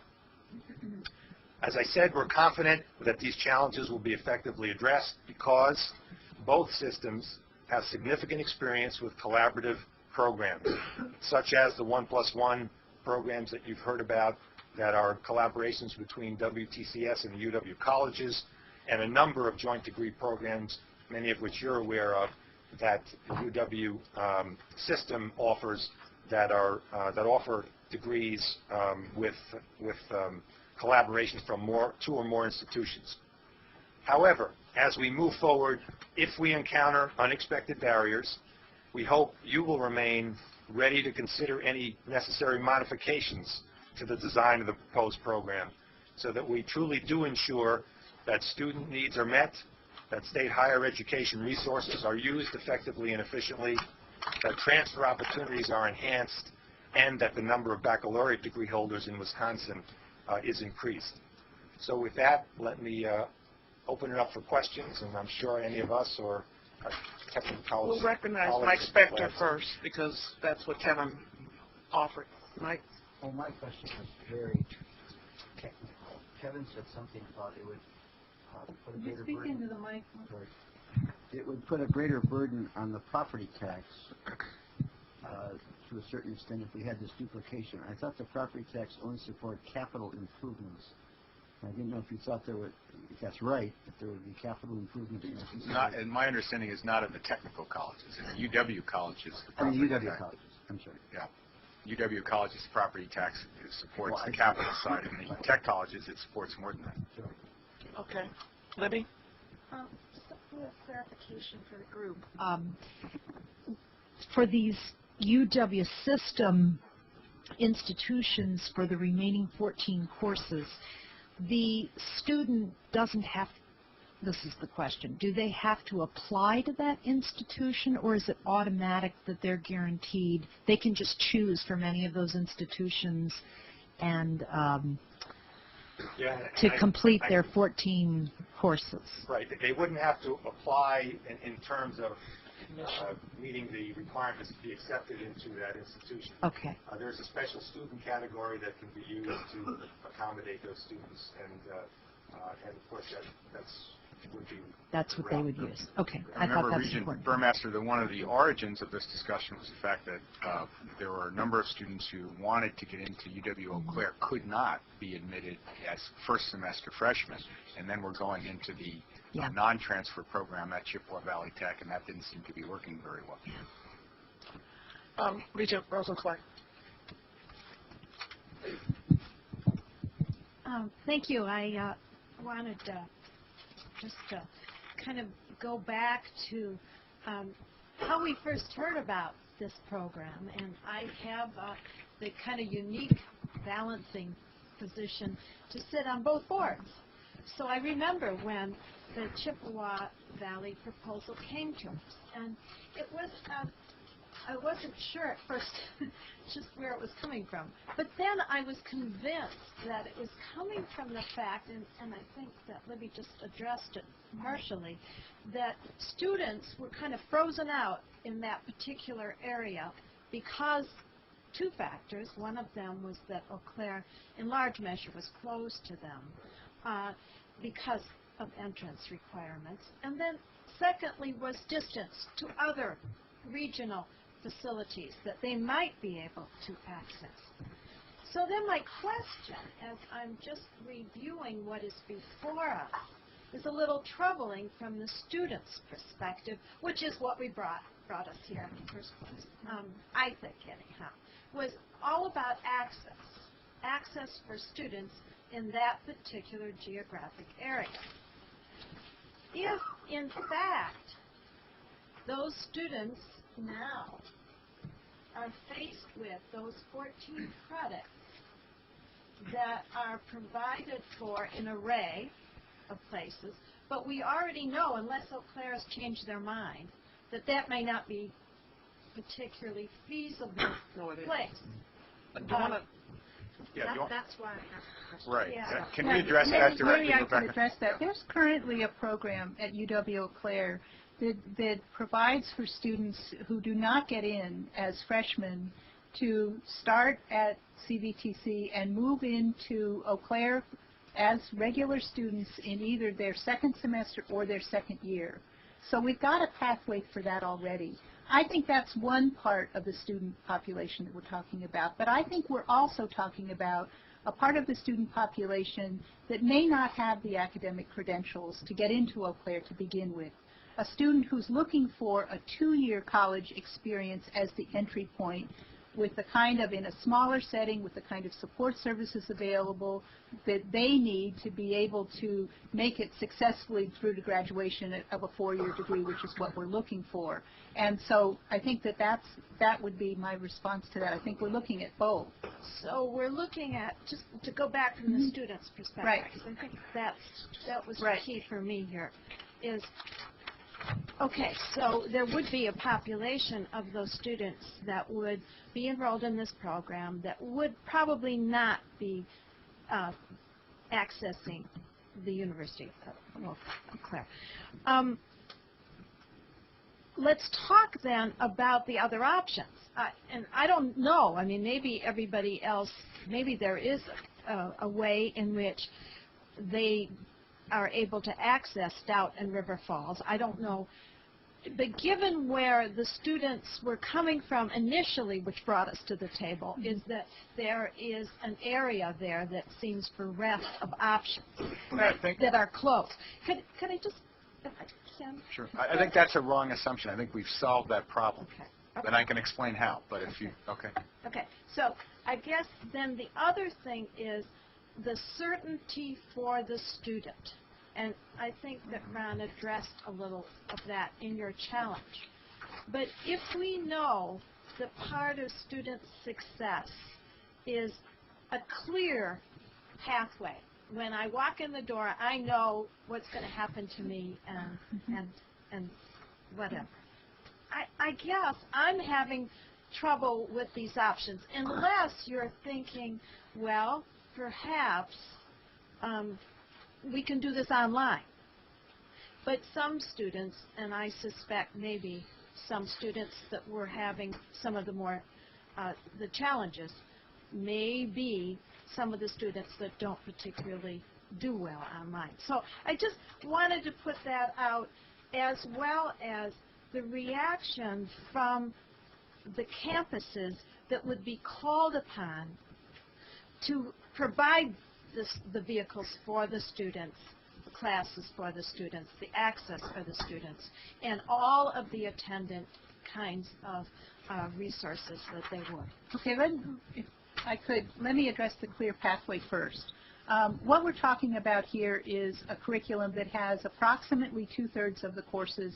As I said, we're confident that these challenges will be effectively addressed because both systems have significant experience with collaborative programs, such as the 1+1 programs that you've heard about that are collaborations between WTCS and the UW colleges, and a number of joint degree programs, many of which you're aware of, that the UW system offers that offer degrees with collaborations from two or more institutions. However, as we move forward, if we encounter unexpected barriers, we hope you will remain ready to consider any necessary modifications to the design of the proposed program so that we truly do ensure that student needs are met, that state higher education resources are used effectively and efficiently, that transfer opportunities are enhanced, and that the number of baccalaureate degree holders in Wisconsin is increased. So with that, let me open it up for questions, and I'm sure any of us or our technical colleagues... We'll recognize Mike Spector first, because that's what Kevin offered. Mike? Well, my question was very technical. Kevin said something about it would put a greater burden. Into the mic. It would put a greater burden on the property tax to a certain extent if we had this duplication. I thought the property tax only supported capital improvements. I didn't know if you thought there would, if that's right, that there would be capital improvements. Not, and my understanding is not of the technical colleges. It's UW colleges. I mean, UW colleges. I'm sorry. Yeah. UW colleges property tax supports the capital side, and the tech colleges it supports more than that. Sure. Okay. Libby? Just a little clarification for the group. For these UW system institutions for the remaining 14 courses, the student doesn't have, this is the question, do they have to apply to that institution, or is it automatic that they're guaranteed, they can just choose from any of those institutions and to complete their 14 courses? Right. They wouldn't have to apply in terms of meeting the requirements to be accepted into that institution. Okay. There's a special student category that can be used to accommodate those students, and of course that's what they would use. Okay. I thought that was Regent important. Burmaster, that one of the origins of this discussion was the fact that there were a number of students who wanted to get into UW-Eau Claire, could not be admitted as first semester freshmen, and then were going into the non-transfer program at Chippewa Valley Tech, and that didn't seem to be working very well. Regent Rosenzweig. Thank you. I wanted just to kind of go back to how we first heard about this program, and I have the kind of unique balancing position to sit on both boards. So I remember when the Chippewa Valley proposal came to us, and it was I wasn't sure at first just where it was coming from. But then I was convinced that it was coming from the fact, and I think that Libby just addressed it partially, that students were kind of frozen out in that particular area because two factors. One of them was that Eau Claire, in large measure, was closed to them because of entrance requirements. And then secondly was distance to other regional facilities that they might be able to access. So then my question, as I'm just reviewing what is before us, is a little troubling from the student's perspective, which is what we brought us here in the first place, I think anyhow, was all about access for students in that particular geographic area. If, in fact, those students now are faced with those 14 credits that are provided for an array of places, but we already know, unless Eau Claire has changed their mind, that that may not be particularly feasible place. That's why I asked the question. Right. Yeah. Can we address that directly, Maybe I can Rebecca? address that. There's currently a program at UW-Eau Claire that provides for students who do not get in as freshmen to start at CVTC and move into Eau Claire as regular students in either their second semester or their second year. So we've got a pathway for that already. I think that's one part of the student population that we're talking about, but I think we're also talking about a part of the student population that may not have the academic credentials to get into Eau Claire to begin with. A student who's looking for a 2-year college experience as the entry point, with the kind of, in a smaller setting, with the kind of support services available that they need to be able to make it successfully through to graduation of a 4-year degree, which is what we're looking for. And so I think that would be my response to that. I think we're looking at both. So we're looking at, just to go back from the student's perspective, Right. because I think that was the key for me here, is, okay, so there would be a population of those students that would be enrolled in this program that would probably not be accessing the University of Eau Claire. Let's talk then about the other options. And I don't know, I mean, maybe everybody else, maybe there is a way in which they are able to access Stout and River Falls. I don't know. But given where the students were coming from initially, which brought us to the table, is that there is an area there that seems bereft of options that are close. Could I just, Sam? Sure. I think that's a wrong assumption. I think we've solved that problem. Okay. Then I can explain how, but if you, okay. Okay, so I guess then the other thing is the certainty for the student. And I think that Ron addressed a little of that in your challenge. But if we know that part of student success is a clear pathway, when I walk in the door, I know what's going to happen to me and whatever. I guess I'm having trouble with these options, unless you're thinking, well, perhaps we can do this online. But some students, and I suspect maybe some students that were having some of the more the challenges, may be some of the students that don't particularly do well online. So I just wanted to put that out, as well as the reaction from the campuses that would be called upon to provide the vehicles for the students, the classes for the students, the access for the students, and all of the attendant kinds of resources that they would. Okay, if I could, let me address the clear pathway first. What we're talking about here is a curriculum that has approximately 2/3 of the courses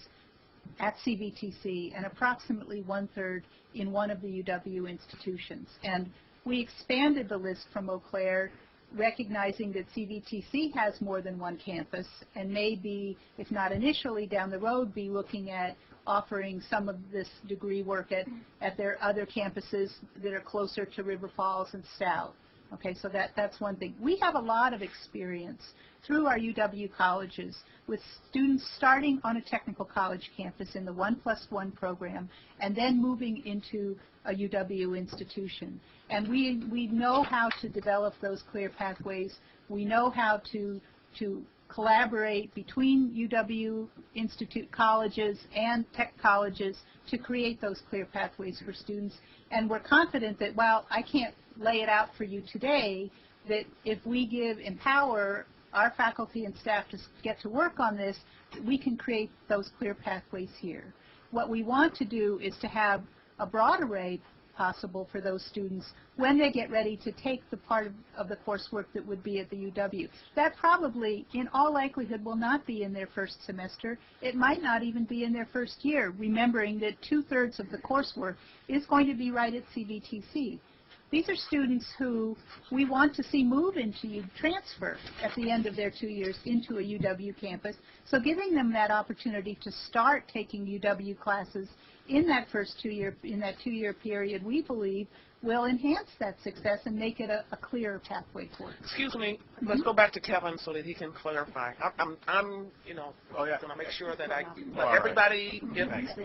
at CVTC and approximately 1/3 in one of the UW institutions. And we expanded the list from Eau Claire, recognizing that CVTC has more than one campus and may be, if not initially down the road, be looking at offering some of this degree work at their other campuses that are closer to River Falls and Stout. Okay, so that's one thing. We have a lot of experience through our UW colleges with students starting on a technical college campus in the 1+1 program and then moving into a UW institution. And we know how to develop those clear pathways. We know how to collaborate between UW Institute colleges and tech colleges to create those clear pathways for students. And we're confident that, while I can't lay it out for you today, that if we empower our faculty and staff to get to work on this, we can create those clear pathways here. What we want to do is to have a broad array possible for those students when they get ready to take the part of the coursework that would be at the UW. That probably, in all likelihood, will not be in their first semester. It might not even be in their first year, remembering that 2/3 of the coursework is going to be right at CVTC. These are students who we want to see move into transfer at the end of their 2 years into a UW campus. So giving them that opportunity to start taking UW classes in that first 2-year period, we believe will enhance that success and make it a clearer pathway for it. Excuse me, let's go back to Kevin so that he can clarify. I'm you know, going to make sure that everybody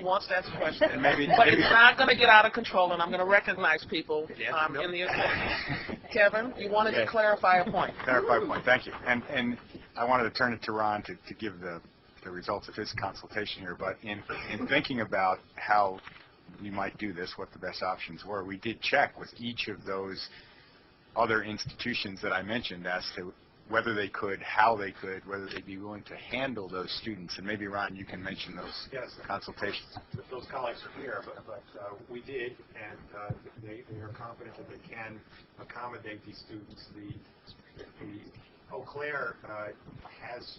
wants to ask a question. But it's not going to get out of control, and I'm going to recognize people in the assembly. Kevin, you wanted to clarify a point. Clarify a point, thank you. And I wanted to turn it to Ron to give the results of his consultation here, but in thinking about how we might do this, what the best options were, we did check with each of those other institutions that I mentioned as to whether they could, how they could, whether they'd be willing to handle those students. And maybe, Ron, you can mention those consultations. Those colleagues are here, but we did, and they are confident that they can accommodate these students. The Eau Claire has,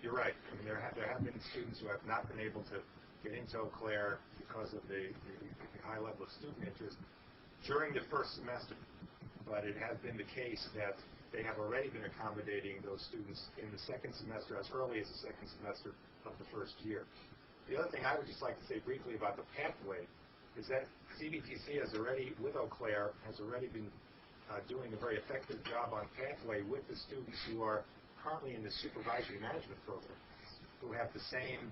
you're right, I mean, there have been students who have not been able to get into Eau Claire because of the high level of student interest during the first semester. But it has been the case that they have already been accommodating those students in the second semester, as early as the second semester of the first year. The other thing I would just like to say briefly about the pathway is that CVTC has already, with Eau Claire, has already been doing a very effective job on pathway with the students who are currently in the supervisory management program, who have the same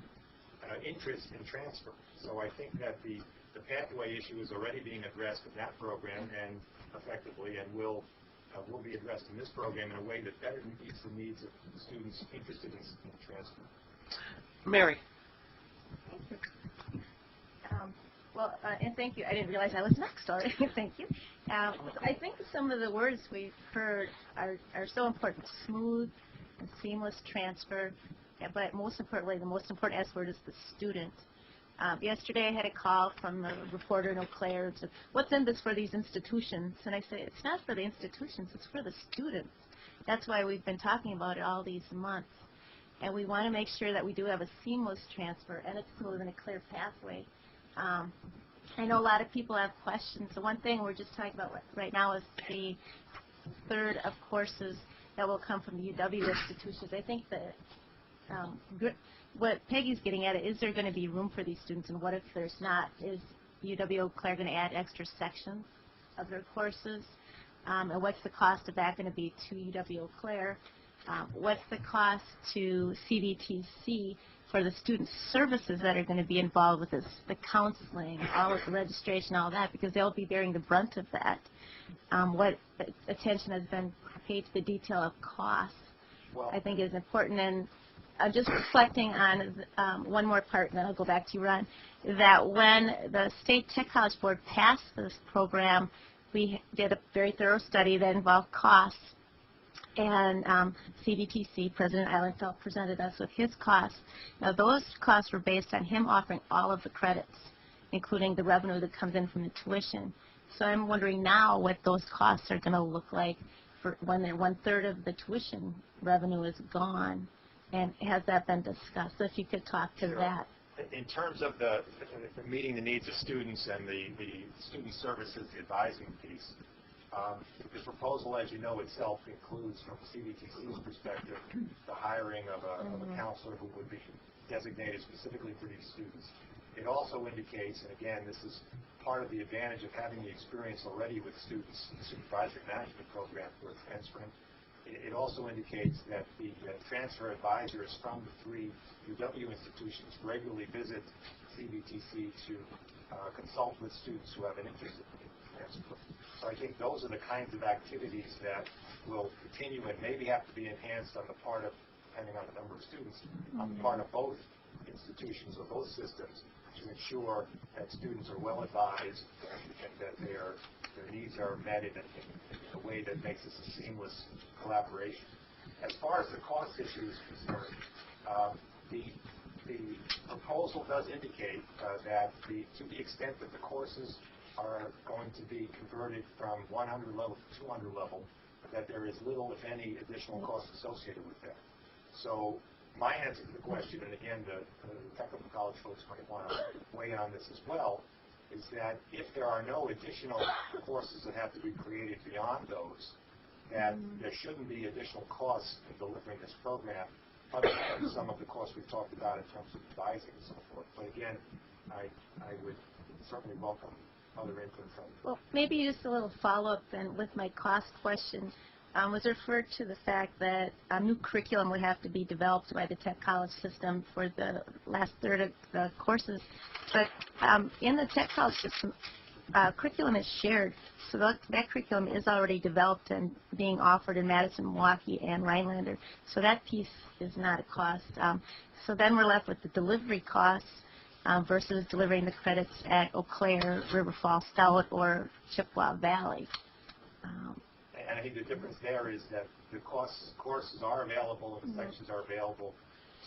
interest in transfer. So I think that the pathway issue is already being addressed in that program and effectively, and will be addressed in this program in a way that better meets the needs of the students interested in transfer. Mary. And thank you. I didn't realize I was next. Sorry. Thank you. I think some of the words we've heard are so important. Smooth and seamless transfer. But most importantly, the most important S word is the student. Yesterday I had a call from a reporter in Eau Claire and said, what's in this for these institutions? And I say, it's not for the institutions, it's for the students. That's why we've been talking about it all these months. And we want to make sure that we do have a seamless transfer and it's smooth and a clear pathway. I know a lot of people have questions. The one thing we're just talking about right now is the third of courses that will come from the UW institutions. I think that what Peggy's getting at is there going to be room for these students, and what if there's not? Is UW-Eau Claire going to add extra sections of their courses? And what's the cost of that going to be to UW-Eau Claire? What's the cost to CVTC for the student services that are going to be involved with this, the counseling, all of the registration, all that, because they'll be bearing the brunt of that. What attention has been paid to the detail of cost, I think is important. And just reflecting on one more part, and then I'll go back to you, Ron, that when the State Tech College Board passed this program, we did a very thorough study that involved costs, and CVTC, President Eilenfeld, presented us with his costs. Now, those costs were based on him offering all of the credits, including the revenue that comes in from the tuition. So I'm wondering now what those costs are going to look like for when 1/3 of the tuition revenue is gone. And has that been discussed? So if you could talk to that. In terms of the meeting the needs of students and the student services, the advising piece, the proposal, as you know, itself includes, from CVTC's perspective, the hiring of a counselor who would be designated specifically for these students. It also indicates, and again, this is part of the advantage of having the experience already with students in the supervisory management program who are transferring. It also indicates that the transfer advisors from the 3 UW institutions regularly visit CVTC to consult with students who have an interest in transfer. So I think those are the kinds of activities that will continue and maybe have to be enhanced on the part of, depending on the number of students, on the part of both institutions or both systems to ensure that students are well advised and that their needs are met in a way that makes this a seamless collaboration. As far as the cost issue is concerned, the proposal does indicate that to the extent that the courses are going to be converted from 100 level to 200 level, that there is little, if any, additional cost associated with that. So my answer to the question, and again, the technical college folks might want to weigh in on this as well, is that if there are no additional courses that have to be created beyond those, that there shouldn't be additional costs in delivering this program, other than some of the costs we've talked about in terms of advising and so forth. But again, I would certainly welcome other input from you. Well, maybe just a little follow-up then with my cost question. Was referred to the fact that a new curriculum would have to be developed by the tech college system for the last third of the courses. But in the tech college system, curriculum is shared. So that curriculum is already developed and being offered in Madison, Milwaukee, and Rhinelander. So that piece is not a cost. So then we're left with the delivery costs versus delivering the credits at Eau Claire, River Falls Stout, or Chippewa Valley. And I think the difference there is that the courses are available and the sections are available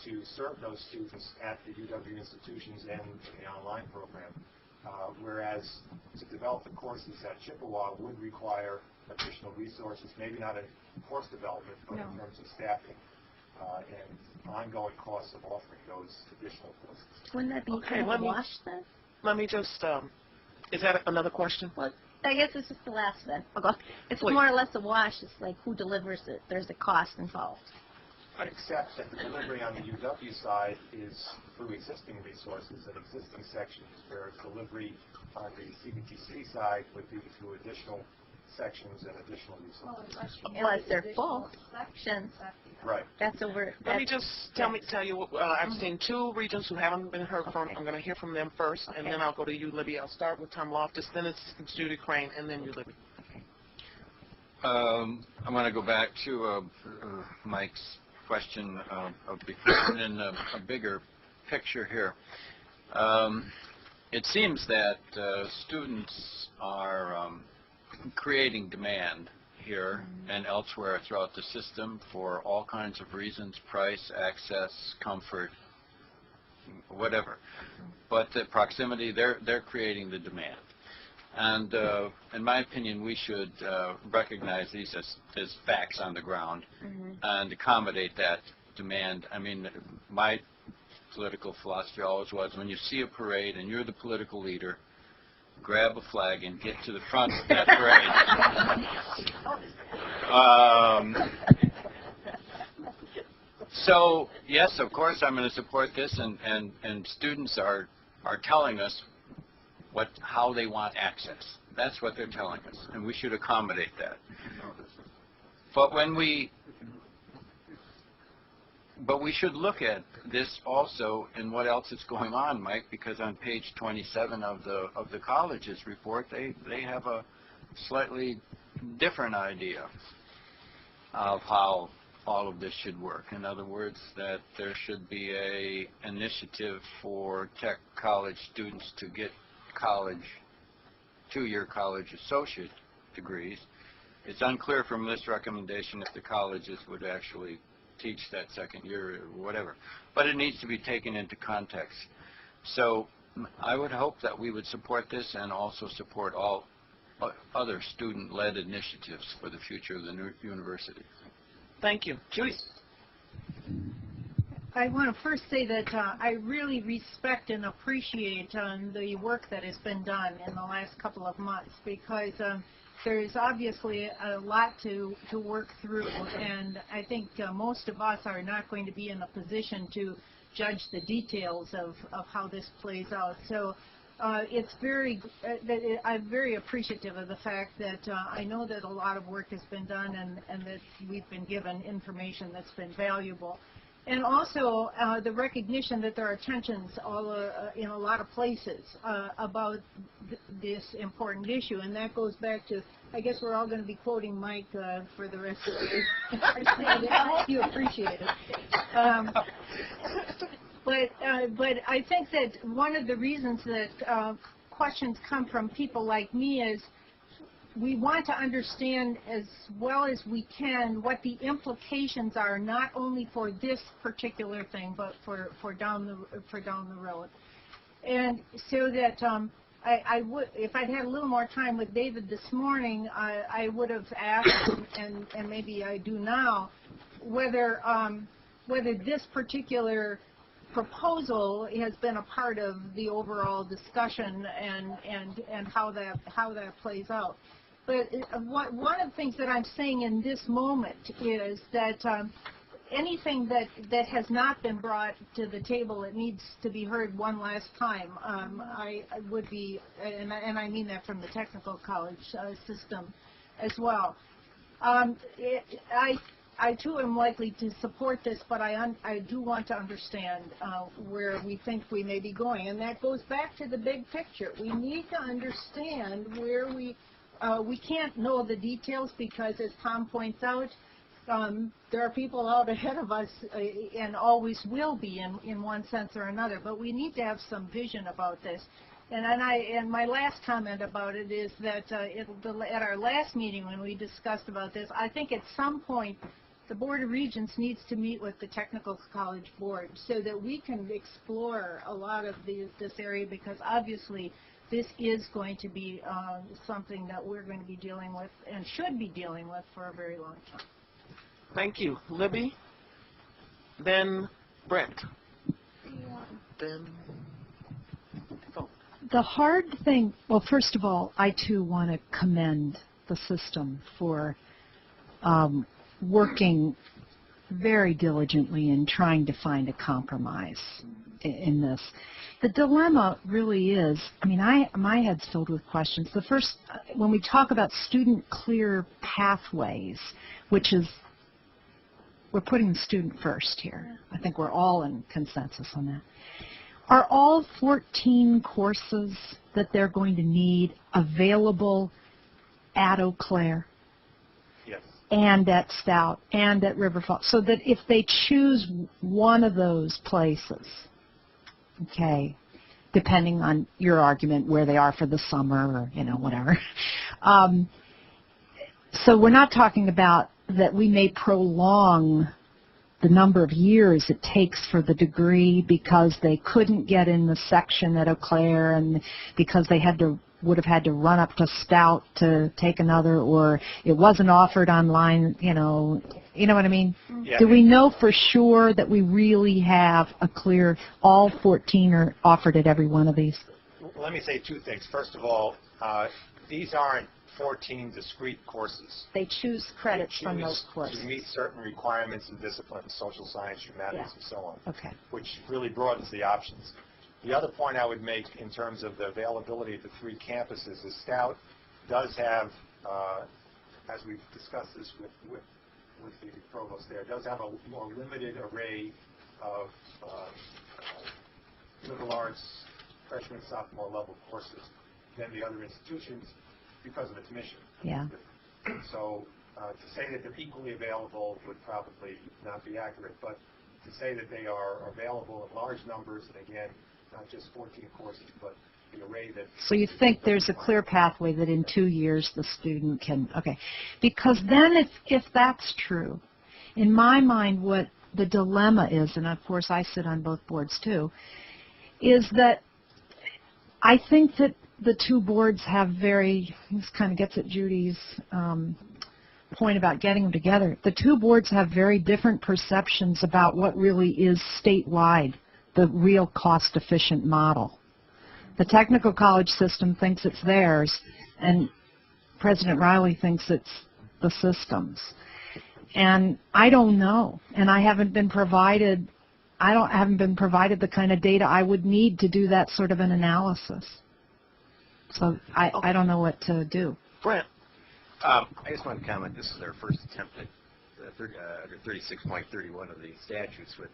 to serve those students at the UW institutions and the online program. Whereas to develop the courses at Chippewa would require additional resources, maybe not in course development, but in terms of staffing and ongoing costs of offering those additional courses. Wouldn't that be kind of a wash then? Let me just, is that another question? Well, I guess it's just the last then. It's more or less a wash. It's like who delivers it. There's a cost involved. Except that the delivery on the UW side is through existing resources and existing sections, whereas delivery on the CBTC side would be through additional sections and additional resources. Unless they're full sections. Right. That's over. Let me just tell you, I've seen two regents who haven't been heard from. I'm going to hear from them first, and then I'll go to you, Libby. I'll start with Tom Loftus, then it's Judy Crane, and then you, Libby. I want to go back to Mike's question of before in a bigger picture here. It seems that students are creating demand here and elsewhere throughout the system for all kinds of reasons: price, access, comfort, whatever. But the proximity, they're creating the demand. And in my opinion, we should recognize these as facts on the ground and accommodate that demand. I mean, my political philosophy always was, when you see a parade and you're the political leader, grab a flag and get to the front of that parade. So, yes, of course, I'm going to support this, and students are telling us how they want access. That's what they're telling us, and we should accommodate that. But we should look at this also and what else is going on, Mike, because on page 27 of the college's report, they have a slightly different idea of how all of this should work. In other words, that there should be a initiative for tech college students to get two-year college associate degrees. It's unclear from this recommendation if the colleges would actually teach that second year or whatever, but it needs to be taken into context. So I would hope that we would support this and also support all other student-led initiatives for the future of the new university. Thank you. Judy? I want to first say that I really respect and appreciate the work that has been done in the last couple of months, because there is obviously a lot to work through, and I think most of us are not going to be in a position to judge the details of how this plays out. So it's I'm very appreciative of the fact that I know that a lot of work has been done and that we've been given information that's been valuable. And also the recognition that there are tensions in a lot of places about this important issue, and that goes back to, I guess we're all going to be quoting Mike for the rest of the day. I hope you appreciate it. But I think that one of the reasons that questions come from people like me is, we want to understand as well as we can what the implications are, not only for this particular thing, but for down the road. And so that I would, if I'd had a little more time with David this morning, I would have asked, and maybe I do now, whether this particular proposal has been a part of the overall discussion and how that plays out. But one of the things that I'm saying in this moment is that anything that has not been brought to the table, it needs to be heard one last time. I would be, and I mean that from the technical college system as well. I too am likely to support this, but I do want to understand where we think we may be going, and that goes back to the big picture. We need to understand where we can't know the details because, as Tom points out, there are people out ahead of us and always will be in one sense or another, but we need to have some vision about this. And my last comment about it is that at our last meeting when we discussed about this, I think at some point the Board of Regents needs to meet with the Technical College Board so that we can explore a lot of this area, because obviously this is going to be something that we're going to be dealing with and should be dealing with for a very long time. Thank you. Libby, then Brent, then... The hard thing, well, first of all, I too want to commend the system for working very diligently in trying to find a compromise in this. The dilemma really is, I mean, my head's filled with questions. The first, when we talk about student clear pathways, which is, we're putting the student first here. I think we're all in consensus on that. Are all 14 courses that they're going to need available at Eau Claire? Yes. And at Stout and at River Falls, so that if they choose one of those places, okay, depending on your argument where they are for the summer or, you know, whatever. So we're not talking about that we may prolong the number of years it takes for the degree because they couldn't get in the section at Eau Claire and because they would have had to run up to Stout to take another, or it wasn't offered online, you know what I mean? Yeah. Do we know for sure that we really have a clear, all 14 are offered at every one of these? Let me say two things. First of all, these aren't 14 discrete courses. They choose credits from those courses. To meet certain requirements in disciplines, social science, humanities, and so on, okay, which really broadens the options. The other point I would make in terms of the availability at the three campuses is Stout does have, as we've discussed this with the provost there, does have a more limited array of liberal arts freshman, sophomore level courses than the other institutions because of its mission. Yeah. So to say that they're equally available would probably not be accurate, but to say that they are available in large numbers, and again, not just 14 courses, but the array that... So you think there's a clear pathway that in 2 years the student can, okay. Because then if that's true, in my mind what the dilemma is, and of course I sit on both boards too, is that I think that the two boards have this kind of gets at Judy's point about getting them together. The two boards have very different perceptions about what really is statewide the real cost-efficient model. The technical college system thinks it's theirs, and President Riley thinks it's the system's. And I don't know, and I haven't been provided the kind of data I would need to do that sort of an analysis. So I don't know what to do. Brent. I just want to comment. This is our first attempt at under 36.31 of the statutes with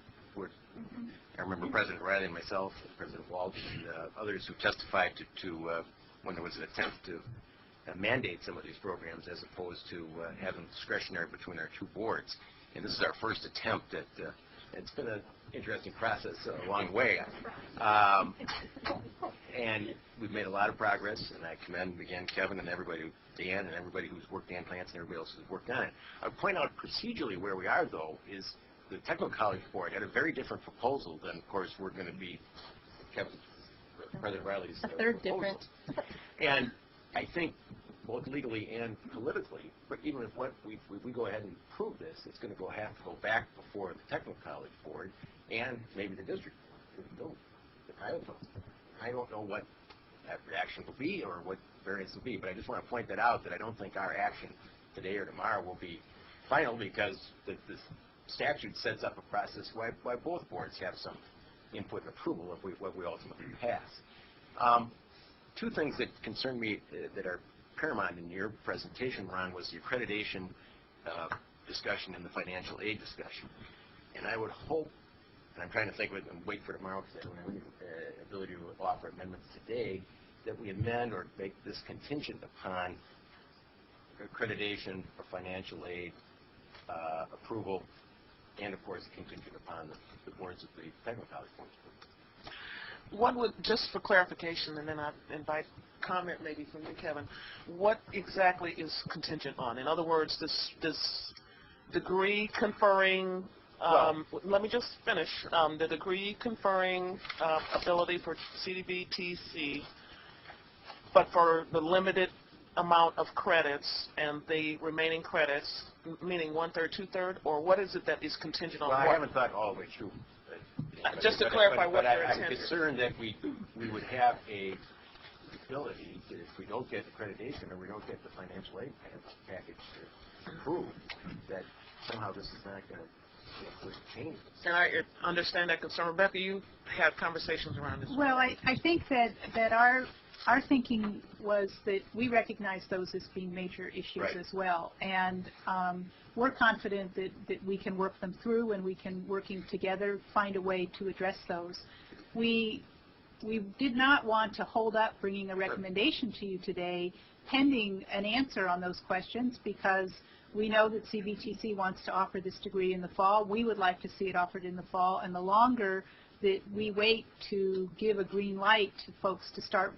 I remember President Riley and myself, President Walsh, and others who testified to when there was an attempt to mandate some of these programs as opposed to having discretionary between our two boards. And this is our first attempt at, it's been an interesting process along the way. And we've made a lot of progress, and I commend again Kevin and everybody, Dan and everybody who's worked, Dan Plants and everybody else who's worked on it. I would point out procedurally where we are, though, is the Technical College Board had a very different proposal than, of course, we're going to be Kevin, President Riley's A third proposal. different. And I think both legally and politically, but even if we go ahead and approve this, it's going to have to go back before the Technical College Board and maybe the district board. I don't know what that reaction will be or what variance will be, but I just want to point that out, that I don't think our action today or tomorrow will be final, because the statute sets up a process why both boards have some input and approval of what we ultimately pass. Two things that concern me that are paramount in your presentation, Ron, was the accreditation discussion and the financial aid discussion. And I would hope, and I'm trying to think of it and wait for tomorrow because I don't have any ability to offer amendments today, that we amend or make this contingent upon accreditation or financial aid approval, and of course contingent upon the boards of the Technical College Boards. What would, just for clarification, and then I invite comment maybe from you, Kevin, what exactly is contingent on? In other words, this degree conferring, let me just finish, the degree conferring ability for CDBTC, but for the limited amount of credits and the remaining credits, meaning 1/3, 2/3, or what is it that is contingent on? Well, what? I haven't thought all the way through. Just to clarify what your intent I'm is. concerned that we would have a ability that if we don't get accreditation or we don't get the financial aid package approved, that somehow this is not going to change. And I understand that concern. Rebecca, you had conversations around this. Well, I think that our thinking was that we recognize those as being major issues as well, and we're confident that we can work them through, and we can, working together, find a way to address those. We did not want to hold up bringing a recommendation to you today pending an answer on those questions, because we know that CBTC wants to offer this degree in the fall. We would like to see it offered in the fall, and the longer that we wait to give a green light to folks to start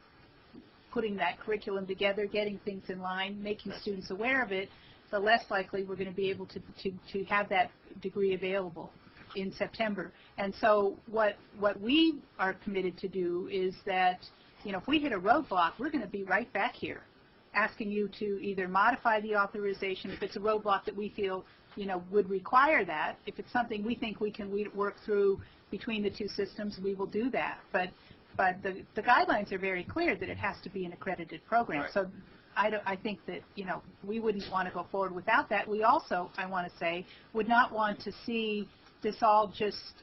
putting that curriculum together, getting things in line, making students aware of it, the less likely we're going to be able to have that degree available in September. And so what we are committed to do is that, you know, if we hit a roadblock, we're going to be right back here asking you to either modify the authorization if it's a roadblock that we feel, you know, would require that. If it's something we think we can work through between the two systems, we will do that. But the guidelines are very clear that it has to be an accredited program. Right. So I think that, you know, we wouldn't want to go forward without that. We also, I want to say, would not want to see this all just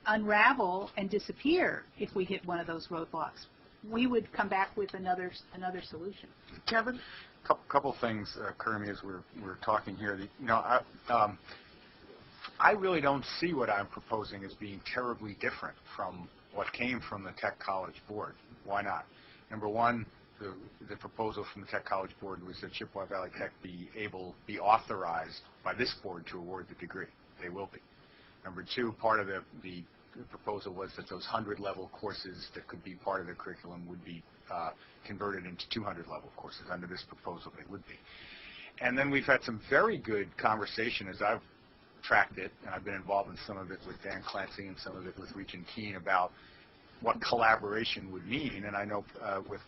unravel and disappear if we hit one of those roadblocks. We would come back with another solution. Kevin? Couple things occur to me as we're talking here. You know, I really don't see what I'm proposing as being terribly different from what came from the Tech College Board. Why not? Number one, the proposal from the Tech College Board was that Chippewa Valley Tech be authorized by this board to award the degree. They will be. Number two, part of the proposal was that those 100-level courses that could be part of the curriculum would be converted into 200-level courses. Under this proposal, they would be. And then we've had some very good conversation as I've tracked it, and I've been involved in some of it with Dan Clancy and some of it with Regent Keene about what collaboration would mean. And I know with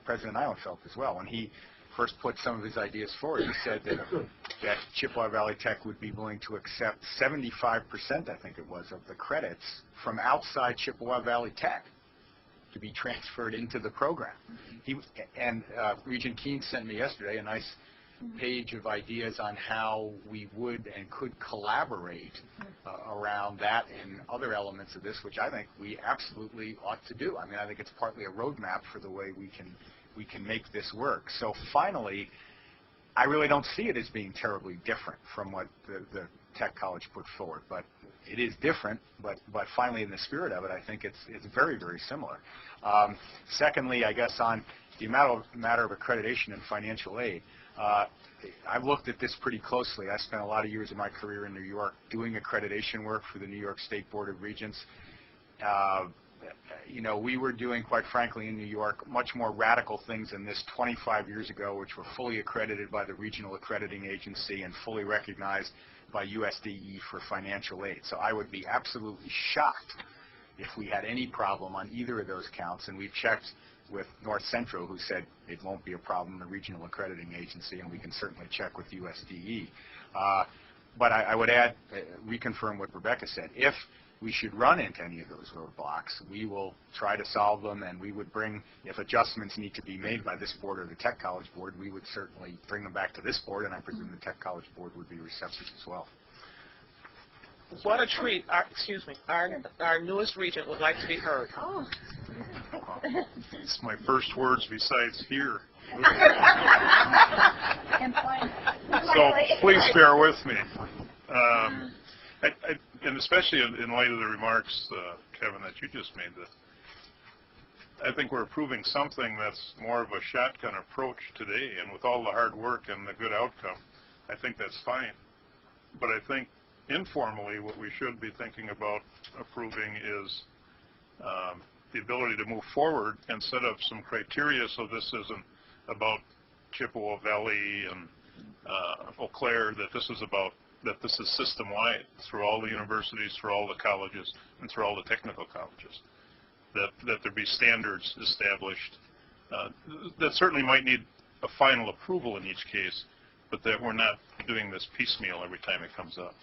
President Eilenfeld as well, when he first put some of his ideas forward, he said that Chippewa Valley Tech would be willing to accept 75%, I think it was, of the credits from outside Chippewa Valley Tech to be transferred into the program. Regent Keene sent me yesterday a nice page of ideas on how we would and could collaborate around that and other elements of this, which I think we absolutely ought to do. I mean, I think it's partly a roadmap for the way we can make this work. So finally, I really don't see it as being terribly different from what the Tech College put forward, but it is different, but finally in the spirit of it, I think it's very, very similar. Secondly, I guess on the matter of accreditation and financial aid, I've looked at this pretty closely. I spent a lot of years of my career in New York doing accreditation work for the New York State Board of Regents. you know, we were doing, quite frankly, in New York, much more radical things than this 25 years ago, which were fully accredited by the regional accrediting agency and fully recognized by USDE for financial aid. So I would be absolutely shocked if we had any problem on either of those counts, and we've checked with North Central, who said it won't be a problem, the regional accrediting agency, and we can certainly check with USDE. But I would add, reconfirm what Rebecca said. If we should run into any of those roadblocks, we will try to solve them, and we would bring, if adjustments need to be made by this board or the Tech College Board, we would certainly bring them back to this board, and I presume the Tech College Board would be receptive as well. What a treat. Excuse me. Our newest regent would like to be heard. Oh. It's my first words besides here. So please bear with me. And especially in light of the remarks, Kevin, that you just made, I think we're approving something that's more of a shotgun approach today, and with all the hard work and the good outcome, I think that's fine. But I think informally what we should be thinking about approving is the ability to move forward and set up some criteria so this isn't about Chippewa Valley and Eau Claire, that this is system-wide through all the universities, through all the colleges, and through all the technical colleges, that there be standards established that certainly might need a final approval in each case, but that we're not doing this piecemeal every time it comes up.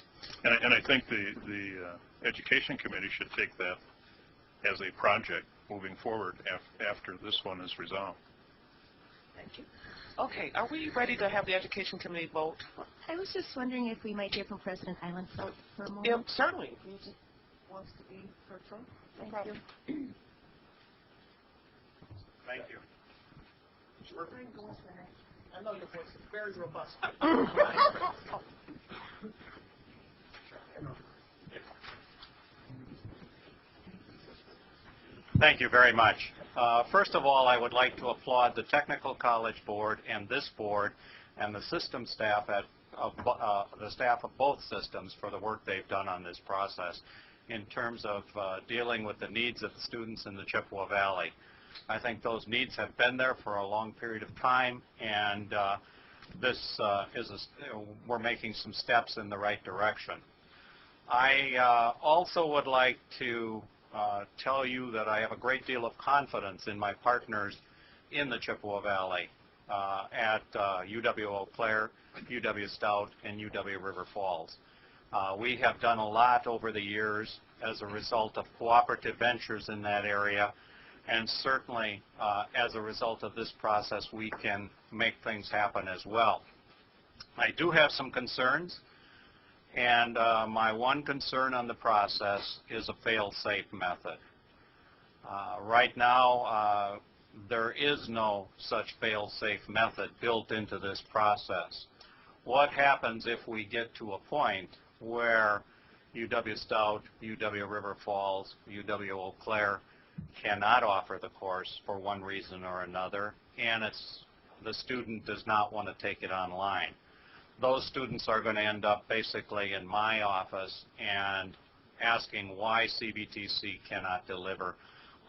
And I think the Education Committee should take that as a project moving forward after this one is resolved. Thank you. Okay, are we ready to have the Education Committee vote? I was just wondering if we might hear from President Island for a moment. Yeah, certainly. He just wants to be heard from. Thank you. Thank you. I know your voice is very robust. Thank you very much. First of all, I would like to applaud the Technical College Board and this board and the system staff the staff of both systems for the work they've done on this process in terms of dealing with the needs of the students in the Chippewa Valley. I think those needs have been there for a long period of time, and we're making some steps in the right direction. I also would like to tell you that I have a great deal of confidence in my partners in the Chippewa Valley at UW-Eau Claire, UW-Stout, and UW-River Falls. We have done a lot over the years as a result of cooperative ventures in that area, and certainly as a result of this process we can make things happen as well. I do have some concerns, and my one concern on the process is a fail-safe method. Right now, there is no such fail-safe method built into this process. What happens if we get to a point where UW-Stout, UW-River Falls, UW-Eau Claire cannot offer the course for one reason or another, and the student does not want to take it online? Those students are going to end up basically in my office and asking why CBTC cannot deliver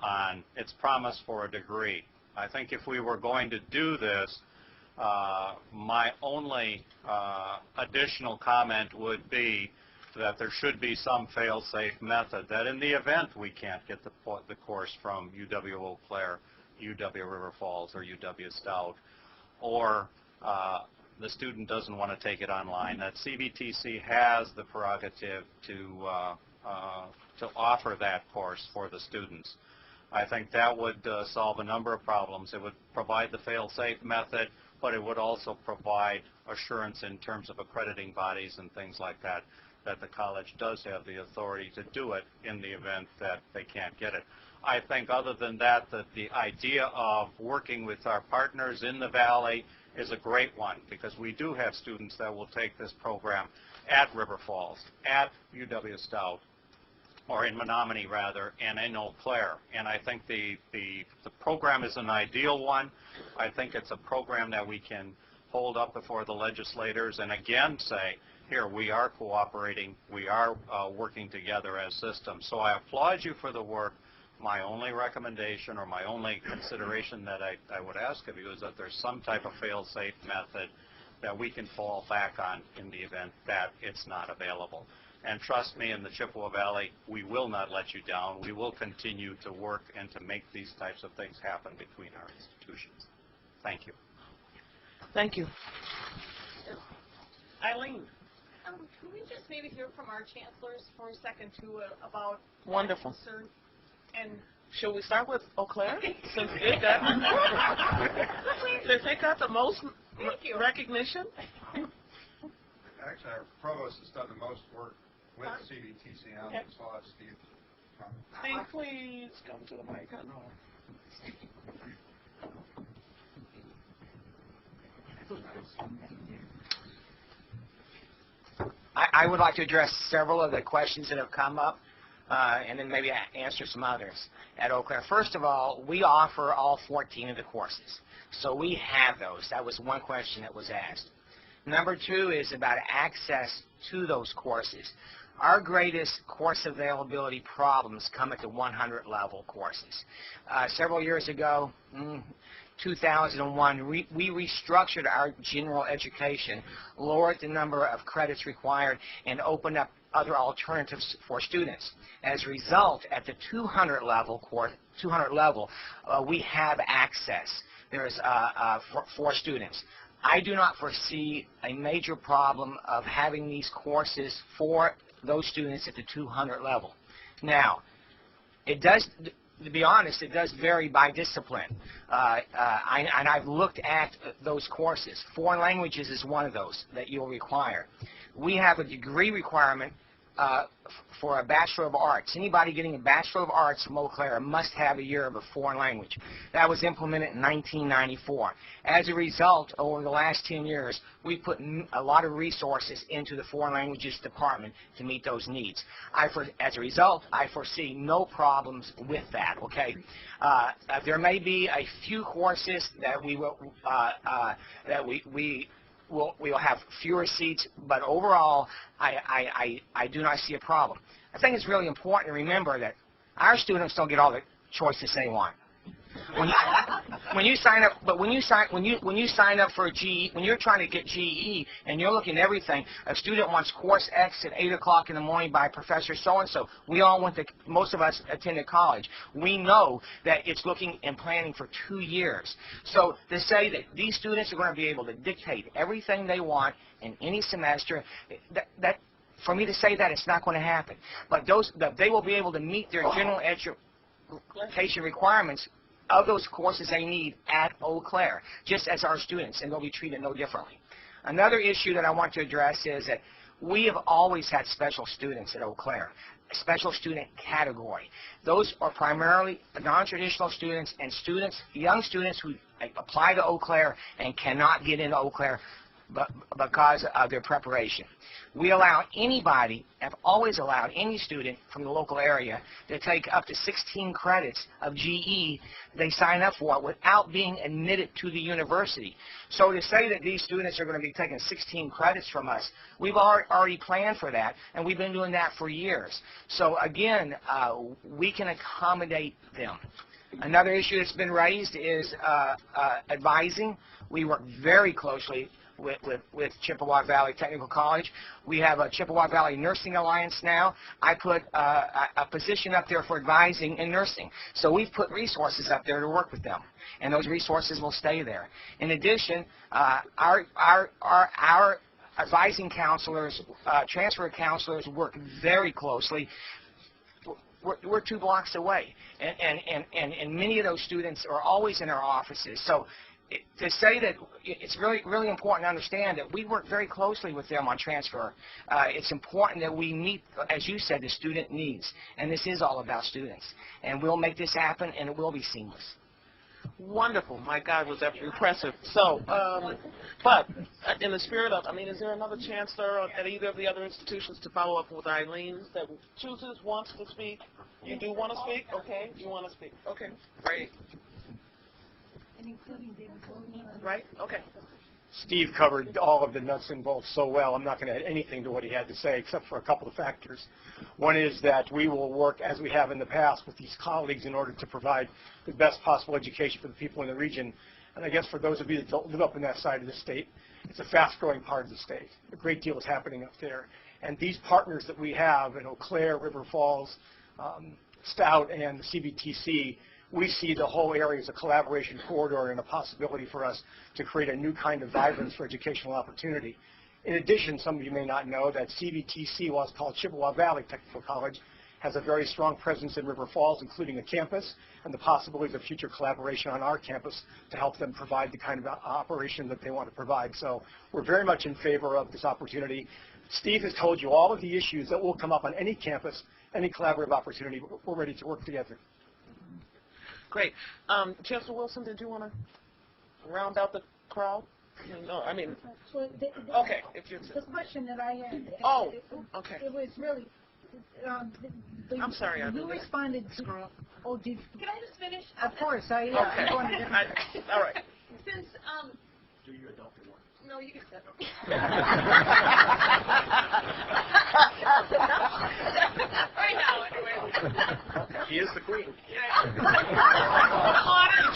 on its promise for a degree. I think if we were going to do this, my only additional comment would be that there should be some fail-safe method, that in the event we can't get the course from UW-Eau Claire, UW-River Falls, or UW-Stout, or the student doesn't want to take it online, that CBTC has the prerogative to offer that course for the students. I think that would solve a number of problems. It would provide the fail-safe method, but it would also provide assurance in terms of accrediting bodies and things like that, that the college does have the authority to do it in the event that they can't get it. I think other than that, that the idea of working with our partners in the Valley is a great one, because we do have students that will take this program at River Falls, at UW-Stout, or in Menominee rather, and in Eau Claire. And I think the program is an ideal one. I think it's a program that we can hold up before the legislators and again say, here, we are cooperating, we are working together as systems. So I applaud you for the work. my only recommendation or my only consideration that I would ask of you is that there's some type of fail-safe method that we can fall back on in the event that it's not available. And trust me, in the Chippewa Valley, we will not let you down. We will continue to work and to make these types of things happen between our institutions. Thank you. Thank you. Eileen. Can we just maybe hear from our chancellors for a second, too, about Wonderful. concern? And Shall we start with Eau Claire? Since it got the most recognition? Actually, our provost has done the most work with CDTC on this. So I'll have Steve. Steve, please come to the mic. I would like to address several of the questions that have come up, and then maybe answer some others at Eau Claire. First of all, we offer all 14 of the courses, so we have those. That was one question that was asked. Number two is about access to those courses. Our greatest course availability problems come at the 100 level courses. Several years ago, 2001, we restructured our general education, lowered the number of credits required, and opened up other alternatives for students. As a result, at the 200 level we have access. There's for students. I do not foresee a major problem of having these courses for those students at the 200 level. Now, it does, to be honest, it does vary by discipline. And I've looked at those courses. Foreign languages is one of those that you'll require. We have a degree requirement for a Bachelor of Arts. Anybody getting a Bachelor of Arts from Eau Claire must have a year of a foreign language. That was implemented in 1994. As a result, over the last 10 years, we put a lot of resources into the foreign languages department to meet those needs. As a result, I foresee no problems with that, okay? There may be a few courses that we will, we'll have fewer seats, but overall, I do not see a problem. I think it's really important to remember that our students don't get all the choices they want. When you sign up for a GE, when you're trying to get GE and you're looking at everything, a student wants course X at 8 o'clock in the morning by Professor so-and-so. We all most of us attended college. We know that it's looking and planning for 2 years. So to say that these students are going to be able to dictate everything they want in any semester, for me to say that, it's not going to happen. But they will be able to meet their general education requirements of those courses they need at Eau Claire, just as our students, and they'll be treated no differently. Another issue that I want to address is that we have always had special students at Eau Claire, a special student category. Those are primarily non-traditional students and young students who apply to Eau Claire and cannot get into Eau Claire because of their preparation. We allow anybody, have always allowed any student from the local area to take up to 16 credits of GE they sign up for without being admitted to the university. So to say that these students are going to be taking 16 credits from us, we've already planned for that, and we've been doing that for years. So again, we can accommodate them. Another issue that's been raised is advising. We work very closely with Chippewa Valley Technical College. We have a Chippewa Valley Nursing Alliance now. I put a position up there for advising in nursing. So we've put resources up there to work with them, and those resources will stay there. In addition, our advising counselors, transfer counselors work very closely. We're 2 blocks away, and many of those students are always in our offices. So to say that, it's really important to understand that we work very closely with them on transfer. It's important that we meet, as you said, the student needs, and this is all about students. And we'll make this happen, and it will be seamless. Wonderful. My God, was that impressive. So, but in the spirit of, is there another chancellor at either of the other institutions to follow up with Eileen that wants to speak? You do want to speak? Okay. You want to speak? Okay. Great. Including David. Right? Okay. Steve covered all of the nuts and bolts so well. I'm not going to add anything to what he had to say except for a couple of factors. One is that we will work, as we have in the past, with these colleagues in order to provide the best possible education for the people in the region. And I guess for those of you that don't live up in that side of the state, it's a fast-growing part of the state. A great deal is happening up there. And these partners that we have in Eau Claire, River Falls, Stout, and the CBTC, we see the whole area as a collaboration corridor and a possibility for us to create a new kind of vibrance for educational opportunity. In addition, some of you may not know that CBTC, while it's called Chippewa Valley Technical College, has a very strong presence in River Falls, including a campus, and the possibilities of future collaboration on our campus to help them provide the kind of operation that they want to provide. So we're very much in favor of this opportunity. Steve has told you all of the issues that will come up on any campus, any collaborative opportunity. We're ready to work together. Great. Chancellor Wilson, did you want to round out the crowd? No, I mean, okay. If you're the question that I had. Okay. It was really. I'm sorry. You responded. Oh, did? Can I just finish? Of course. I wanted to. All right. Since Do your adopted one. no, you can say it. Right now, anyway. He is the queen. Did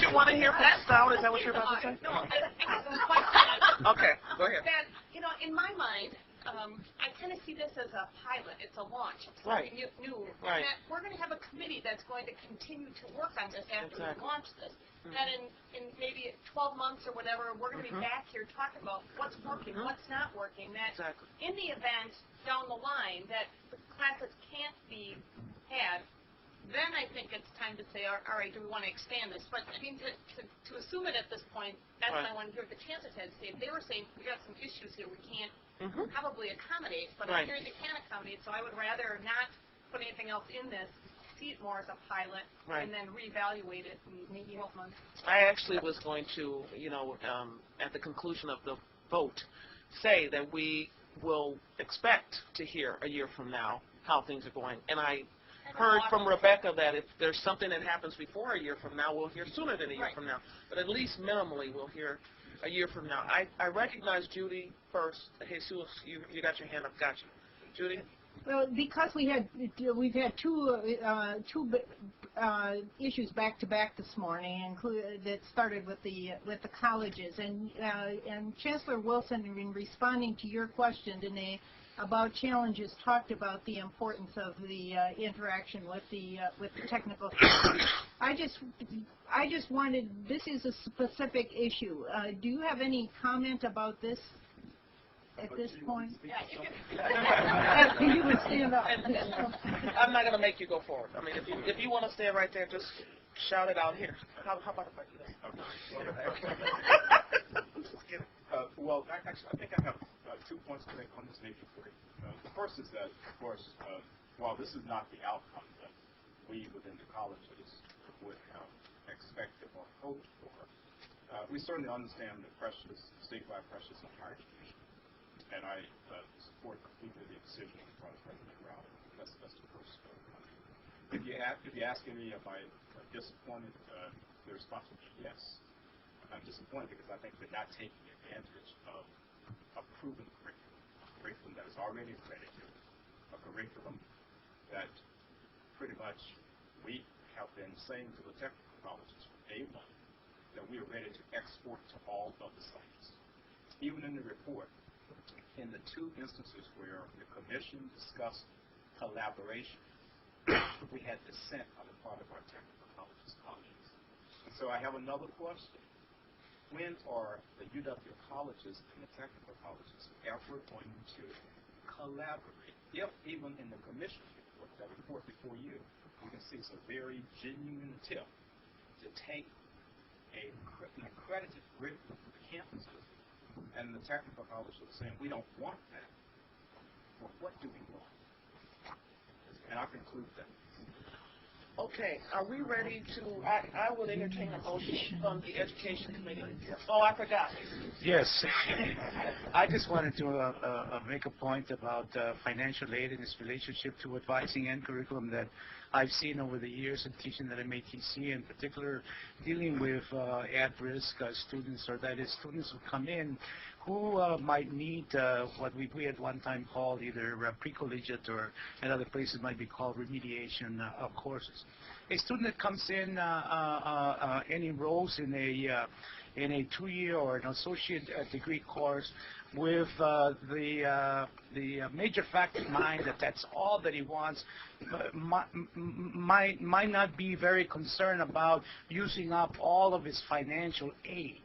you want to hear from Stout? Is that what you're about to say? No, I guess it's quite clear. Okay, go ahead. That, in my mind, I kind of see this as a pilot. It's a launch. It's Right. something new. Right. And that we're going to have a committee that's going to continue to work on this after we launch this. And in maybe 12 months or whatever, we're going to be back here talking about what's working, what's not working. That in the event down the line that the classes can't be had, then I think it's time to say, all right, do we want to expand this? But I mean, to assume it at this point, that's what I want to hear what the chancellors had to say. They were saying we got some issues here we can't probably accommodate, but I'm hearing they can accommodate, so I would rather not put anything else in this, see it more as a pilot, and then reevaluate it in maybe 12 months. I actually was going to, at the conclusion of the vote, say that we will expect to hear a year from now how things are going. And I heard from Rebecca that if there's something that happens before a year from now, we'll hear sooner than a year from now. But at least minimally, we'll hear a year from now. I recognize Judy first. Jesus, you got your hand up. Got you. Judy? Well, because we've had two issues back to back this morning, that started with the colleges, and Chancellor Wilson, in responding to your question today about challenges, talked about the importance of the interaction with the technical staff. I just wanted, this is a specific issue. Do you have any comment about this? At this point? Yeah, you can. You would stand up. I'm not going to make you go forward. I mean, if you want to stand right there, just shout it out here. How about if I do that? Well, actually, I think I have 2 points to make on this nature for you. The first is that, of course, while this is not the outcome that we within the colleges would have expected or hoped for, we certainly understand the pressures, statewide pressures on higher education. And I support completely the decision from President Rowley. That's the first. If you ask any of my disappointed, the response would be yes. I'm disappointed because I think they're not taking advantage of a proven curriculum that is already accredited, a curriculum that pretty much we have been saying to the technical colleges from day one that we are ready to export to all of the sites. Even in the report, in the 2 instances where the commission discussed collaboration, we had dissent on the part of our technical colleges. And so I have another question. When are the UW colleges and the technical colleges ever going to collaborate? If even in the commission report, that report before you can see it's a very genuine attempt to take an accredited curriculum from the campuses. And the technical college was saying, we don't want that. Well, what do we want? And I'll conclude that. Okay, are we ready to, I will entertain a motion from the Education Committee. Oh, I forgot. Yes. I just wanted to make a point about financial aid and its relationship to advising and curriculum that I've seen over the years of teaching at MATC, in particular dealing with at-risk students, or that is students who come in who might need what we at one time called either pre-collegiate or at other places might be called remediation courses. A student that comes in and enrolls in a 2-year or an associate degree course with the major fact in mind that that's all that he wants, might not be very concerned about using up all of his financial aid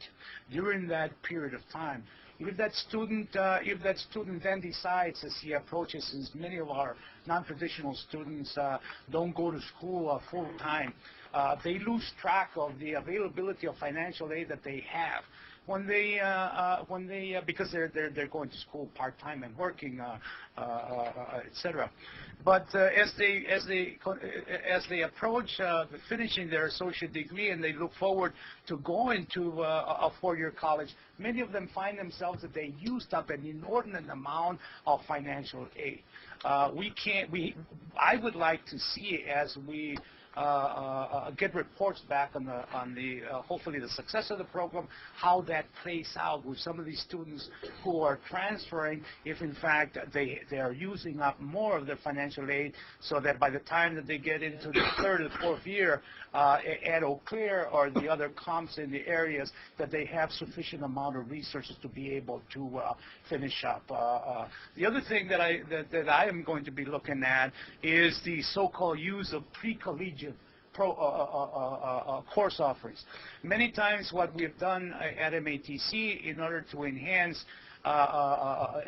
during that period of time. If that student then decides as he approaches, since many of our non-traditional students don't go to school full time, they lose track of the availability of financial aid that they have when they because they're going to school part-time and working, etc. But as they approach finishing their associate degree and they look forward to going to a 4-year college, many of them find themselves that they used up an inordinate amount of financial aid. I would like to see, as we get reports back on the hopefully the success of the program, how that plays out with some of these students who are transferring, if in fact they are using up more of their financial aid, so that by the time that they get into the 3rd or 4th year at Eau Claire or the other comps in the areas, that they have sufficient amount of resources to be able to finish up. The other thing that I am going to be looking at is the so-called use of pre-collegiate course offerings. Many times what we've done at MATC in order to enhance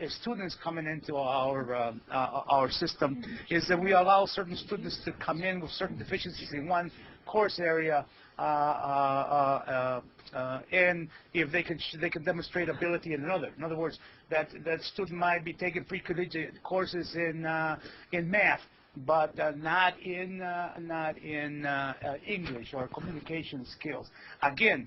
students coming into our system is that we allow certain students to come in with certain deficiencies in one course area, and if they can demonstrate ability in another. In other words, that student might be taking pre-collegiate courses in math, but not in English or communication skills. Again,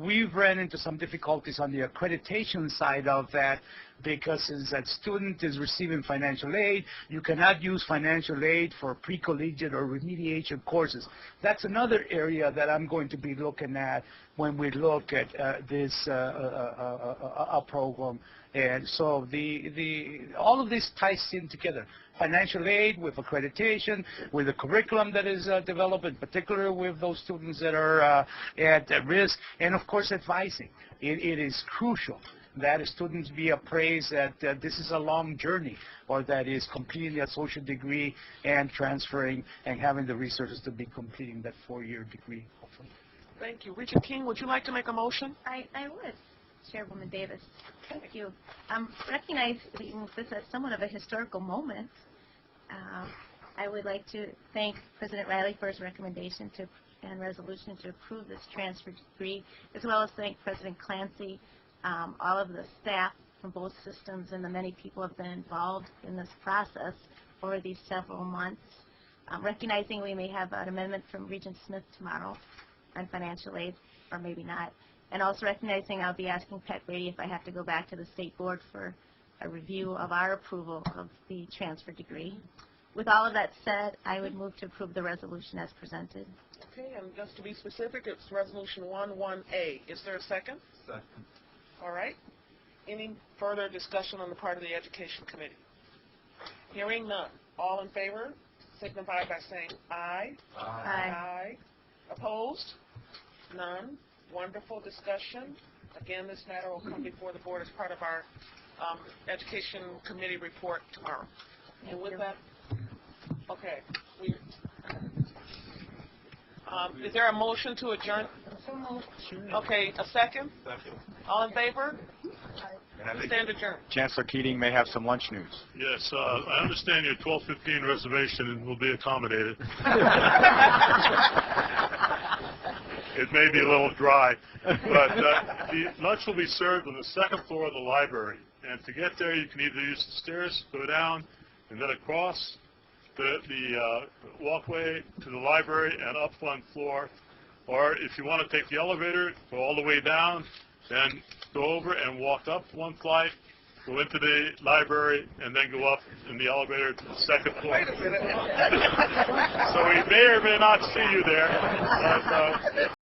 we've ran into some difficulties on the accreditation side of that, because since that student is receiving financial aid, you cannot use financial aid for pre-collegiate or remediation courses. That's another area that I'm going to be looking at when we look at this program. And so all of this ties in together. Financial aid with accreditation, with the curriculum that is developed, in particular with those students that are at risk, and of course advising. It is crucial that students be appraised that this is a long journey, or that is completing the associate degree and transferring and having the resources to be completing that 4-year degree, hopefully. Thank you. Regent King, would you like to make a motion? I would, Chairwoman Davis. Thank you. Recognizing this as somewhat of a historical moment, I would like to thank President Riley for his recommendation and resolution to approve this transfer degree, as well as thank President Clancy, all of the staff from both systems, and the many people who have been involved in this process over these several months. Recognizing we may have an amendment from Regent Smith tomorrow on financial aid, or maybe not. And also recognizing I'll be asking Pat Brady if I have to go back to the State Board for a review of our approval of the transfer degree. With all of that said, I would move to approve the resolution as presented. Okay, and just to be specific, it's Resolution 11A. Is there a second? Second. All right. Any further discussion on the part of the Education Committee? Hearing none. All in favor signify by saying aye. Aye. Aye. Opposed? None. Wonderful discussion. Again, this matter will come before the board as part of our Education Committee report tomorrow. And with that, okay. Is there a motion to adjourn? Okay, a second? Second. All in favor? Stand adjourned. Chancellor Keating may have some lunch news. Yes, I understand your 12:15 reservation will be accommodated. It may be a little dry, but the lunch will be served on the 2nd floor of the library. And to get there, you can either use the stairs, go down, and then across the walkway to the library and up one floor. Or if you want to take the elevator, go all the way down, then go over and walk up one flight, go into the library, and then go up in the elevator to the second floor. Wait a minute. So we may or may not see you there. But,